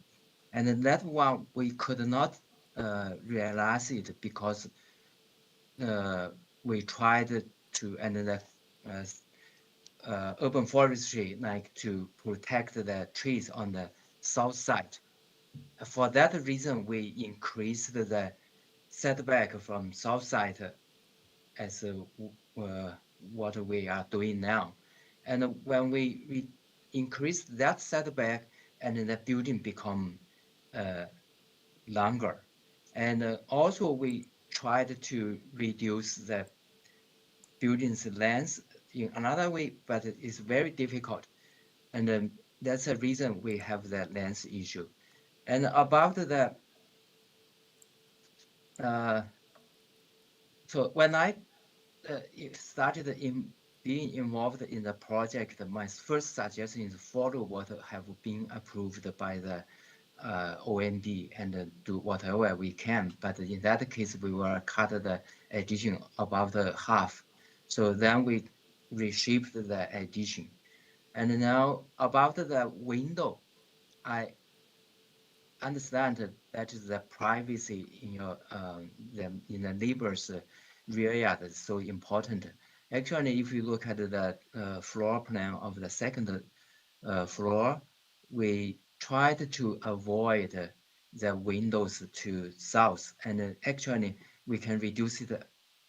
And that one we could not realize it because we tried to, and the urban forestry like to protect the trees on the south side. For that reason, we increased the setback from south side as what we are doing now. And when we increase that setback, and the building become longer. And also we tried to reduce the building's length in another way, but it's very difficult. And that's the reason we have the length issue. And about the, so when I started being involved in the project, my first suggestion is follow what have been approved by the OMB and do whatever we can. But in that case, we will cut the addition above the half. So then we reshaped the addition. And now about the window, I understand that is the privacy in your in the neighbor's rear yard is so important. Actually, if you look at the floor plan of the second floor, we tried to avoid the windows to south, and actually we can reduce it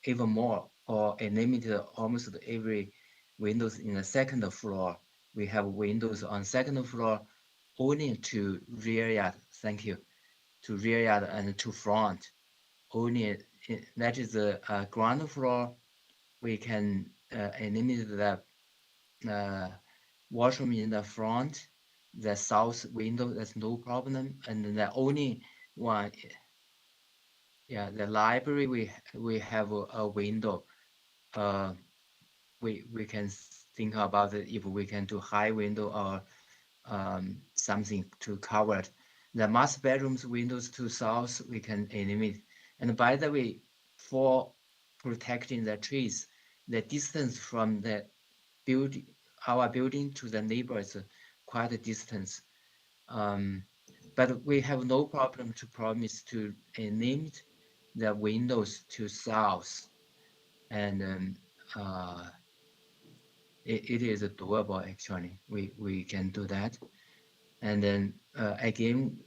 even more or eliminate almost every windows in the second floor. We have windows on second floor only to rear yard. Thank you. To rear yard and to front. Only that is the ground floor. We can eliminate the washroom in the front, the south window. That's no problem. And the only one, yeah, the library. We have a window. We can think about it if we can do high window or something to cover it. The master bedrooms windows to south we can eliminate. And by the way, for protecting the trees, the distance from the building, our building to the neighbors, quite a distance. But we have no problem to promise to eliminate the windows to south, and it is doable actually. We can do that. And then again,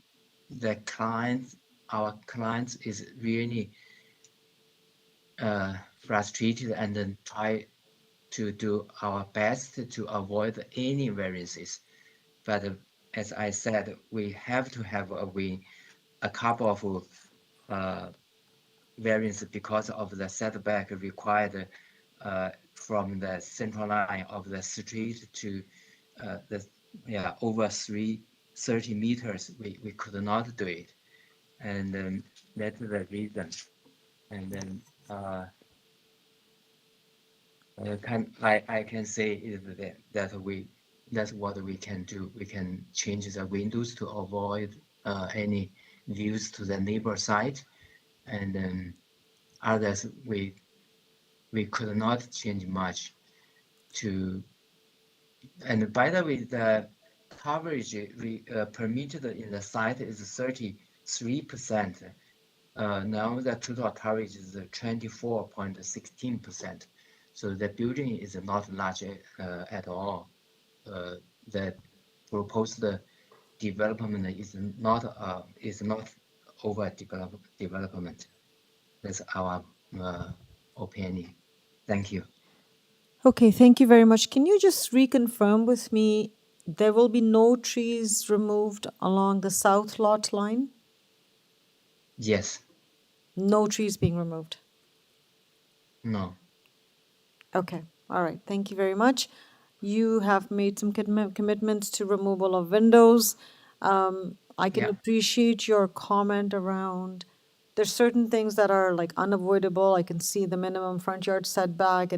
the client, our clients is really frustrated, and then try to do our best to avoid any variances. But as I said, we have to have a couple of variances because of the setback required from the central line of the street to the over 30 meters. We could not do it, and that's the reason. And then I can say is that that's what we can do. We can change the windows to avoid any views to the neighbor side, and then others we could not change much to. And by the way, the coverage permitted in the site is 33%. Now the total coverage is 24.16%. So the building is not large at all. The proposed development is not over development. That's our opinion. Thank you. Okay, thank you very much. Can you just reconfirm with me, there will be no trees removed along the south lot line? Yes. No trees being removed? No. Okay, all right, thank you very much. You have made some commitments to removal of windows. I can Yeah. appreciate your comment around, there's certain things that are like unavoidable. I can see the minimum front yard setback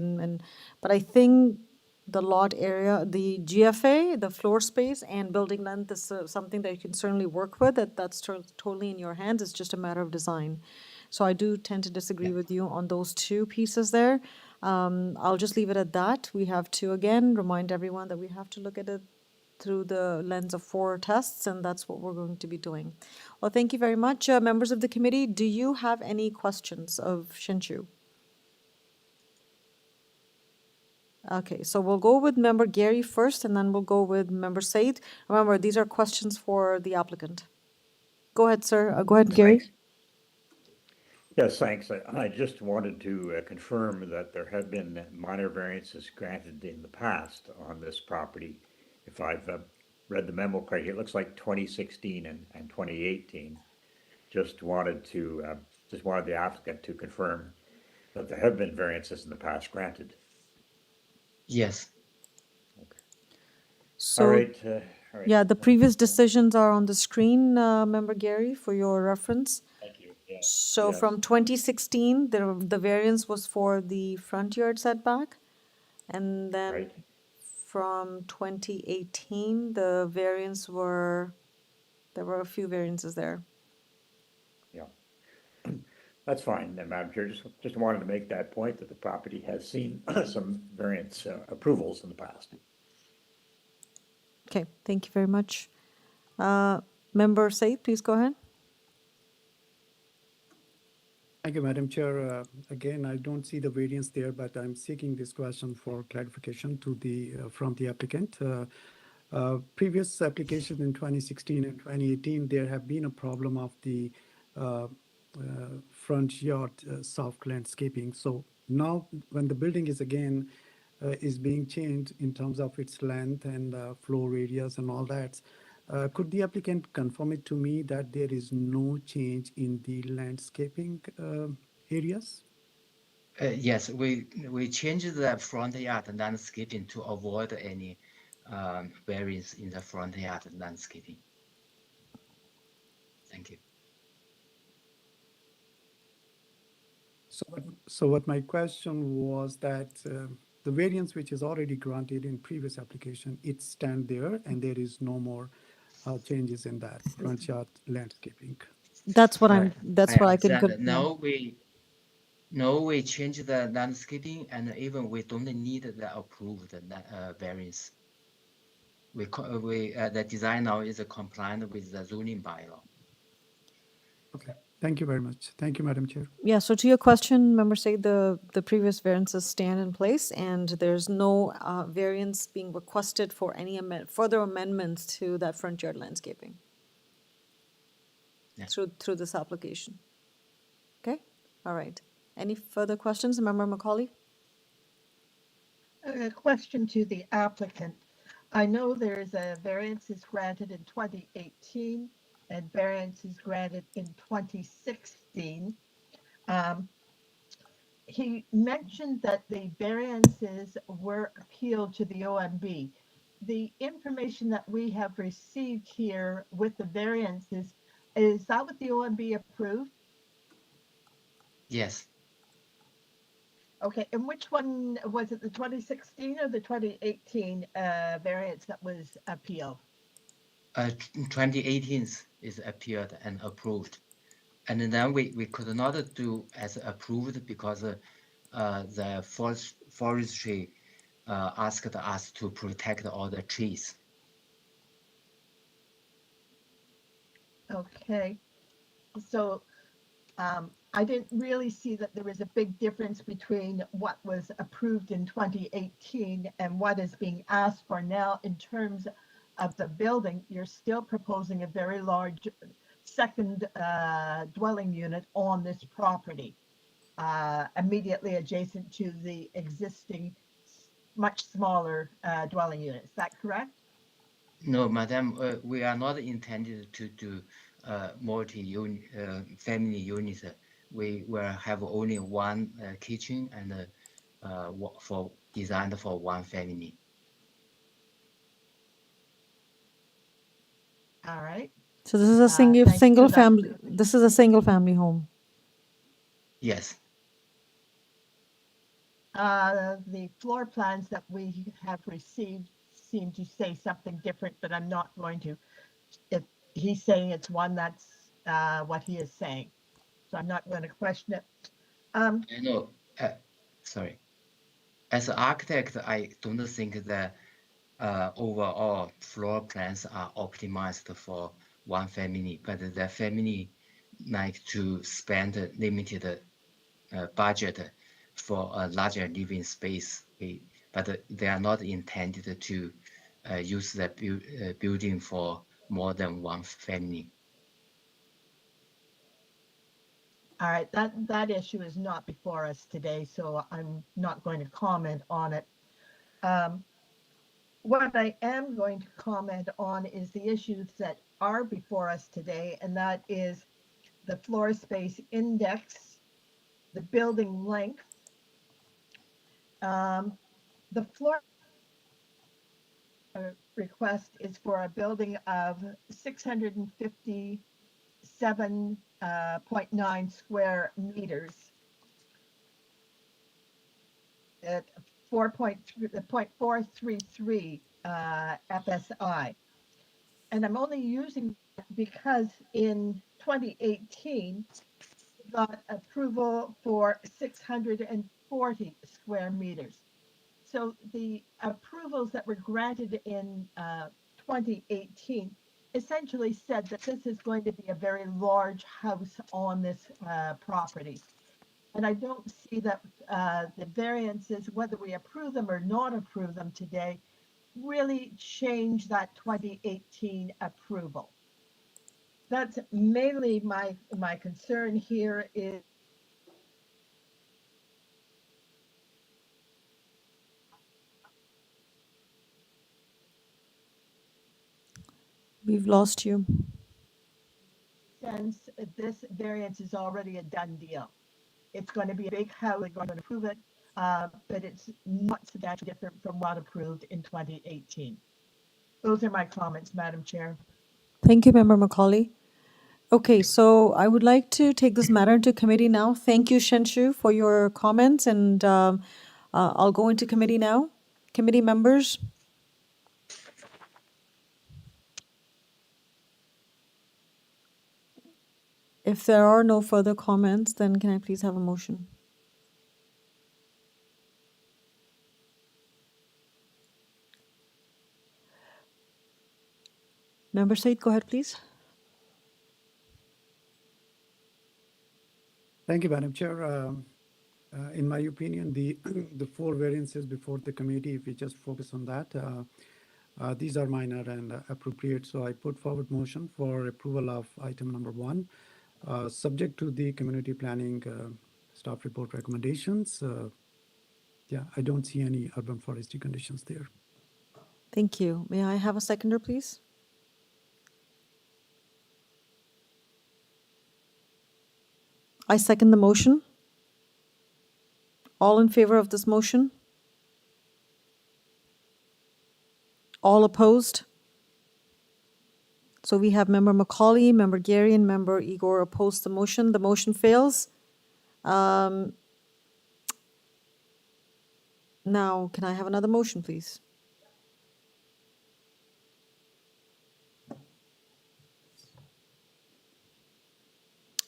but I think the lot area, the GFA, the floor space and building length is something that you can certainly work with. That's totally in your hands. It's just a matter of design. So I do tend to disagree with you on those two pieces there. I'll just leave it at that. We have to, again, remind everyone that we have to look at it through the lens of 4 tests, and that's what we're going to be doing. Well, thank you very much. Members of the committee, do you have any questions of Shinchu? Okay, so we'll go with member Gary first, and then we'll go with member Said. Remember, these are questions for the applicant. Go ahead, sir. Go ahead, Gary. Yes, thanks. I just wanted to confirm that there have been minor variances granted in the past on this property. If I've read the memo correctly, it looks like 2016 and 2018. Just wanted the applicant to confirm that there have been variances in the past granted. Yes. So, all right. Yeah, the previous decisions are on the screen, member Gary, for your reference. Thank you. Yes. So Yes. from 2016, the variance was for the front yard setback. And then Right. from 2018, the variance there were a few variances there. Yeah. That's fine, Madam Chair. Just wanted to make that point that the property has seen some variance approvals in the past. Okay, thank you very much. Member Said, please go ahead. Thank you, Madam Chair. Again, I don't see the variance there, but I'm seeking this question for clarification from the applicant. Previous applications in 2016 and 2018, there have been a problem of the front yard soft landscaping. So now when the building is again is being changed in terms of its length and flow radius and all that, could the applicant confirm it to me that there is no change in the landscaping areas? Yes, we changed the front yard landscaping to avoid any variance in the front yard landscaping. Thank you. So what my question was that the variance which is already granted in previous application, it stand there and there is no more changes in that front yard landscaping. That's what Right. that's what I can understand. confirm. Now we change the landscaping and even we don't need the approved variance. The design now is compliant with the zoning bylaw. Okay, thank you very much. Thank you, Madam Chair. Yeah, so to your question, member Said, the previous variances stand in place and there's no variance being requested for any further amendments to that front yard landscaping through this application. Okay, all right. Any further questions, member Macaulay? A question to the applicant. I know there's a variances granted in 2018 and variances granted in 2016. He mentioned that the variances were appealed to the OMB. The information that we have received here with the variances, is that what the OMB approved? Yes. Okay, and which one was it, the 2016 or the 2018 variance that was appealed? 2018 is appealed and approved. And then we could not do as approved because the forestry asked us to protect all the trees. Okay, so I didn't really see that there was a big difference between what was approved in 2018 and what is being asked for now in terms of the building, you're still proposing a very large second dwelling unit on this property, immediately adjacent to the existing much smaller dwelling unit. Is that correct? No, madam, we are not intended to do multi-unit family units. We will have only one kitchen and for designed for one family. All right. So this is a thank you for single that. family, this is a single family home. Yes. The floor plans that we have received seem to say something different, but I'm not going to. If he's saying it's one, that's what he is saying. So I'm not going to question it. I know. Sorry. As an architect, I don't think that overall floor plans are optimized for one family, but the family like to spend limited budget for a larger living space, but they are not intended to use the building for more than one family. All right, that issue is not before us today, so I'm not going to comment on it. What I am going to comment on is the issues that are before us today, and that is the floor space index, the building length, the floor request is for a building of 657.9 square meters at 0.433 FSI. And I'm only using that because in 2018, we got approval for 640 square meters. So the approvals that were granted in 2018 essentially said that this is going to be a very large house on this property. And I don't see that the variances, whether we approve them or not approve them today, really change that 2018 approval. That's mainly my concern here is We've lost you. since this variance is already a done deal. It's going to be a big house, they're going to approve it, but it's not substantially different from what approved in 2018. Those are my comments, Madam Chair. Thank you, Member Macaulay. Okay, so I would like to take this matter into committee now. Thank you, Shenshu, for your comments, and I'll go into committee now. Committee members. If there are no further comments, then can I please have a motion? Member Said, go ahead, please. Thank you, Madam Chair. In my opinion, the four variances before the committee, if we just focus on that, these are minor and appropriate. So I put forward motion for approval of item number 1, subject to the community planning staff report recommendations. Yeah, I don't see any urban forestry conditions there. Thank you. May I have a seconder, please? I second the motion. All in favor of this motion? All opposed? So we have Member Macaulay, Member Gary, and Member Igor opposed the motion. The motion fails. Now, can I have another motion, please?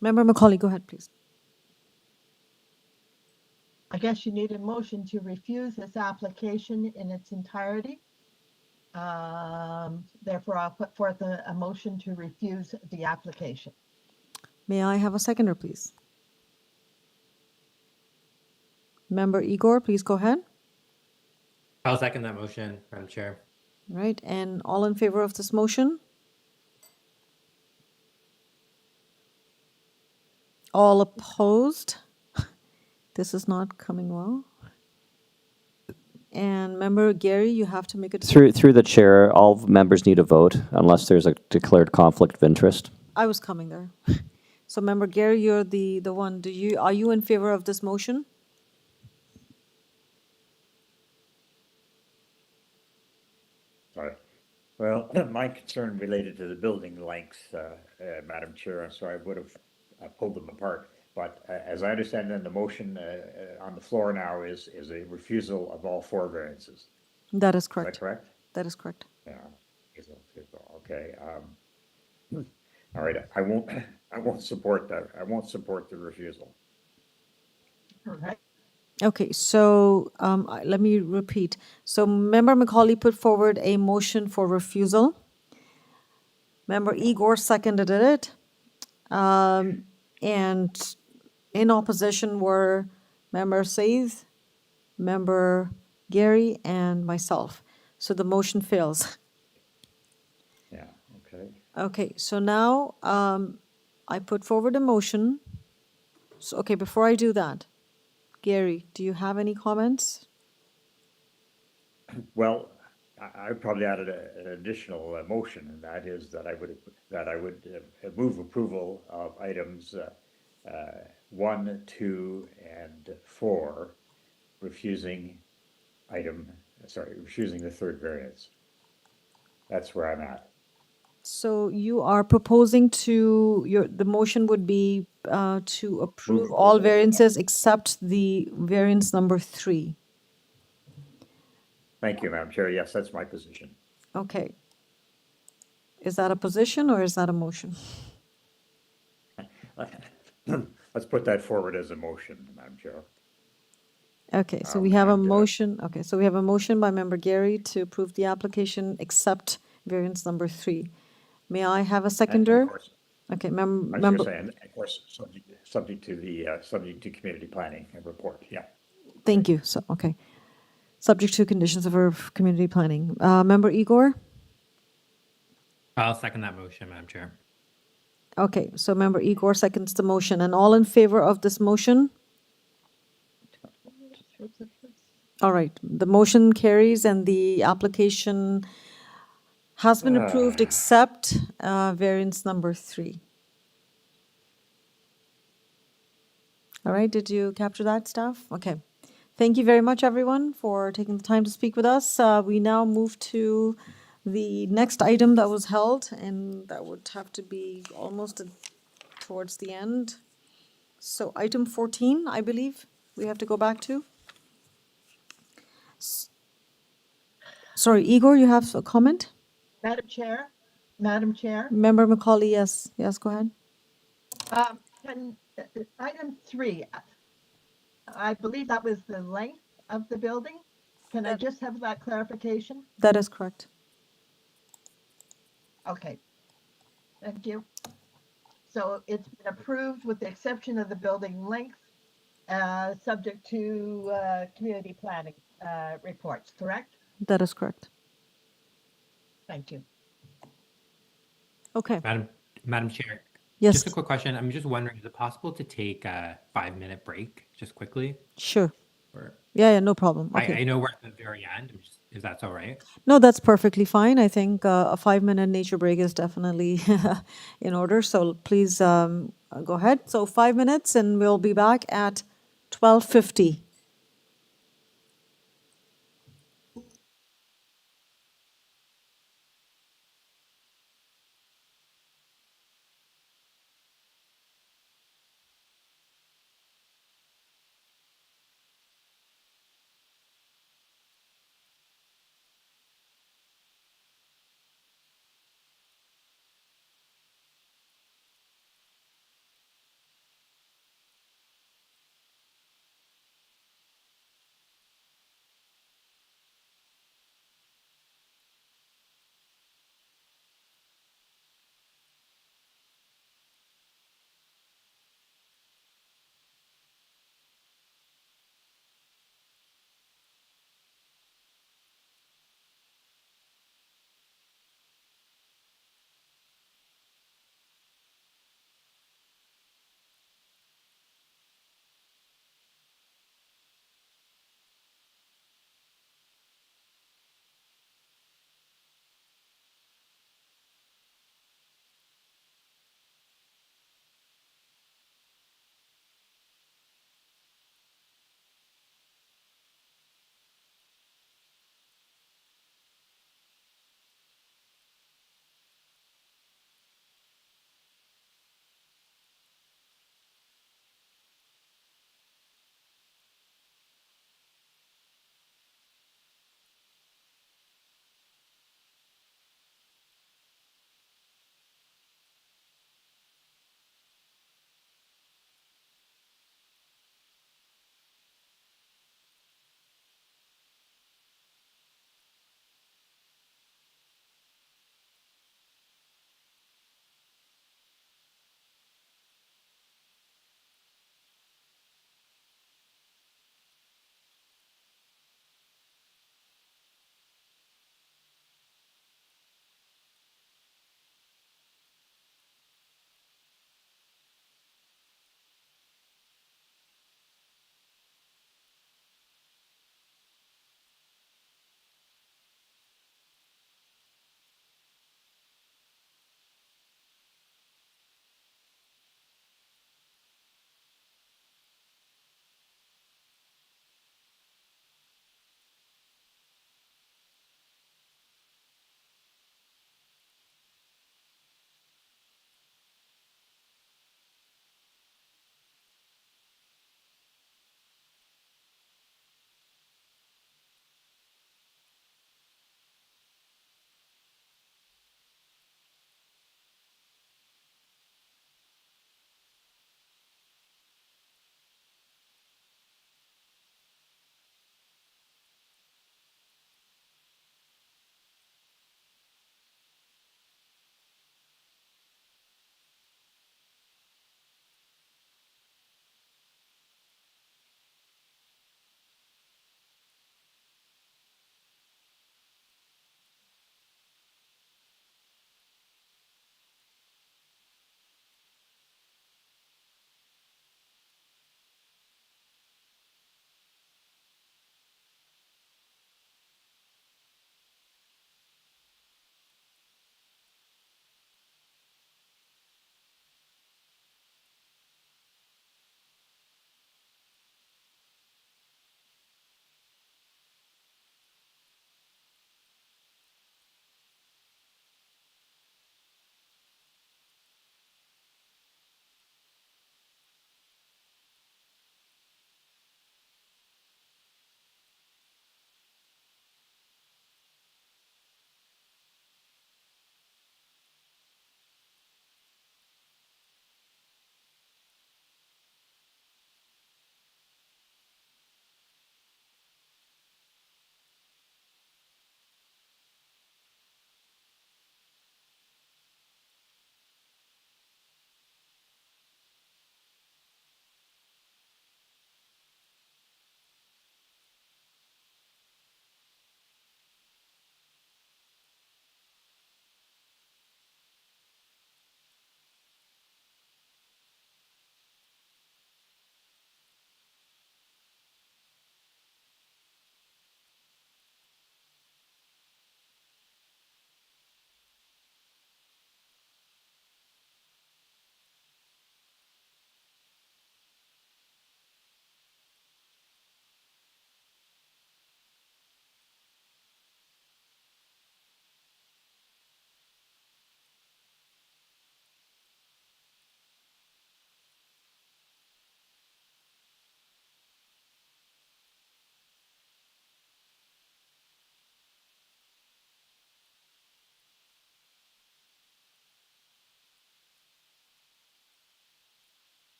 Member Macaulay, go ahead, please. I guess you need a motion to refuse this application in its entirety. Therefore, I'll put forth a motion to refuse the application. May I have a seconder, please? Member Igor, please go ahead. I'll second that motion, Madam Chair. Right, and all in favor of this motion? All opposed? This is not coming well. And member Gary, you have to make a decision. Through the chair, all members need a vote unless there's a declared conflict of interest. I was coming there. So member Gary, you're the one. Are you in favor of this motion? Sorry. Well, my concern related to the building lengths, Madam Chair, so I would have pulled them apart. But as I understand then, the motion on the floor now is a refusal of all 4 variances. That is Is correct. that correct? That is correct. Yeah. Okay. All right. I won't support that. I won't support the refusal. All right. Okay, so let me repeat. So member Macaulay put forward a motion for refusal. Member Igor seconded it. And in opposition were member Saith, member Gary, and myself. So the motion fails. Yeah, okay. Okay, so now I put forward a motion. So, okay, before I do that, Gary, do you have any comments? Well, I probably added an additional motion, and that is that I would move approval of items 1, 2, and 4, refusing the 3rd variance. That's where I'm at. So you are proposing the motion would be to approve all variances except the variance number 3. Thank you, Madam Chair. Yes, that's my position. Okay. Is that a position or is that a motion? Let's put that forward as a motion, Madam Chair. Okay, so we have a motion. Okay, so we have a motion by member Gary to approve the application except variance number 3. May I have a seconder? Of course, Okay, I was going to member. say, and of course, subject to community planning and report. Yeah. Thank you. So, okay. Subject to conditions of our community planning. Member Igor? I'll second that motion, Madam Chair. Okay, so member Igor seconds the motion. And all in favor of this motion? All right, the motion carries and the application has been approved except variance number 3. All right, did you capture that, staff? Okay. Thank you very much, everyone, for taking the time to speak with us. We now move to the next item that was held, and that would have to be almost towards the end. So item 14, I believe, we have to go back to. Sorry, Igor, you have a comment? Madam Chair. Member Macaulay, yes. Yes, go ahead. Item 3, I believe that was the length of the building. Can I just have that clarification? That is correct. Okay. Thank you. So it's been approved with the exception of the building length, subject to community planning reports, correct? That is correct. Thank you. Okay. Madam Chair. Yes. Just a quick question. I'm just wondering, is it possible to take a 5-minute break just quickly? Sure. Or, Yeah, no problem. Okay. I know we're at the very end, if that's all right. No, that's perfectly fine. I think a 5-minute nature break is definitely in order. So please go ahead. So 5 minutes and we'll be back at 12:50.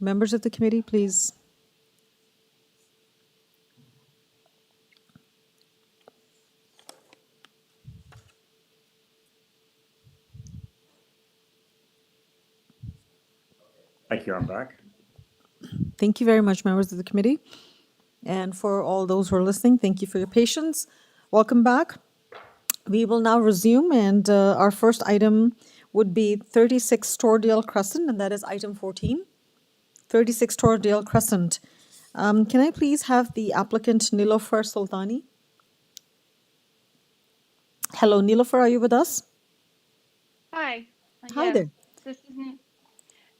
Members of the committee, please. Thank you, I'm back. Thank you very much, members of the committee. And for all those who are listening, thank you for your patience. Welcome back. We will now resume, and our first item would be 36 Tordale Crescent, and that is item 14. 36 Tordale Crescent. Can I please have the applicant Nilofer Sultani? Hello, Nilofer, are you with us? Hi. Hi Yes, there. this is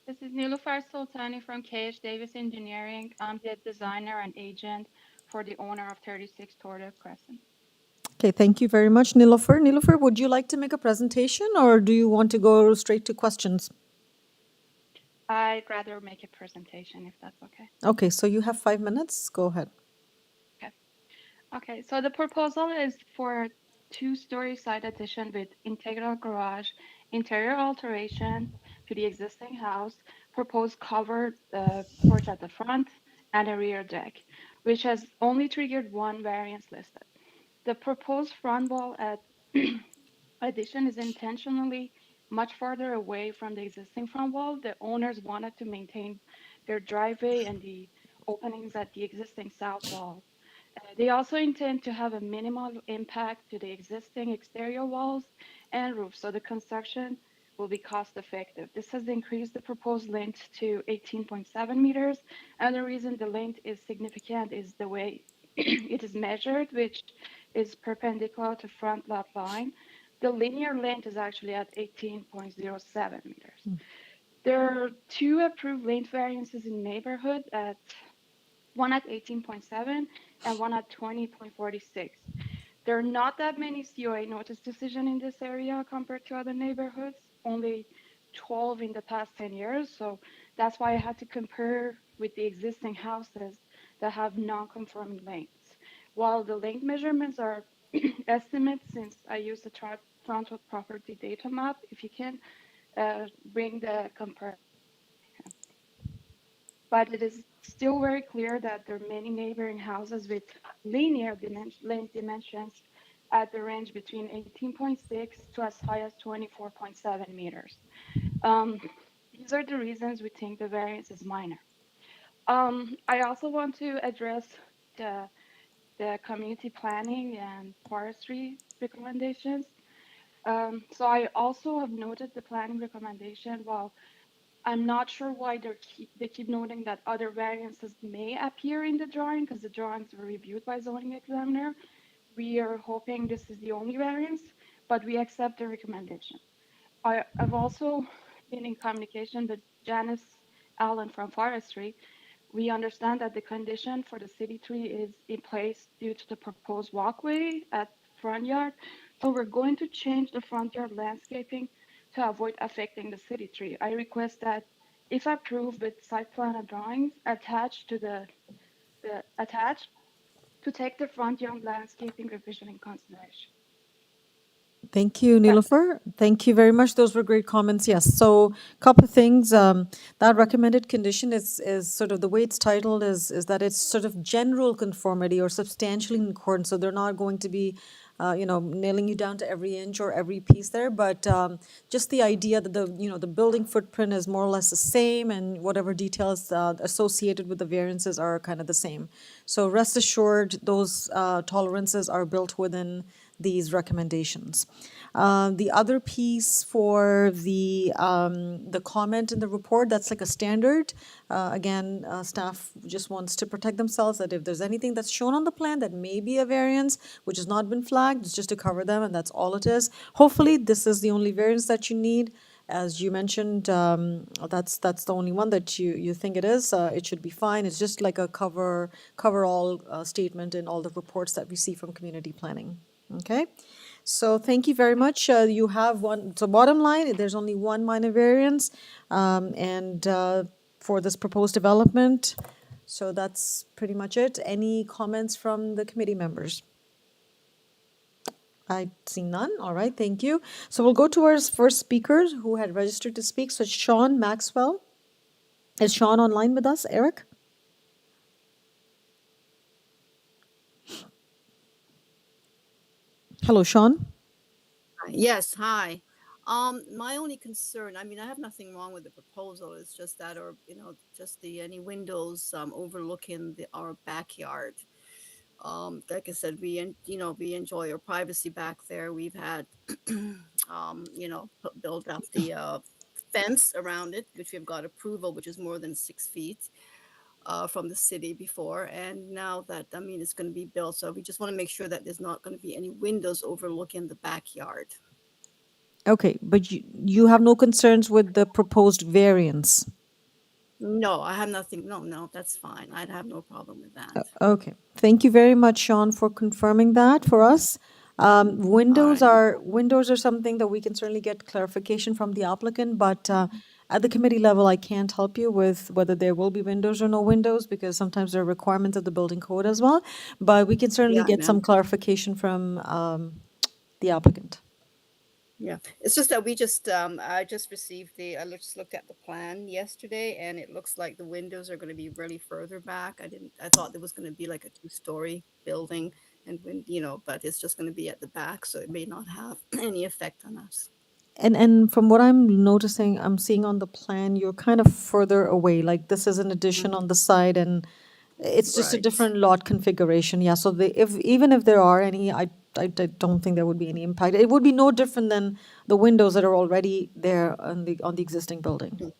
this is Niloufar Sultani from KH Davis Engineering. I'm the designer and agent for the owner of 36 Tordale Crescent. Okay, thank you very much, Nilofer. Nilofer, would you like to make a presentation, or do you want to go straight to questions? I'd rather make a presentation if that's okay. Okay, so you have 5 minutes. Go ahead. Okay. Okay, so the proposal is for two-story side addition with integral garage, interior alteration to the existing house, proposed covered porch at the front, and a rear deck, which has only triggered one variance listed. The proposed front wall at addition is intentionally much farther away from the existing front wall. The owners wanted to maintain their driveway and the openings at the existing south wall. They also intend to have a minimal impact to the existing exterior walls and roof, so the construction will be cost effective. This has increased the proposed length to 18.7 meters, and the reason the length is significant is the way it is measured, which is perpendicular to front lot line. The linear length is actually at 18.07 meters. There are two approved length variances in neighborhood, one at 18.7 and one at 20.46. There are not that many COA notice decisions in this area compared to other neighborhoods, only 12 in the past 10 years. So that's why I had to compare with the existing houses that have non-conforming lengths. While the length measurements are estimates, since I use the Toronto property data map, if you can bring the comparison. But it is still very clear that there are many neighboring houses with linear length dimensions at the range between 18.6 to as high as 24.7 meters. These are the reasons we think the variance is minor. I also want to address the community planning and forestry recommendations. So I also have noted the planning recommendation. While I'm not sure why they keep noting that other variances may appear in the drawing, because the drawings were reviewed by zoning examiner. We are hoping this is the only variance, but we accept the recommendation. I've also been in communication with Janice Allen from forestry. We understand that the condition for the city tree is in place due to the proposed walkway at front yard. So we're going to change the front yard landscaping to avoid affecting the city tree. I request that if approved with site plan and drawings attached to the attached to take the front yard landscaping revision in consideration. Thank you, Nilofer. Thank you very much. Those were great comments. Yes. So, a couple of things. That recommended condition is sort of the way it's titled is that it's sort of general conformity or substantially in accordance. So they're not going to be, nailing you down to every inch or every piece there, but just the idea that the building footprint is more or less the same, and whatever details associated with the variances are kind of the same. So rest assured, those tolerances are built within these recommendations. The other piece for the comment in the report, that's like a standard. Again, staff just wants to protect themselves that if there's anything that's shown on the plan that may be a variance, which has not been flagged, it's just to cover them, and that's all it is. Hopefully, this is the only variance that you need. As you mentioned, that's the only one that you think it is. It should be fine. It's just like a cover-all statement in all the reports that we see from community planning. Okay, so thank you very much. You have one. So bottom line, there's only one minor variance, and for this proposed development. So that's pretty much it. Any comments from the committee members? I see none. All right, thank you. So we'll go to our first speaker who had registered to speak. So Sean Maxwell. Is Sean online with us, Eric? Hello, Sean. Yes, hi. My only concern, I mean, I have nothing wrong with the proposal. It's just that, or, just any windows, overlooking our backyard. Like I said, we enjoy our privacy back there. We've had, build up the, fence around it, which we've got approval, which is more than 6 feet. From the city before, and now that, it's going to be built, so we just want to make sure that there's not going to be any windows overlooking the backyard. Okay, but you have no concerns with the proposed variance? No, I have nothing. No, that's fine. I'd have no problem with that. Okay, thank you very much, Sean, for confirming that for us. Windows are something that we can certainly get clarification from the applicant, but at the committee level, I can't help you with whether there will be windows or no windows, because sometimes there are requirements of the building code as well. But we can certainly Yeah, I get some know. clarification from the applicant. Yeah, it's just that I just received I just looked at the plan yesterday, and it looks like the windows are going to be really further back. I thought there was going to be like a 2-story building, and but it's just going to be at the back, so it may not have any effect on us. And from what I'm noticing, I'm seeing on the plan, you're kind of further away, like this is an addition on the side, and it's just a Right. different lot configuration. Yeah, so even if there are any, I don't think there would be any impact. It would be no different than the windows that are already there on the existing building.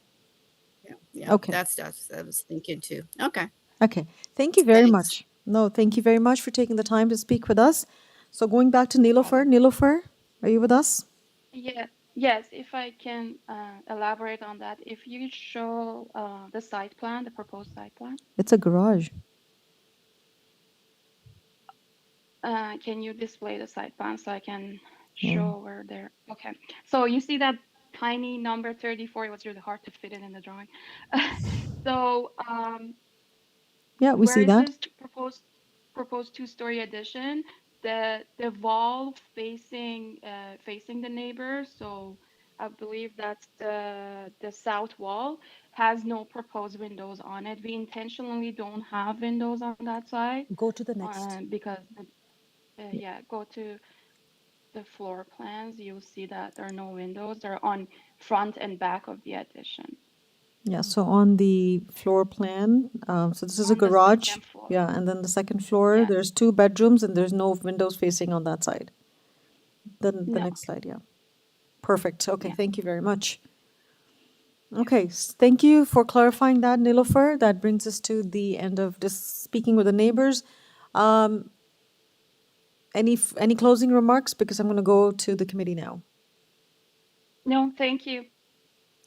Yeah. Okay. That's I was thinking too. Okay. Okay, thank you very Thanks. much. No, thank you very much for taking the time to speak with us. So going back to Nilofer. Nilofer, are you with us? Yes, if I can elaborate on that. If you show the site plan, the proposed site plan, It's a garage. can you display the site plan so I can Yeah. show where they're? Okay, so you see that tiny number 34, it was really hard to fit it in the drawing. So Yeah, we where see it that. says proposed 2-story addition, the wall facing the neighbor, so I believe that's the south wall, has no proposed windows on it. We intentionally don't have windows on that side. Go to the next. Because go to the floor plans. You'll see that there are no windows. They're on front and back of the addition. Yeah, so on the floor plan, so this is a On the garage. second floor. Yeah, and then the second floor, Yeah. there's 2 bedrooms and there's no windows facing on that side. Then the No. next slide, yeah. Perfect. Okay, Yeah. thank you very much. Okay, thank you for clarifying that, Nilofer. That brings us to the end of this speaking with the neighbors. Any closing remarks? Because I'm going to go to the committee now. No, thank you.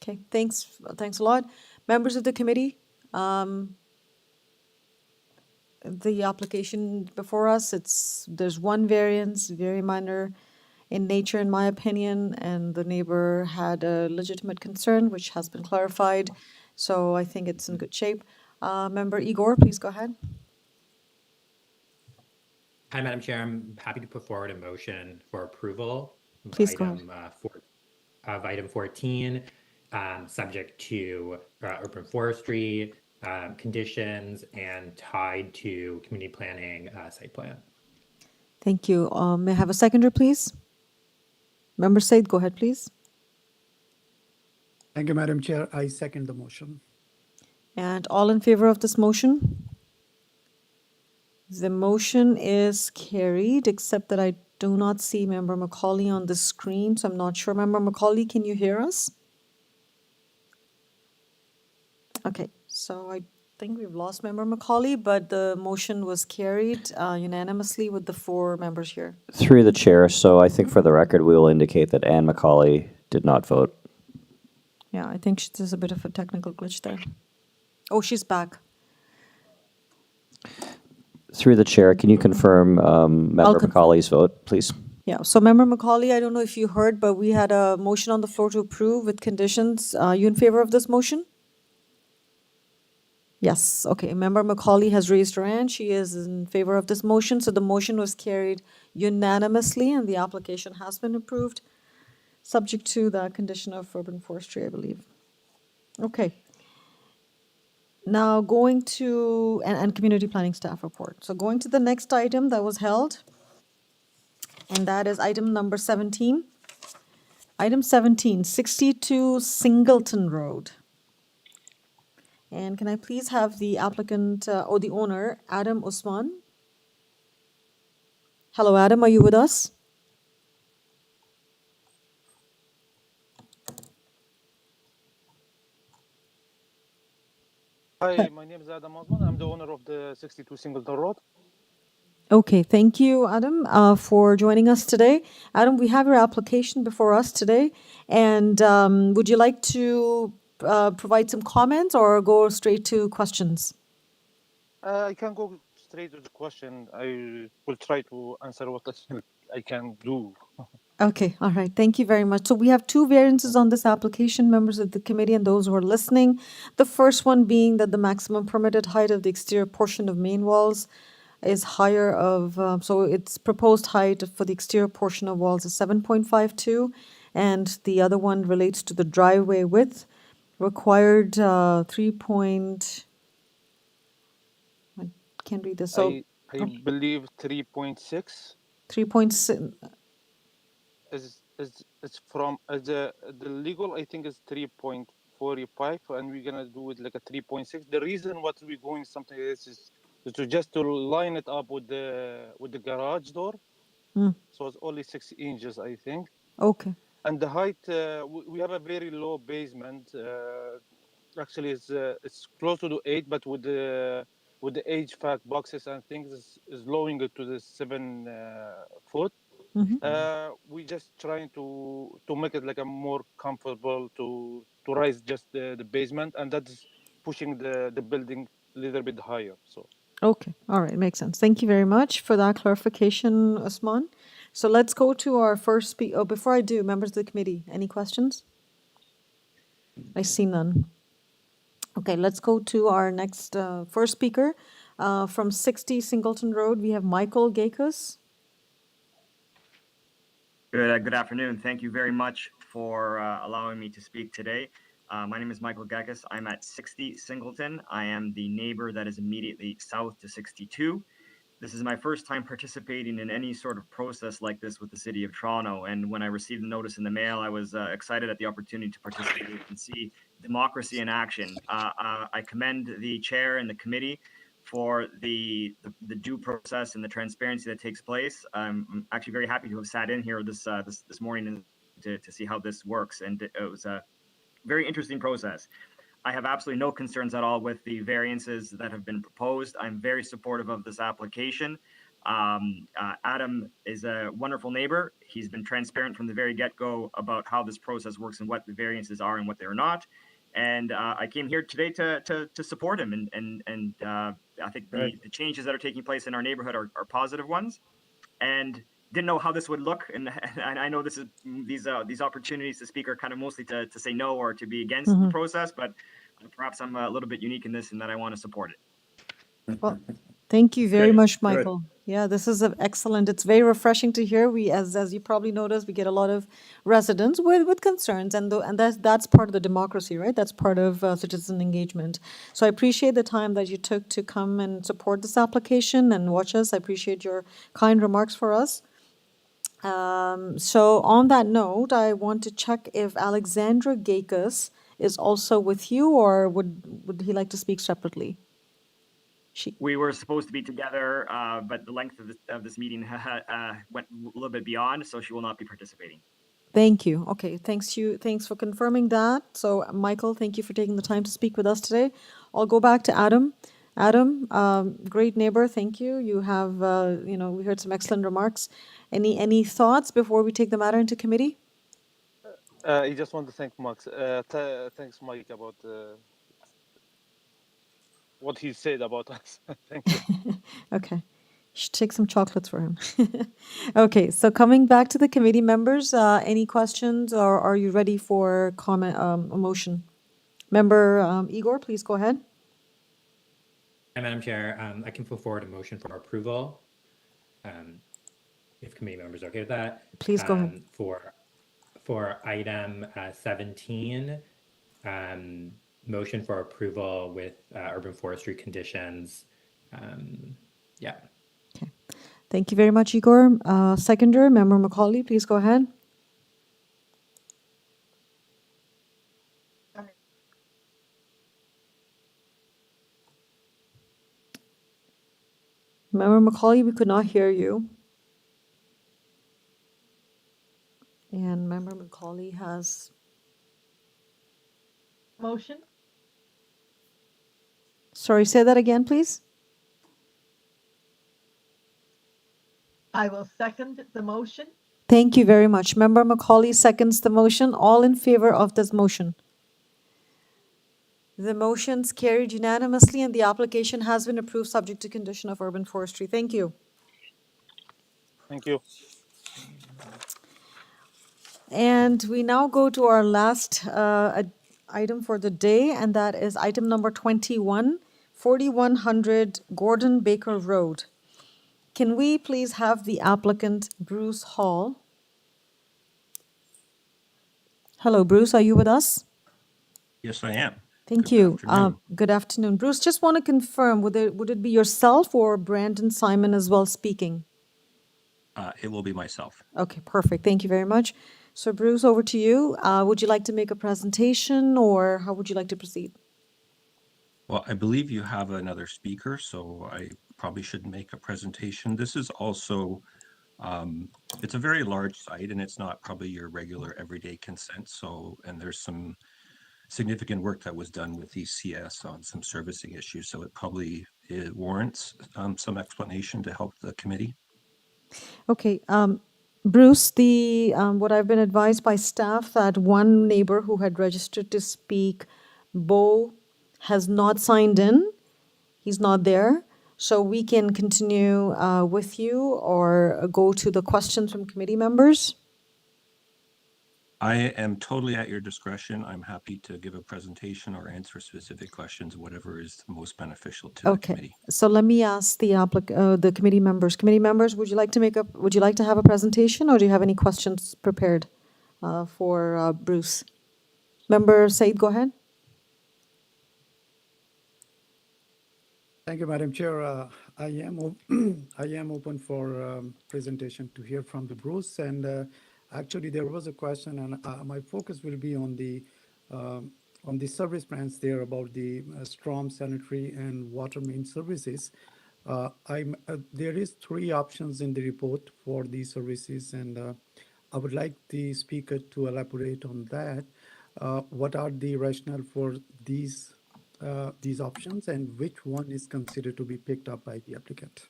Okay, thanks a lot. Members of the committee, the application before us, there's one variance, very minor in nature, in my opinion, and the neighbor had a legitimate concern, which has been clarified. So I think it's in good shape. Member Igor, please go ahead. Hi, Madam Chair. I'm happy to put forward a motion for approval of Please go ahead. item 14, subject to open forestry conditions and tied to community planning site plan. Thank you. May I have a seconder, please? Member Said, go ahead, please. Thank you, Madam Chair. I second the motion. And all in favor of this motion? The motion is carried, except that I do not see Member Macaulay on the screen, so I'm not sure. Member Macaulay, can you hear us? Okay, so I think we've lost Member Macaulay, but the motion was carried unanimously with the 4 members here. Through the chair, so I think for the record, we will indicate that Anne Macaulay did not vote. Yeah, I think there's a bit of a technical glitch there. Oh, she's back. Through the chair, can you confirm Member confirm. Macaulay's vote, please? Yeah, so Member Macaulay, I don't know if you heard, but we had a motion on the floor to approve with conditions. You in favor of this motion? Yes, okay. Member Macaulay has raised her hand. She is in favor of this motion, so the motion was carried unanimously and the application has been approved, subject to the condition of urban forestry, I believe. Okay. Now going to, and community planning staff report. So going to the next item that was held, and that is item number 17. Item 17, 62 Singleton Road. And can I please have the applicant, or the owner, Adam Usman? Hello, Adam, are you with us? Hi, my name is Adam Osman. I'm the owner of the 62 Singleton Road. Okay, thank you, Adam, for joining us today. Adam, we have your application before us today, and would you like to provide some comments or go straight to questions? I can go straight to the question. I will try to answer what I can do. Okay, all right. Thank you very much. So we have two variances on this application, members of the committee and those who are listening. The first one being that the maximum permitted height of the exterior portion of main walls is higher of, so its proposed height for the exterior portion of walls is 7.52, and the other one relates to the driveway width, required 3 I can't read this, so I believe 3.6 3.6, is from the legal, I think is 3.45, and we're gonna do it like a 3.6. The reason what we're going something is to just to line it up with the garage door. So it's only 6 inches, I think. Okay. And the height, we have a very low basement. Actually, it's close to the 8, but with the HVAC boxes and things, is lowering it to the 7 foot. We just trying to make it like a more comfortable to rise just the basement, and that's pushing the building a little bit higher. So. Okay, all right, makes sense. Thank you very much for that clarification, Usman. So let's go to our first speaker. Oh, before I do, members of the committee, any questions? I see none. Okay, let's go to our next first speaker. From 60 Singleton Road, we have Michael Gakos. Good afternoon. Thank you very much for allowing me to speak today. My name is Michael Gakos. I'm at 60 Singleton. I am the neighbor that is immediately south to 62. This is my first time participating in any sort of process like this with the City of Toronto. And when I received the notice in the mail, I was excited at the opportunity to participate and see democracy in action. I commend the chair and the committee for the due process and the transparency that takes place. I'm actually very happy to have sat in here this morning to see how this works. And it was a very interesting process. I have absolutely no concerns at all with the variances that have been proposed. I'm very supportive of this application. Adam is a wonderful neighbor. He's been transparent from the very get-go about how this process works and what the variances are and what they're not. And I came here today to support him. And I think the changes that are taking place in our neighborhood are positive ones. And didn't know how this would look, and I know this is these opportunities to speak are kind of mostly to say no or to be against the process, but perhaps I'm a little bit unique in this in that I want to support it. Well, thank you very Great, much, good. Michael. Yeah, this is excellent. It's very refreshing to hear. We, as you probably noticed, we get a lot of residents with concerns, and that's part of the democracy, right? That's part of citizen engagement. So I appreciate the time that you took to come and support this application and watch us. I appreciate your kind remarks for us. So on that note, I want to check if Alexandra Gakos is also with you, or would he like to speak separately? We were supposed to be together, but the length of this meeting went a little bit beyond, so she will not be participating. Thank you. Okay, thanks for confirming that. So Michael, thank you for taking the time to speak with us today. I'll go back to Adam. Adam, great neighbor, thank you. You have, we heard some excellent remarks. Any thoughts before we take the matter into committee? I just want to thank Max. Thanks, Mike, about what he said about us. Thank you. Okay. You should take some chocolates for him. Okay, so coming back to the committee members, any questions, or are you ready for comment, a motion? Member Igor, please go ahead. Madam Chair, I can put forward a motion for approval. If committee members are okay with that. Please go ahead. For item 17, motion for approval with urban forestry conditions. Yeah. Thank you very much, Igor. Seconder, Member Macaulay, please go ahead. Member Macaulay, we could not hear you. And Member Macaulay has... Motion? Sorry, say that again, please. I will second the motion. Thank you very much. Member Macaulay seconds the motion. All in favor of this motion? The motion's carried unanimously and the application has been approved subject to condition of urban forestry. Thank you. Thank you. And we now go to our last item for the day, and that is item number 21, 4100 Gordon Baker Road. Can we please have the applicant, Bruce Hall? Hello, Bruce, are you with us? Yes, I am. Thank you. Good afternoon. Bruce, just want to confirm, would it be yourself or Brandon Simon as well speaking? It will be myself. Okay, perfect. Thank you very much. So Bruce, over to you. Would you like to make a presentation or how would you like to proceed? Well, I believe you have another speaker, so I probably shouldn't make a presentation. This is also, it's a very large site and it's not probably your regular everyday consent. So, and there's some significant work that was done with ECS on some servicing issues. So it warrants some explanation to help the committee. Okay, Bruce, what I've been advised by staff that one neighbor who had registered to speak, Bo, has not signed in. He's not there. So we can continue with you or go to the questions from committee members. I am totally at your discretion. I'm happy to give a presentation or answer specific questions, whatever is most beneficial to the committee. So let me ask the committee members. Committee members, would you like to have a presentation or do you have any questions prepared for Bruce? Member Said, go ahead. Thank you, Madam Chair. I am open for presentation to hear from the Bruce. And actually, there was a question, and my focus will be on the service plans there about the storm, sanitary, and water main services. There is 3 options in the report for these services, and I would like the speaker to elaborate on that. What are the rationale for these options, and which one is considered to be picked up by the applicant?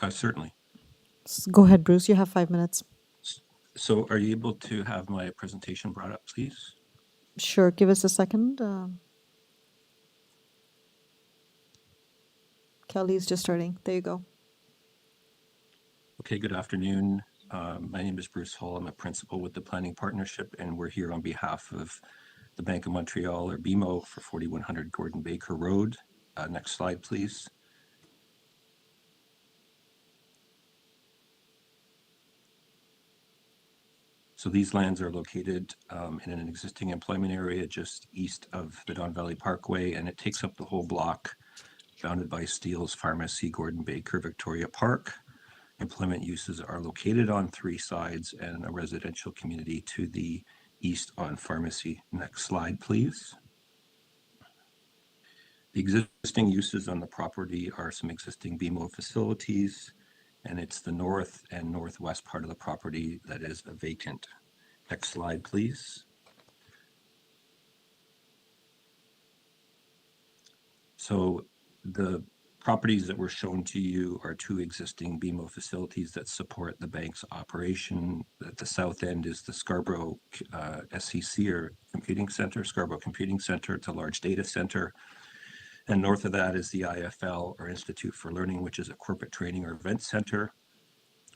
Certainly. Go ahead, Bruce. You have 5 minutes. So are you able to have my presentation brought up, please? Sure. Give us a second. Kelly's just starting. There you go. Okay, good afternoon. My name is Bruce Hall. I'm a principal with the Planning Partnership, and we're here on behalf of the Bank of Montreal, or BMO, for 4100 Gordon Baker Road. Next slide, please. So these lands are located in an existing employment area just east of the Don Valley Parkway, and it takes up the whole block, bounded by Steele's Pharmacy, Gordon Baker, Victoria Park. Employment uses are located on 3 sides and a residential community to the east on Pharmacy. Next slide, please. The existing uses on the property are some existing BMO facilities, and it's the north and northwest part of the property that is vacant. Next slide, please. So the properties that were shown to you are 2 existing BMO facilities that support the bank's operation. At the south end is the Scarborough SCC, or Computing Center, Scarborough Computing Center. It's a large data center. And north of that is the IFL, or Institute for Learning, which is a corporate training or event center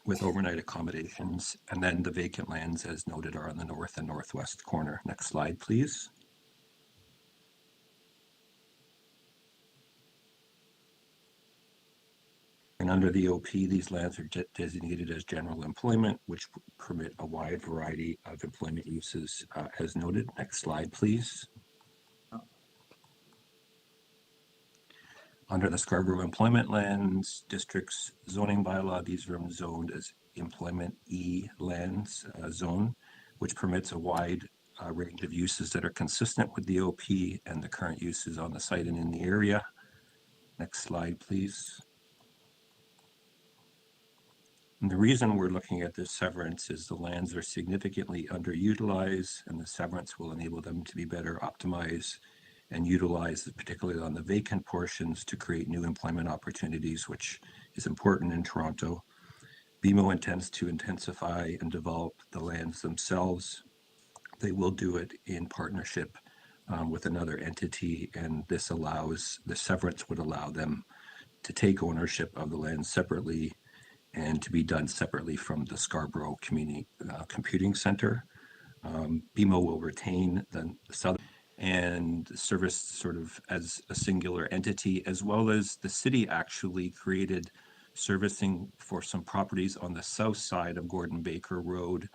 with overnight accommodations. And then the vacant lands, as noted, are on the north and northwest corner. Next slide, please. And under the OP, these lands are designated as general employment, which permit a wide variety of employment uses as noted. Next slide, please. Under the Scarborough Employment Lands District's zoning bylaw, these are zoned as Employment E lands zone, which permits a wide range of uses that are consistent with the OP and the current uses on the site and in the area. Next slide, please. And the reason we're looking at this severance is the lands are significantly underutilized, and the severance will enable them to be better optimized and utilized, particularly on the vacant portions, to create new employment opportunities, which is important in Toronto. BMO intends to intensify and develop the lands themselves. They will do it in partnership with another entity, and the severance would allow them to take ownership of the land separately and to be done separately from the Scarborough Community Computing Center. BMO will retain the southern and service sort of as a singular entity, as well as the city actually created servicing for some properties on the south side of Gordon Baker Road,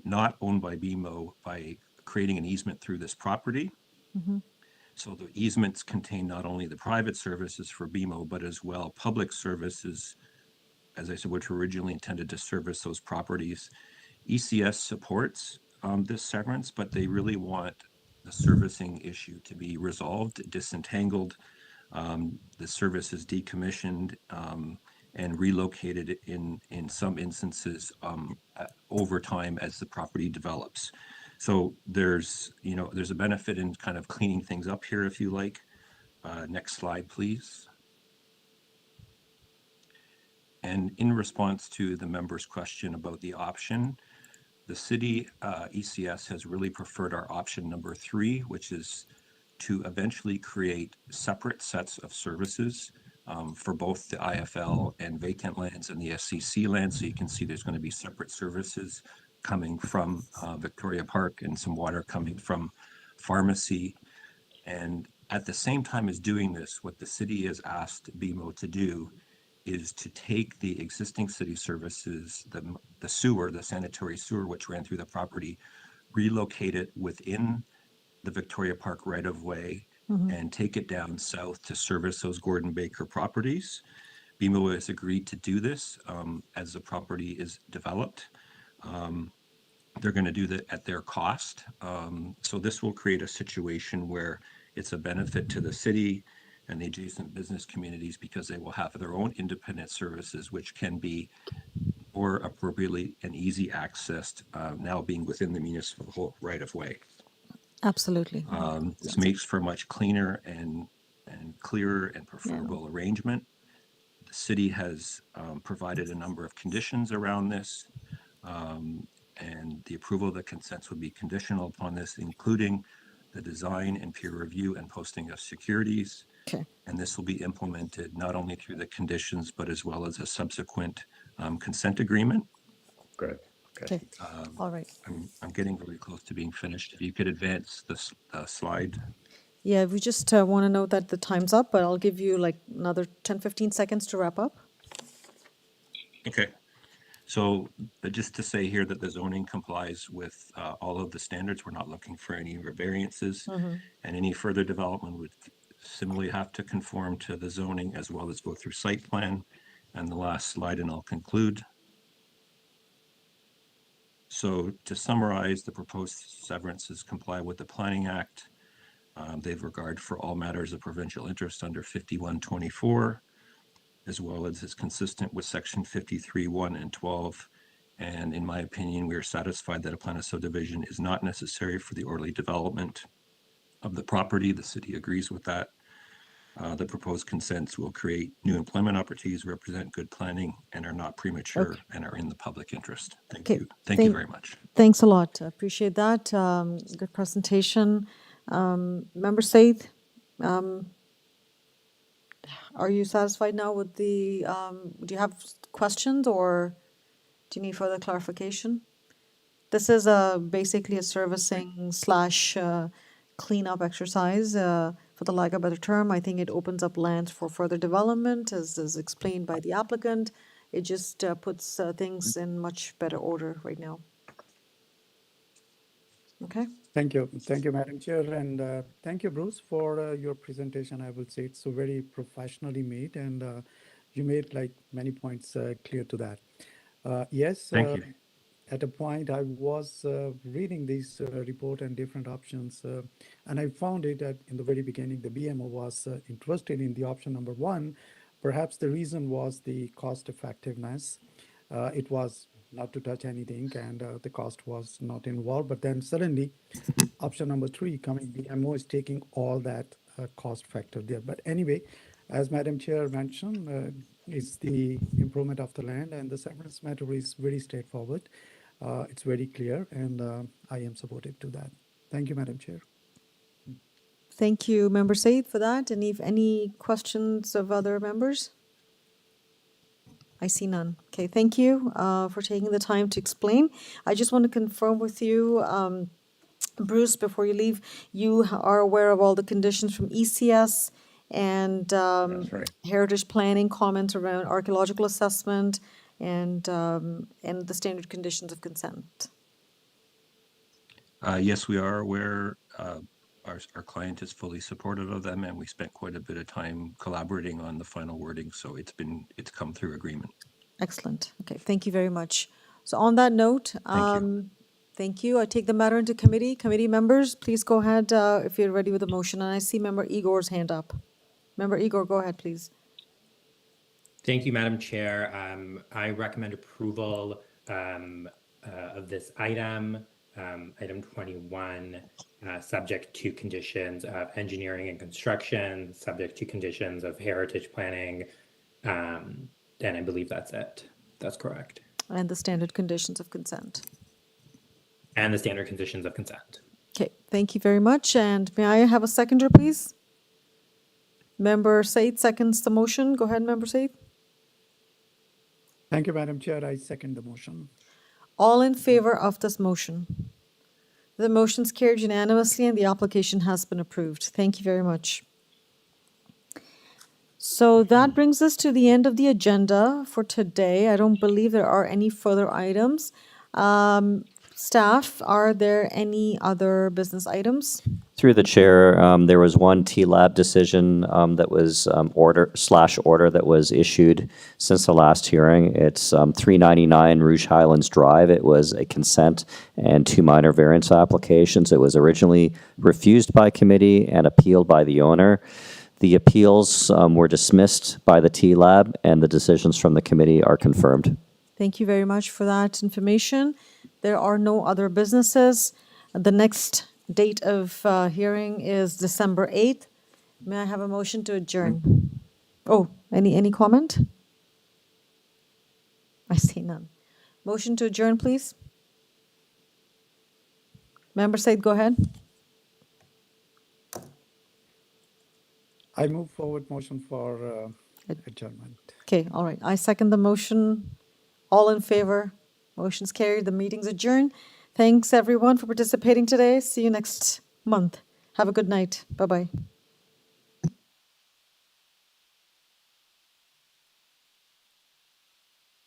not owned by BMO, by creating an easement through this property. Mhm. So the easements contain not only the private services for BMO, but as well public services, as I said, which were originally intended to service those properties. ECS supports this severance, but they really want the servicing issue to be resolved, disentangled, the service is decommissioned and relocated in some instances over time as the property develops. So there's a benefit in kind of cleaning things up here, if you like. Next slide, please. And in response to the member's question about the option, the city ECS has really preferred our option number 3, which is to eventually create separate sets of services for both the IFL and vacant lands and the SCC lands. So you can see there's going to be separate services coming from Victoria Park and some water coming from pharmacy. And at the same time as doing this, what the city has asked BMO to do is to take the existing city services, the sewer, the sanitary sewer, which ran through the property, relocate it within the Victoria Park right-of-way and take it down south to service those Gordon Baker properties. BMO has agreed to do this as the property is developed. They're going to do that at their cost. So this will create a situation where it's a benefit to the city and the adjacent business communities because they will have their own independent services, which can be more appropriately and easy accessed now being within the municipal right-of-way. Absolutely. This makes for much cleaner and clearer and preferable arrangement. The city has provided a number of conditions around this, and the approval of the consents would be conditional upon this, including the design and peer review and posting of securities. Okay. And this will be implemented not only through the conditions, but as well as a subsequent consent agreement. Good. Okay. All right. I'm getting really close to being finished. If you could advance this slide. Yeah, we just want to note that the time's up, but I'll give you like another 10, 15 seconds to wrap up. Okay. So just to say here that the zoning complies with all of the standards, we're not looking for any variances, and any further development would similarly have to conform to the zoning as well as go through site plan. And the last slide, and I'll conclude. So to summarize, the proposed severances comply with the Planning Act. They have regard for all matters of provincial interest under 5124, as well as is consistent with section 53(1) and 12. And in my opinion, we are satisfied that a plan of subdivision is not necessary for the orderly development of the property. The city agrees with that. The proposed consents will create new employment opportunities, represent good planning, and are not premature and are in the public interest. Thank you. Thank you very much. Thanks a lot. I appreciate that. Good presentation. Member Saith, are you satisfied now with the, do you have questions or do you need further clarification? This is basically a servicing / cleanup exercise for the lack of a better term. I think it opens up land for further development, as is explained by the applicant. It just puts things in much better order right now. Okay. Thank you. Thank you, Madam Chair. And thank you, Bruce, for your presentation. I will say it's so very professionally made, and you made like many points clear to that. Yes, Thank you. at a point I was reading this report and different options, and I found it that in the very beginning, the BMO was interested in the option number one. Perhaps the reason was the cost effectiveness. It was not to touch anything, and the cost was not involved. But then suddenly, option number three coming, BMO is taking all that cost factor there. But anyway, as Madam Chair mentioned, it's the improvement of the land, and the severance matter is very straightforward. It's very clear, and I am supportive to that. Thank you, Madam Chair. Thank you, Member Said, for that. And if any questions of other members? I see none. Okay, thank you for taking the time to explain. I just want to confirm with you, Bruce, before you leave, you are aware of all the conditions from ECS and That's right. heritage planning comments around archaeological assessment and the standard conditions of consent. Yes, we are aware. Our client is fully supportive of them, and we spent quite a bit of time collaborating on the final wording, so it's come through agreement. Excellent. Okay, thank you very much. So on that note, thank you. I take the matter into committee. Committee members, please go ahead if you're ready with the motion. And I see Member Igor's hand up. Member Igor, go ahead, please. Thank you, Madam Chair. I recommend approval of this item, item 21, subject to conditions of engineering and construction, subject to conditions of heritage planning, and I believe that's it. That's correct. And the standard conditions of consent. And the standard conditions of consent. Okay, thank you very much. And may I have a seconder, please? Member Said seconds the motion. Go ahead, Member Said. Thank you, Madam Chair. I second the motion. All in favor of this motion? The motion's carried unanimously and the application has been approved. Thank you very much. So that brings us to the end of the agenda for today. I don't believe there are any further items. Staff, are there any other business items? Through the chair, there was one TLAB decision that was order that was issued since the last hearing. It's 399 Rouge Highlands Drive. It was a consent and 2 minor variance applications. It was originally refused by committee and appealed by the owner. The appeals were dismissed by the TLAB, and the decisions from the committee are confirmed. Thank you very much for that information. There are no other businesses. The next date of hearing is December 8th. May I have a motion to adjourn? Oh, any comment? I see none. Motion to adjourn, please. Member Said, go ahead. I move forward motion for adjournment. Okay, all right. I second the motion. All in favor? Motion's carried. The meeting's adjourned. Thanks, everyone, for participating today. See you next month. Have a good night. Bye-bye.